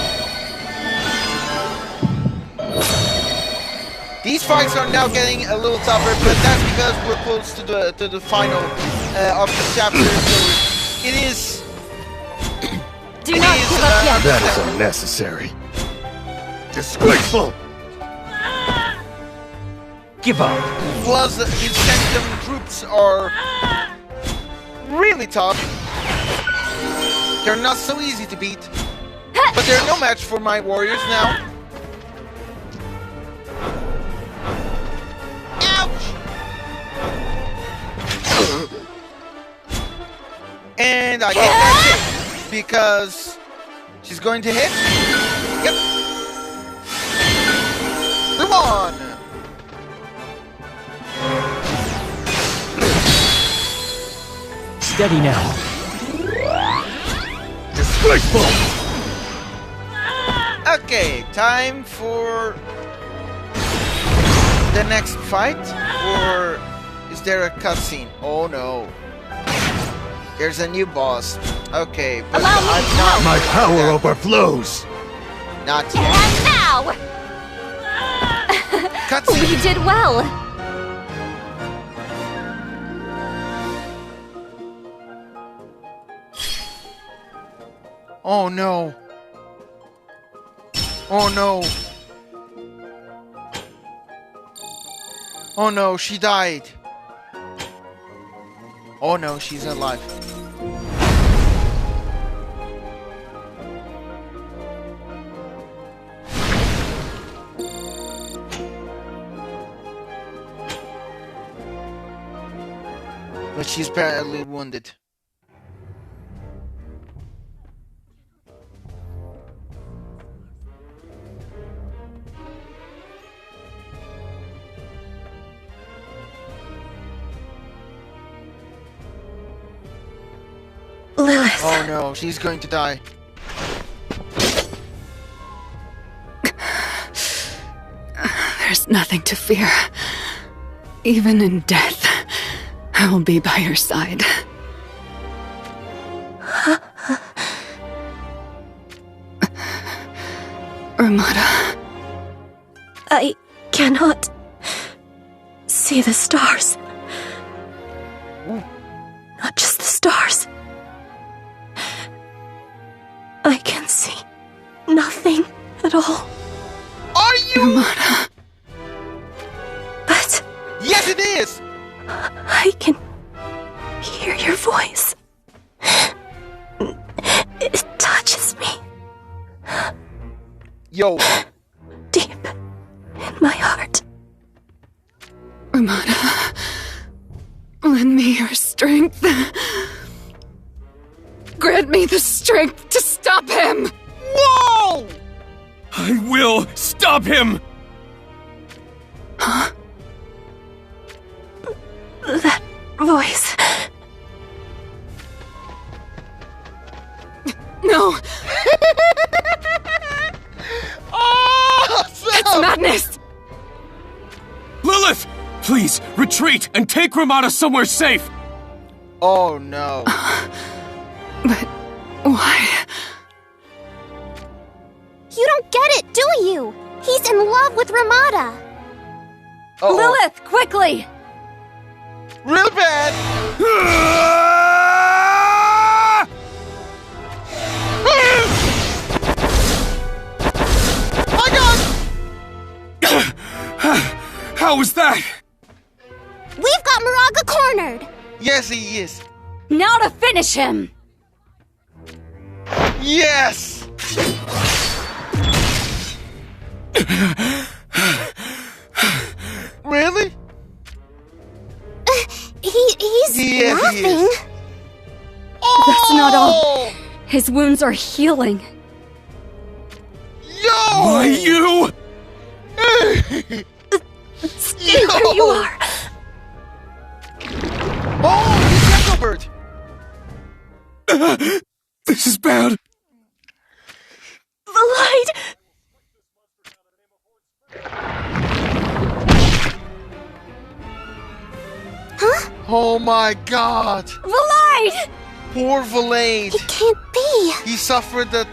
Speaker 1: These fights are now getting a little tougher, but that's because we're close to the final of the chapter. So it is.
Speaker 4: Do not give up yet.
Speaker 5: That is unnecessary. Disgraceful.
Speaker 3: Give up.
Speaker 1: Plus, the Incendium troops are really tough. They're not so easy to beat, but they're no match for my warriors now. And I get that hit because she's going to hit. Yep. The one.
Speaker 3: Steady now.
Speaker 5: Disgraceful.
Speaker 1: Okay, time for the next fight, or is there a cutscene? Oh no. There's a new boss. Okay, but I'm not.
Speaker 5: My power overflows.
Speaker 1: Not yet.
Speaker 9: And now!
Speaker 1: Cutscene.
Speaker 9: We did well.
Speaker 1: Oh no. Oh no. Oh no, she died. Oh no, she's alive. But she's badly wounded.
Speaker 20: Lilith.
Speaker 1: Oh no, she's going to die.
Speaker 13: There's nothing to fear. Even in death, I will be by your side. Ramada.
Speaker 4: I cannot see the stars. Not just the stars. I can see nothing at all.
Speaker 1: Are you?
Speaker 13: Ramada.
Speaker 4: But
Speaker 1: yes, it is.
Speaker 4: I can hear your voice. It touches me.
Speaker 1: Yo.
Speaker 4: Deep in my heart.
Speaker 13: Ramada, lend me your strength. Grant me the strength to stop him!
Speaker 1: Whoa!
Speaker 15: I will stop him!
Speaker 13: Huh?
Speaker 4: That voice.
Speaker 13: No!
Speaker 1: Awesome!
Speaker 13: It's madness!
Speaker 15: Lilith! Please, retreat and take Ramada somewhere safe!
Speaker 1: Oh no.
Speaker 13: But why?
Speaker 16: You don't get it, do you? He's in love with Ramada.
Speaker 1: Uh-oh.
Speaker 7: Lilith, quickly!
Speaker 1: Real bad! My God!
Speaker 15: How was that?
Speaker 16: We've got Moraga cornered.
Speaker 1: Yes, he is.
Speaker 7: Now to finish him!
Speaker 1: Yes! Really?
Speaker 16: He's laughing.
Speaker 7: That's not all. His wounds are healing.
Speaker 1: Yo!
Speaker 15: Why you?
Speaker 4: Stay where you are.
Speaker 1: Oh, you Bird.
Speaker 15: This is bad.
Speaker 4: The light.
Speaker 16: Huh?
Speaker 1: Oh my God.
Speaker 7: Valide!
Speaker 1: Poor Valade.
Speaker 16: It can't be.
Speaker 1: He suffered a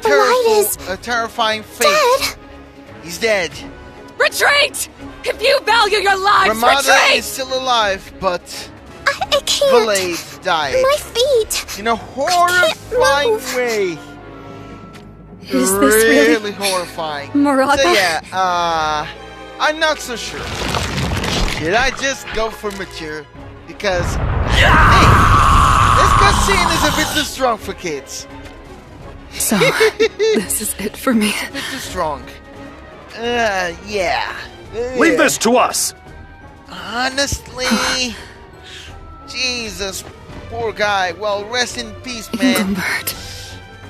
Speaker 1: terrifying fate.
Speaker 16: Dead.
Speaker 1: He's dead.
Speaker 7: Retreat! If you value your lives,
Speaker 1: Ramada
Speaker 7: retreat!
Speaker 1: is still alive, but
Speaker 16: I can't.
Speaker 1: Valade died.
Speaker 16: My feet.
Speaker 1: In a horrifying way.
Speaker 7: Is this really
Speaker 1: horrifying?
Speaker 7: Moraga?
Speaker 1: So yeah, I'm not so sure. Did I just go for mature? Because hey, this cutscene is a bit too strong for kids.
Speaker 13: So, this is it for me.
Speaker 1: A bit too strong. Yeah.
Speaker 10: Leave this to us!
Speaker 1: Honestly, Jesus, poor guy. Well, rest in peace, man.
Speaker 13: Engelbert.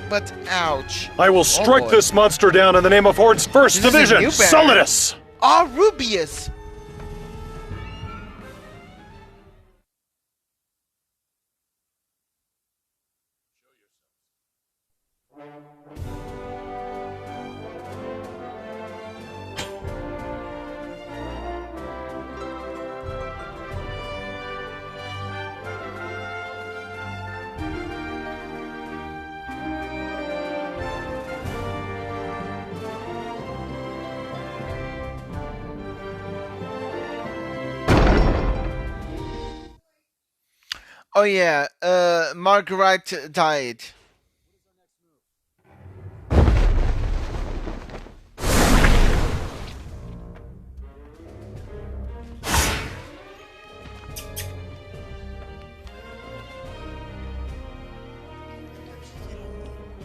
Speaker 1: But ouch.
Speaker 10: I will strike this monster down in the name of Horde's 1st Division, Solidus!
Speaker 1: Ah, Rubius! Oh yeah, Marguerite died.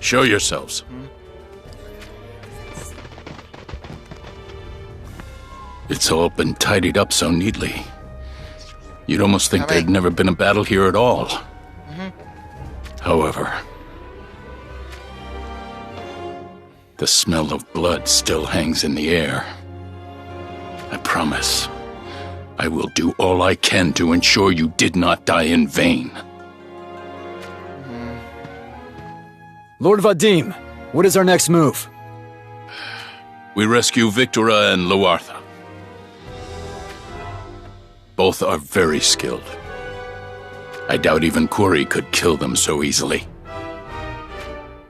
Speaker 12: Show yourselves. It's all been tidied up so neatly. You'd almost think there'd never been a battle here at all. However, the smell of blood still hangs in the air. I promise, I will do all I can to ensure you did not die in vain.
Speaker 23: Lord Vadim, what is our next move?
Speaker 12: We rescue Victora and Loartha. Both are very skilled. I doubt even Kuri could kill them so easily.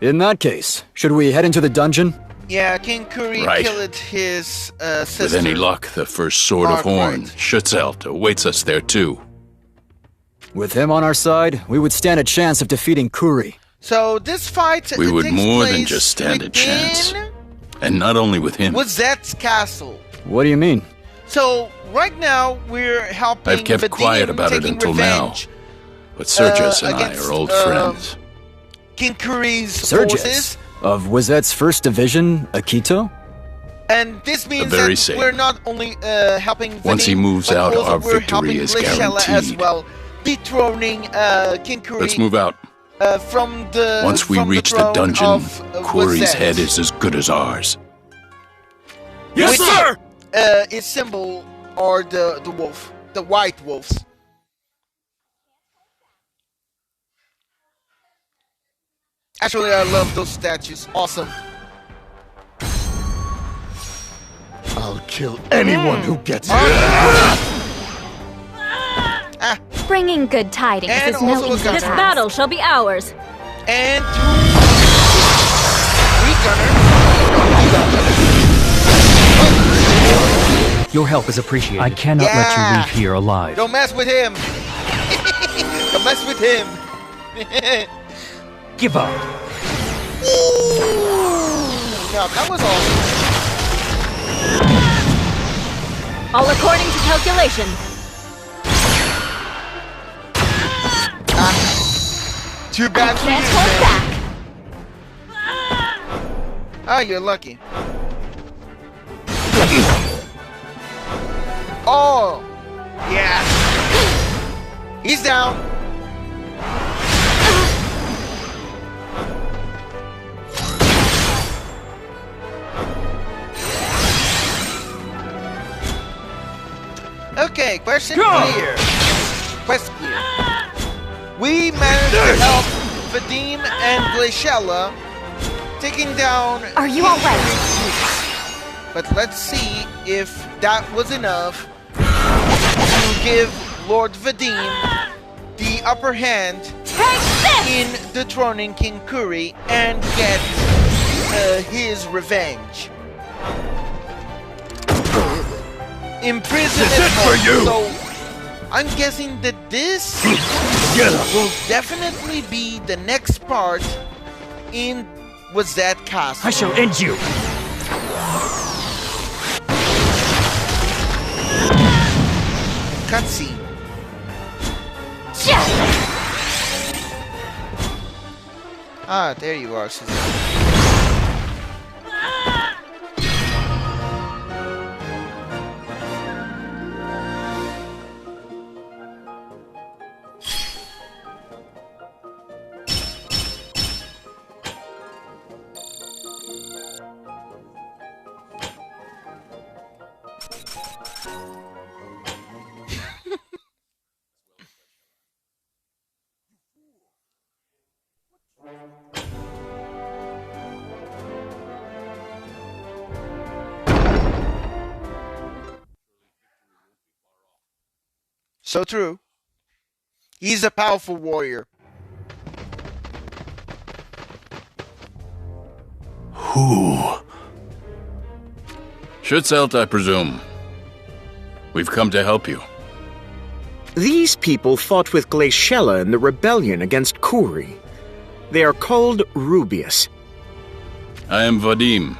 Speaker 23: In that case, should we head into the dungeon?
Speaker 1: Yeah, King Kuri killed his sister.
Speaker 12: With any luck, the first Sword of Horn, Schutzelt, awaits us there too.
Speaker 23: With him on our side, we would stand a chance of defeating Kuri.
Speaker 1: So this fight
Speaker 12: we would more than just stand a chance. And not only with him.
Speaker 1: Wozet's castle.
Speaker 23: What do you mean?
Speaker 1: So right now we're helping.
Speaker 12: I've kept quiet about it until now. But Sergius and I are old friends.
Speaker 1: King Kuri's
Speaker 23: Sergius?
Speaker 1: forces.
Speaker 23: Of Wozet's 1st Division, Akito?
Speaker 1: And this means
Speaker 12: very
Speaker 1: that
Speaker 12: same.
Speaker 1: we're not only helping
Speaker 12: Once he
Speaker 1: Vadim,
Speaker 12: moves
Speaker 1: but
Speaker 12: out,
Speaker 1: also
Speaker 12: our
Speaker 1: we're
Speaker 12: victory
Speaker 1: helping
Speaker 12: is
Speaker 1: Glaciella as
Speaker 12: guaranteed.
Speaker 1: well, dethroning King Kuri.
Speaker 12: Let's move out.
Speaker 1: From the
Speaker 12: Once we
Speaker 1: from
Speaker 12: reach the
Speaker 1: throne
Speaker 12: dungeon,
Speaker 1: of,
Speaker 12: Quarry's
Speaker 1: Wotv,
Speaker 12: head is as good as ours.
Speaker 1: Yes, sir. Its symbol are the wolf, the white wolves. Actually, I love those statues. Awesome.
Speaker 5: I'll kill anyone who gets
Speaker 9: Bringing good tidings
Speaker 1: And
Speaker 9: is no
Speaker 1: also a
Speaker 9: easy
Speaker 1: gunner.
Speaker 9: task.
Speaker 1: This
Speaker 9: battle shall be ours.
Speaker 1: And
Speaker 14: Your help is appreciated. I cannot let you leave here alive.
Speaker 1: don't mess with him. Don't mess with him.
Speaker 14: Give up.
Speaker 1: Now that was awesome.
Speaker 9: All according to calculation.
Speaker 1: Too bad for you, man. Oh, you're lucky. Oh, yeah. He's down. Okay, question clear. Quest clear. We managed to help Vadim and Glaciella taking down.
Speaker 9: Are you all right?
Speaker 1: But let's see if that was enough to give Lord Vadim the upper hand in dethroning King Kuri and get his revenge. Imprisonment
Speaker 11: for you.
Speaker 1: So I'm guessing that this will definitely be the next part in that castle.
Speaker 14: I shall end you.
Speaker 1: Cutscene. Ah, there you are, Suzanne. So true. He's a powerful warrior.
Speaker 12: Who? Schutzelt, I presume. We've come to help you.
Speaker 3: These people fought with Glaciella in the rebellion against Kuri. They are called Rubius.
Speaker 12: I am Vadim,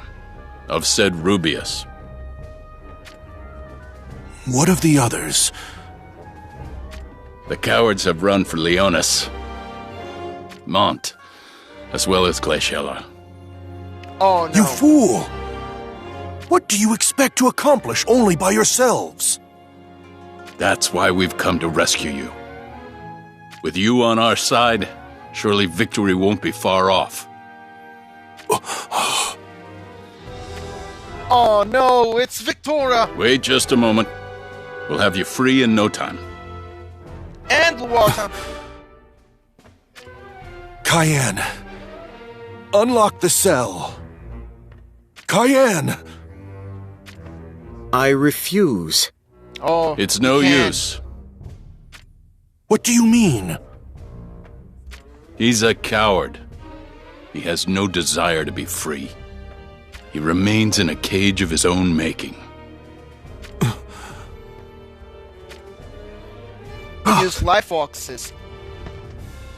Speaker 12: of said Rubius.
Speaker 8: What of the others?
Speaker 12: The cowards have run for Leonis, Mont, as well as Glaciella.
Speaker 1: Oh, no.
Speaker 8: You fool! What do you expect to accomplish only by yourselves?
Speaker 12: That's why we've come to rescue you. With you on our side, surely victory won't be far off.
Speaker 1: Oh no, it's Victoria!
Speaker 12: Wait just a moment. We'll have you free in no time.
Speaker 1: And water.
Speaker 8: Cayenne. Unlock the cell. Cayenne!
Speaker 3: I refuse.
Speaker 1: Oh,
Speaker 12: it's no use.
Speaker 8: What do you mean?
Speaker 12: He's a coward. He has no desire to be free. He remains in a cage of his own making.
Speaker 1: Use life oxes.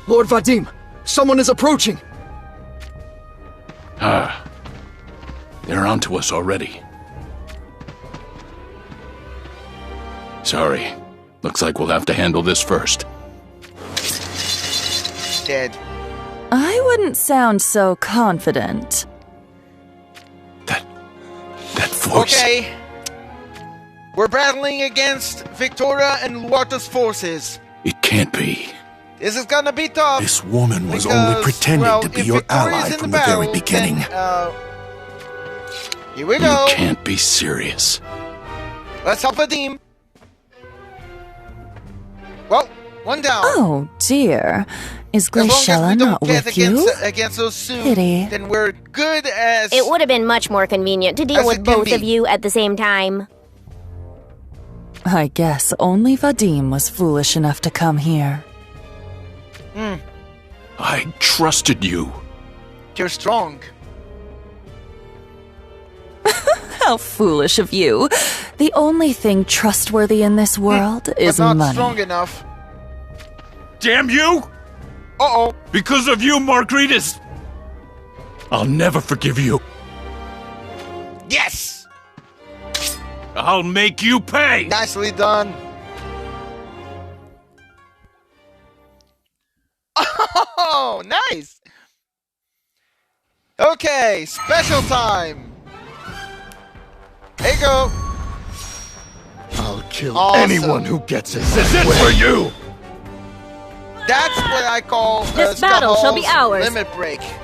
Speaker 23: Lord Vadim, someone is approaching!
Speaker 12: Ah. They're onto us already. Sorry. Looks like we'll have to handle this first.
Speaker 1: Dead.
Speaker 17: I wouldn't sound so confident.
Speaker 12: That
Speaker 8: force.
Speaker 1: Okay. We're battling against Victoria and Luarta's forces.
Speaker 8: It can't be.
Speaker 1: This is gonna be tough.
Speaker 8: This woman was
Speaker 1: because,
Speaker 8: only pretending
Speaker 1: well,
Speaker 8: to be
Speaker 1: if
Speaker 8: your
Speaker 1: Victoria's
Speaker 8: ally
Speaker 1: in
Speaker 8: from
Speaker 1: the
Speaker 8: the very
Speaker 1: battle,
Speaker 8: beginning.
Speaker 1: then, here we
Speaker 8: You
Speaker 1: go.
Speaker 8: can't be serious.
Speaker 1: Let's help a team. Well, one down.
Speaker 17: Oh dear. Is
Speaker 1: As long as
Speaker 17: Glaciella
Speaker 1: we don't
Speaker 17: not
Speaker 1: get
Speaker 17: with you?
Speaker 1: against those Sioux,
Speaker 17: Pity.
Speaker 1: then we're good as...
Speaker 18: It would have been much more convenient to deal
Speaker 1: As
Speaker 18: with
Speaker 1: it can
Speaker 18: both
Speaker 1: be.
Speaker 18: of you at the same time.
Speaker 17: I guess only Vadim was foolish enough to come here.
Speaker 8: I trusted you.
Speaker 1: You're strong.
Speaker 17: How foolish of you. The only thing trustworthy in this world is
Speaker 1: but not
Speaker 17: money.
Speaker 1: strong enough.
Speaker 15: Damn you!
Speaker 1: Uh-oh.
Speaker 15: Because of you, Margaritas! I'll never forgive you.
Speaker 1: Yes!
Speaker 15: I'll make you pay!
Speaker 1: Nicely done. Oh, nice. Okay, special time. There you go.
Speaker 5: I'll kill
Speaker 1: Awesome.
Speaker 5: anyone who gets it.
Speaker 15: This is it for you!
Speaker 1: That's what I call
Speaker 21: This battle shall be ours.
Speaker 1: Limit break. Really?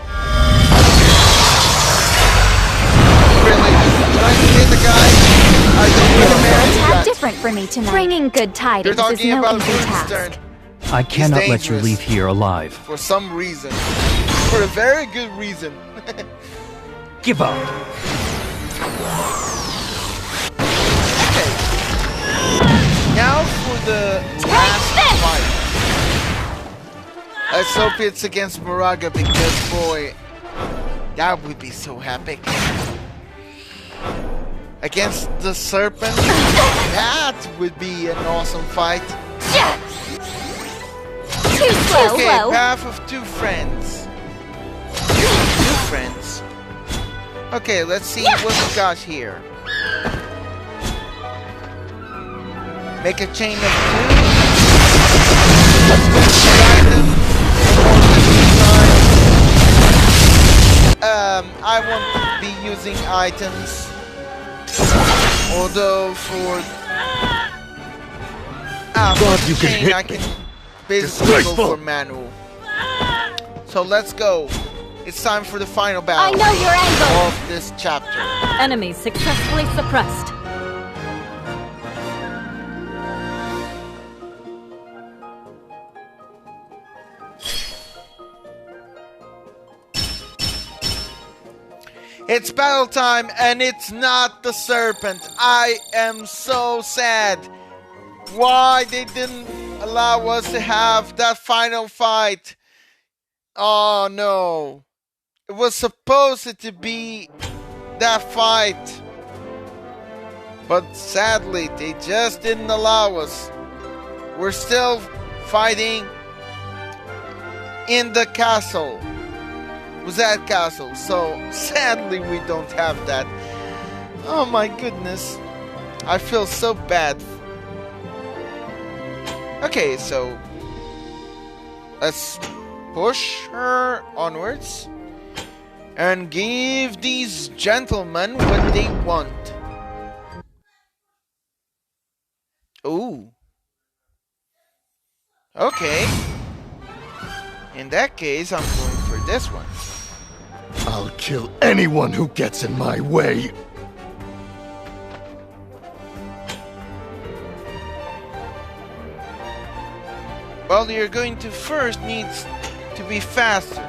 Speaker 1: When I hit the guy, I don't
Speaker 9: It's
Speaker 1: recommend
Speaker 9: a
Speaker 1: that.
Speaker 9: different for me tonight.
Speaker 18: Bringing good
Speaker 1: You're
Speaker 18: tidings is
Speaker 1: talking
Speaker 18: no
Speaker 1: about
Speaker 18: easy task.
Speaker 1: Moonstern
Speaker 14: I cannot let you
Speaker 1: dangerous.
Speaker 14: leave here alive.
Speaker 1: for some reason. For a very good reason.
Speaker 14: Give up.
Speaker 1: Okay. Now for the last fight. Let's hope it's against Moraga because, boy, that would be so epic. Against the serpent, that would be an awesome fight.
Speaker 18: Too slow,
Speaker 1: Okay,
Speaker 18: low.
Speaker 1: path of two friends. Two friends. Okay, let's see what we got here. Make a chain of two. I won't be using items. Although for
Speaker 5: God, you can
Speaker 1: chain,
Speaker 5: hit
Speaker 1: I
Speaker 5: me.
Speaker 1: can basically go
Speaker 5: Disgraceful.
Speaker 1: for manual. So let's go. It's time for the final battle.
Speaker 21: I know your angle.
Speaker 1: Of this chapter.
Speaker 21: Enemies successfully suppressed.
Speaker 1: It's battle time, and it's not the serpent. I am so sad. Why they didn't allow us to have that final fight? Oh no. It was supposed to be that fight. But sadly, they just didn't allow us. We're still fighting in the castle. Was that castle? So sadly we don't have that. Oh my goodness. I feel so bad. Okay, so let's push her onwards and give these gentlemen what they want. Ooh. Okay. In that case, I'm going for this one.
Speaker 5: I'll kill anyone who gets in my way.
Speaker 1: Well, you're going to first need to be faster.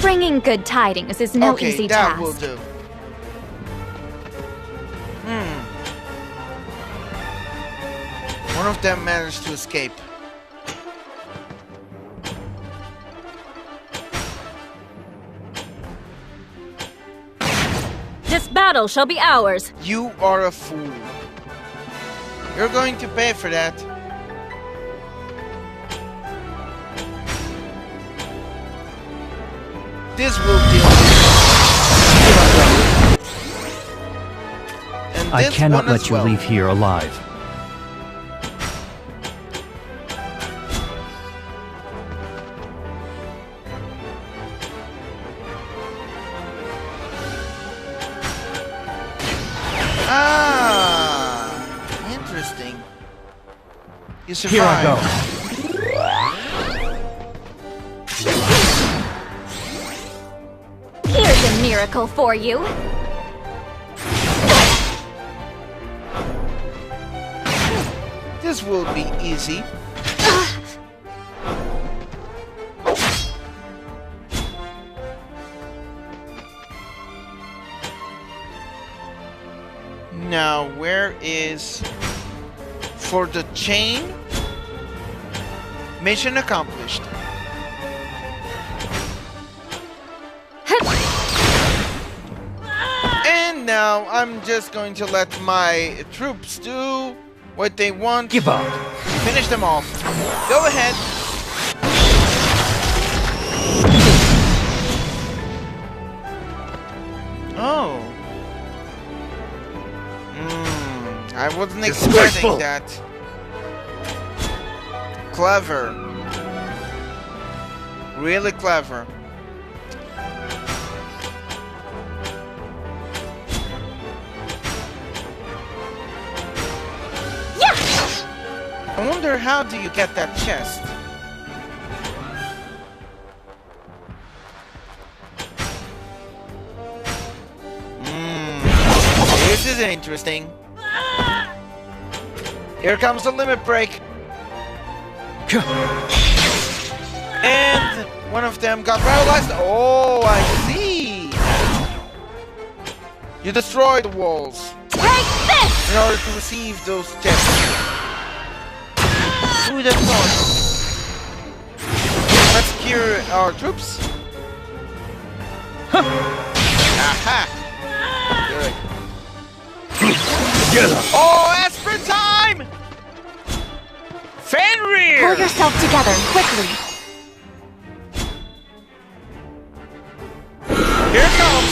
Speaker 9: Bringing good tidings is no
Speaker 1: okay,
Speaker 9: easy
Speaker 1: that
Speaker 9: task.
Speaker 1: will do. One of them managed to escape.
Speaker 21: This battle shall be ours.
Speaker 1: You are a fool. You're going to pay for that. This will deal with. And
Speaker 14: I
Speaker 1: this
Speaker 14: cannot
Speaker 1: one as
Speaker 14: let you
Speaker 1: well.
Speaker 14: leave here alive.
Speaker 1: You survived.
Speaker 14: Here I go.
Speaker 9: Here's a miracle for you.
Speaker 1: This will be easy. Now, where is... For the chain? Mission accomplished. And now, I'm just going to let my troops do what they want.
Speaker 14: Give up.
Speaker 1: Finish them off. Go ahead. Oh. I wasn't expecting that. Clever. Really clever. I wonder, how do you get that chest? This is interesting. Here comes the limit break. And one of them got paralyzed. Oh, I see. You destroy the walls.
Speaker 9: Take this!
Speaker 1: In order to receive those chests. Who would have thought? Let's cure our troops. Aha! Good.
Speaker 15: Together.
Speaker 1: Oh, aspirin time! Fenrir!
Speaker 9: Pull yourself together, quickly.
Speaker 1: Here it comes!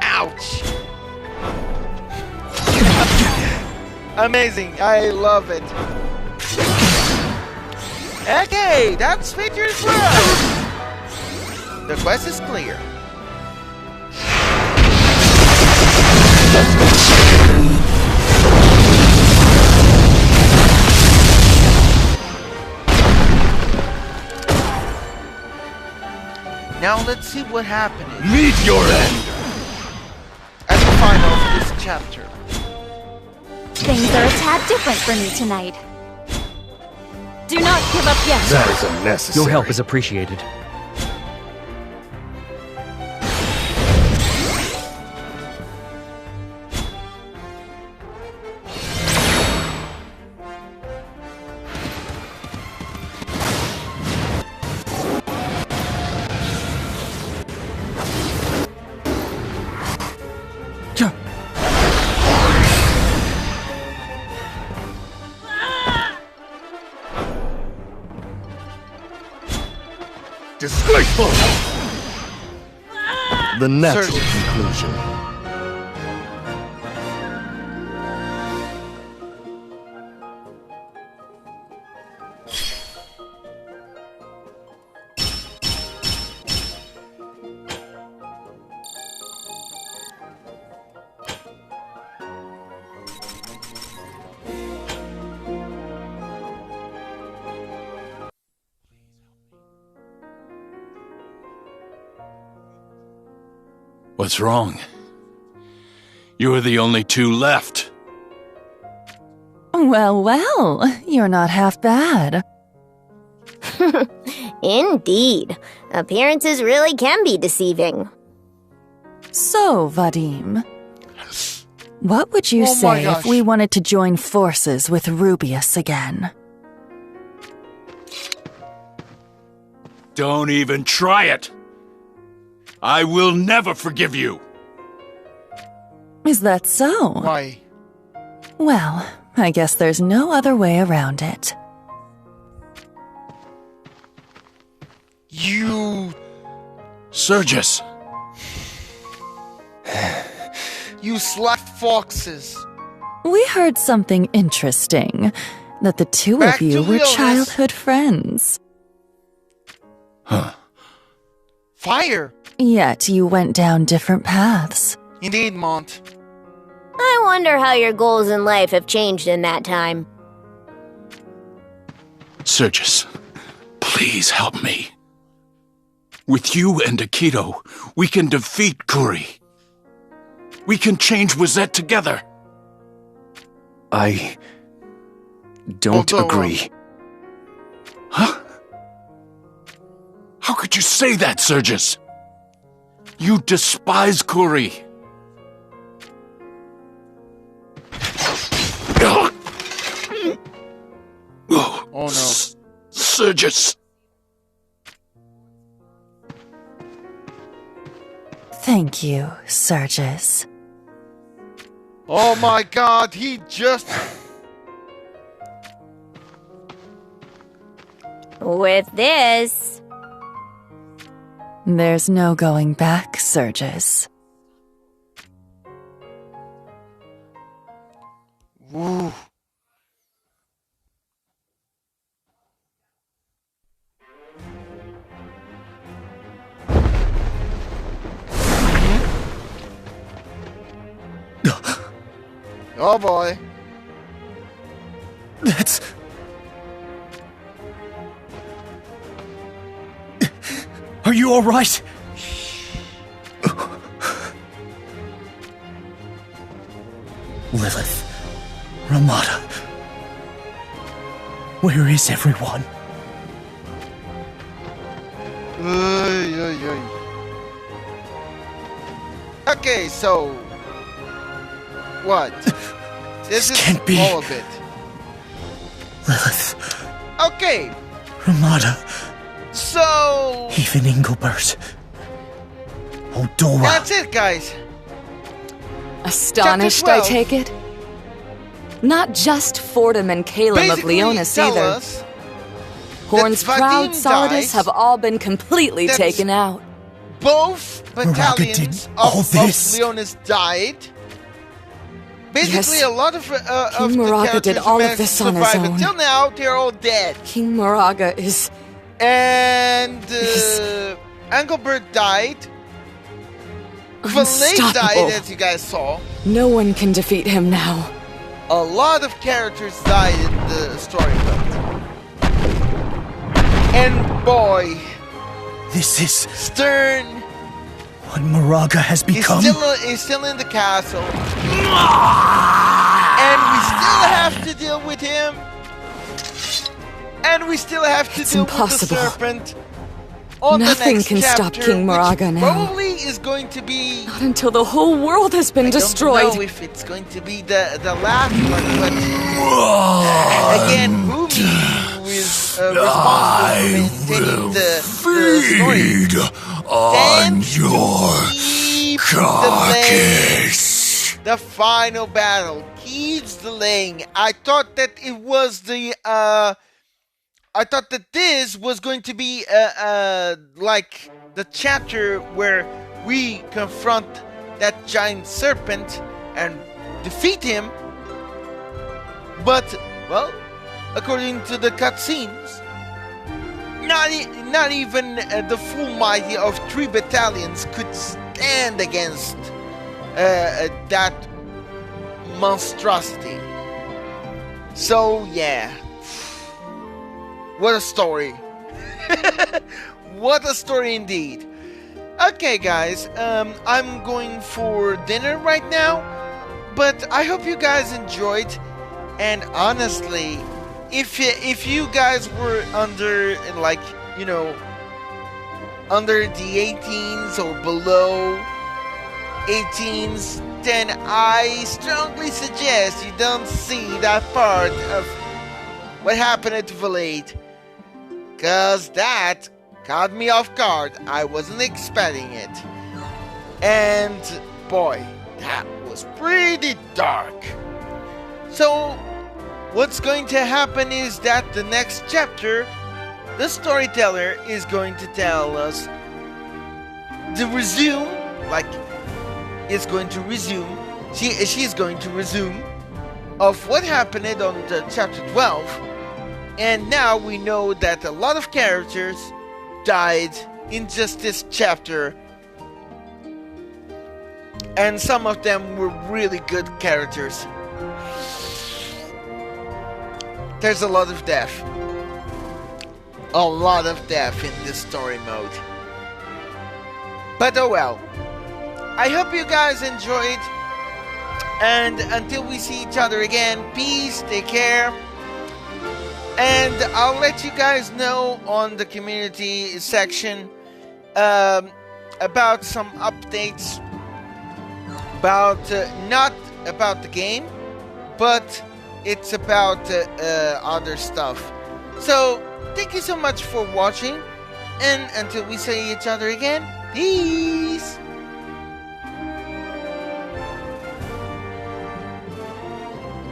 Speaker 1: Ouch! Amazing, I love it. Okay, that's Fenrir's well. The quest is clear. Now let's see what happened.
Speaker 15: Meet your end!
Speaker 1: At the final of this chapter.
Speaker 9: Things are a tad different for me tonight. Do not give up yet.
Speaker 15: That is unnecessary.
Speaker 14: Your help is appreciated.
Speaker 15: Disgraceful!
Speaker 5: The natural conclusion.
Speaker 15: What's wrong? You're the only two left.
Speaker 17: Well, well, you're not half bad.
Speaker 18: Indeed. Appearances really can be deceiving.
Speaker 17: So, Vadim, what would you
Speaker 1: Oh my
Speaker 17: say
Speaker 1: gosh.
Speaker 17: if we wanted to join forces with Rubius again?
Speaker 15: Don't even try it! I will never forgive you!
Speaker 17: Is that so?
Speaker 1: Why?
Speaker 17: Well, I guess there's no other way around it.
Speaker 1: You...
Speaker 15: Sergius!
Speaker 1: You slack foxes.
Speaker 17: We heard something interesting, that the two
Speaker 1: Back
Speaker 17: of you
Speaker 1: to
Speaker 17: were
Speaker 1: Leonis.
Speaker 17: childhood friends.
Speaker 15: Huh.
Speaker 1: Fire.
Speaker 17: Yet you went down different paths.
Speaker 1: Indeed, Mont.
Speaker 18: I wonder how your goals in life have changed in that time.
Speaker 15: Sergius, please help me. With you and Akito, we can defeat Kuri. We can change Wizette together.
Speaker 5: I don't agree.
Speaker 15: Huh? How could you say that, Sergius? You despise Kuri.
Speaker 1: Oh no.
Speaker 15: Sergius.
Speaker 17: Thank you, Sergius.
Speaker 1: Oh my god, he just...
Speaker 18: With this...
Speaker 17: There's no going back, Sergius.
Speaker 1: Woo. Oh boy.
Speaker 3: That's... Are you all right? Lilith, Ramada, where is everyone?
Speaker 1: Okay, so what? This
Speaker 3: can't be.
Speaker 1: All of it.
Speaker 3: Lilith,
Speaker 1: Okay,
Speaker 3: Ramada,
Speaker 1: so
Speaker 3: even Engelbert, Odora.
Speaker 1: that's it, guys.
Speaker 7: Astonished,
Speaker 1: Chapter
Speaker 7: I
Speaker 1: 12.
Speaker 7: take it? Not just Fordham and Calum of
Speaker 1: Basically,
Speaker 7: Leonis
Speaker 1: tell
Speaker 7: either.
Speaker 1: us
Speaker 7: Horn's
Speaker 1: that
Speaker 7: proud
Speaker 1: Vadim
Speaker 7: solidus
Speaker 1: dies.
Speaker 7: have all been completely
Speaker 1: That's-
Speaker 7: taken out.
Speaker 1: Both battalions of Leonis died. Basically,
Speaker 7: Yes.
Speaker 1: a lot of
Speaker 7: King
Speaker 1: the
Speaker 7: Moraga
Speaker 1: characters
Speaker 7: did
Speaker 1: who
Speaker 7: all of
Speaker 1: managed
Speaker 7: this
Speaker 1: to
Speaker 7: on his
Speaker 1: survive
Speaker 7: own.
Speaker 1: until now, they're all dead.
Speaker 7: King Moraga is...
Speaker 1: And Engelbert died. Valet died,
Speaker 7: Unstoppable.
Speaker 1: as you guys saw.
Speaker 7: No one can defeat him now.
Speaker 1: A lot of characters died in the storybook. And boy,
Speaker 3: This is
Speaker 1: Stern
Speaker 3: what Moraga has become.
Speaker 1: is still in the castle. And we still have to deal with him. And we still have to deal
Speaker 7: impossible.
Speaker 1: with the serpent. On
Speaker 7: Nothing
Speaker 1: the next
Speaker 7: can stop
Speaker 1: chapter,
Speaker 7: King Moraga
Speaker 1: which
Speaker 7: now.
Speaker 1: probably is going to be...
Speaker 7: Not until the whole world has been
Speaker 1: I
Speaker 7: destroyed.
Speaker 1: don't know if it's going to be the last one, but again, Boomy, who is responsible for maintaining the story,
Speaker 11: on your
Speaker 1: carcass. The final battle keeps delaying. I thought that it was the I thought that this was going to be like the chapter where we confront that giant serpent and defeat him. But, well, according to the cutscenes, not even the full mighty of 3 battalions could stand against that monstrosity. So, yeah. What a story. What a story indeed. Okay, guys, I'm going for dinner right now, but I hope you guys enjoyed. And honestly, if you guys were under, like, you know, under the 18s or below 18s, then I strongly suggest you don't see that part of what happened to Valade, cause that caught me off guard. I wasn't expecting it. And boy, that was pretty dark. So what's going to happen is that the next chapter, the storyteller is going to tell us the resume, like it's going to resume, she's going to resume of what happened on the chapter 12. And now we know that a lot of characters died in just this chapter. And some of them were really good characters. There's a lot of death. A lot of death in this story mode. But oh well. I hope you guys enjoyed. And until we see each other again, peace, take care. And I'll let you guys know on the community section about some updates about not about the game, but it's about other stuff. So thank you so much for watching, and until we see each other again, peace.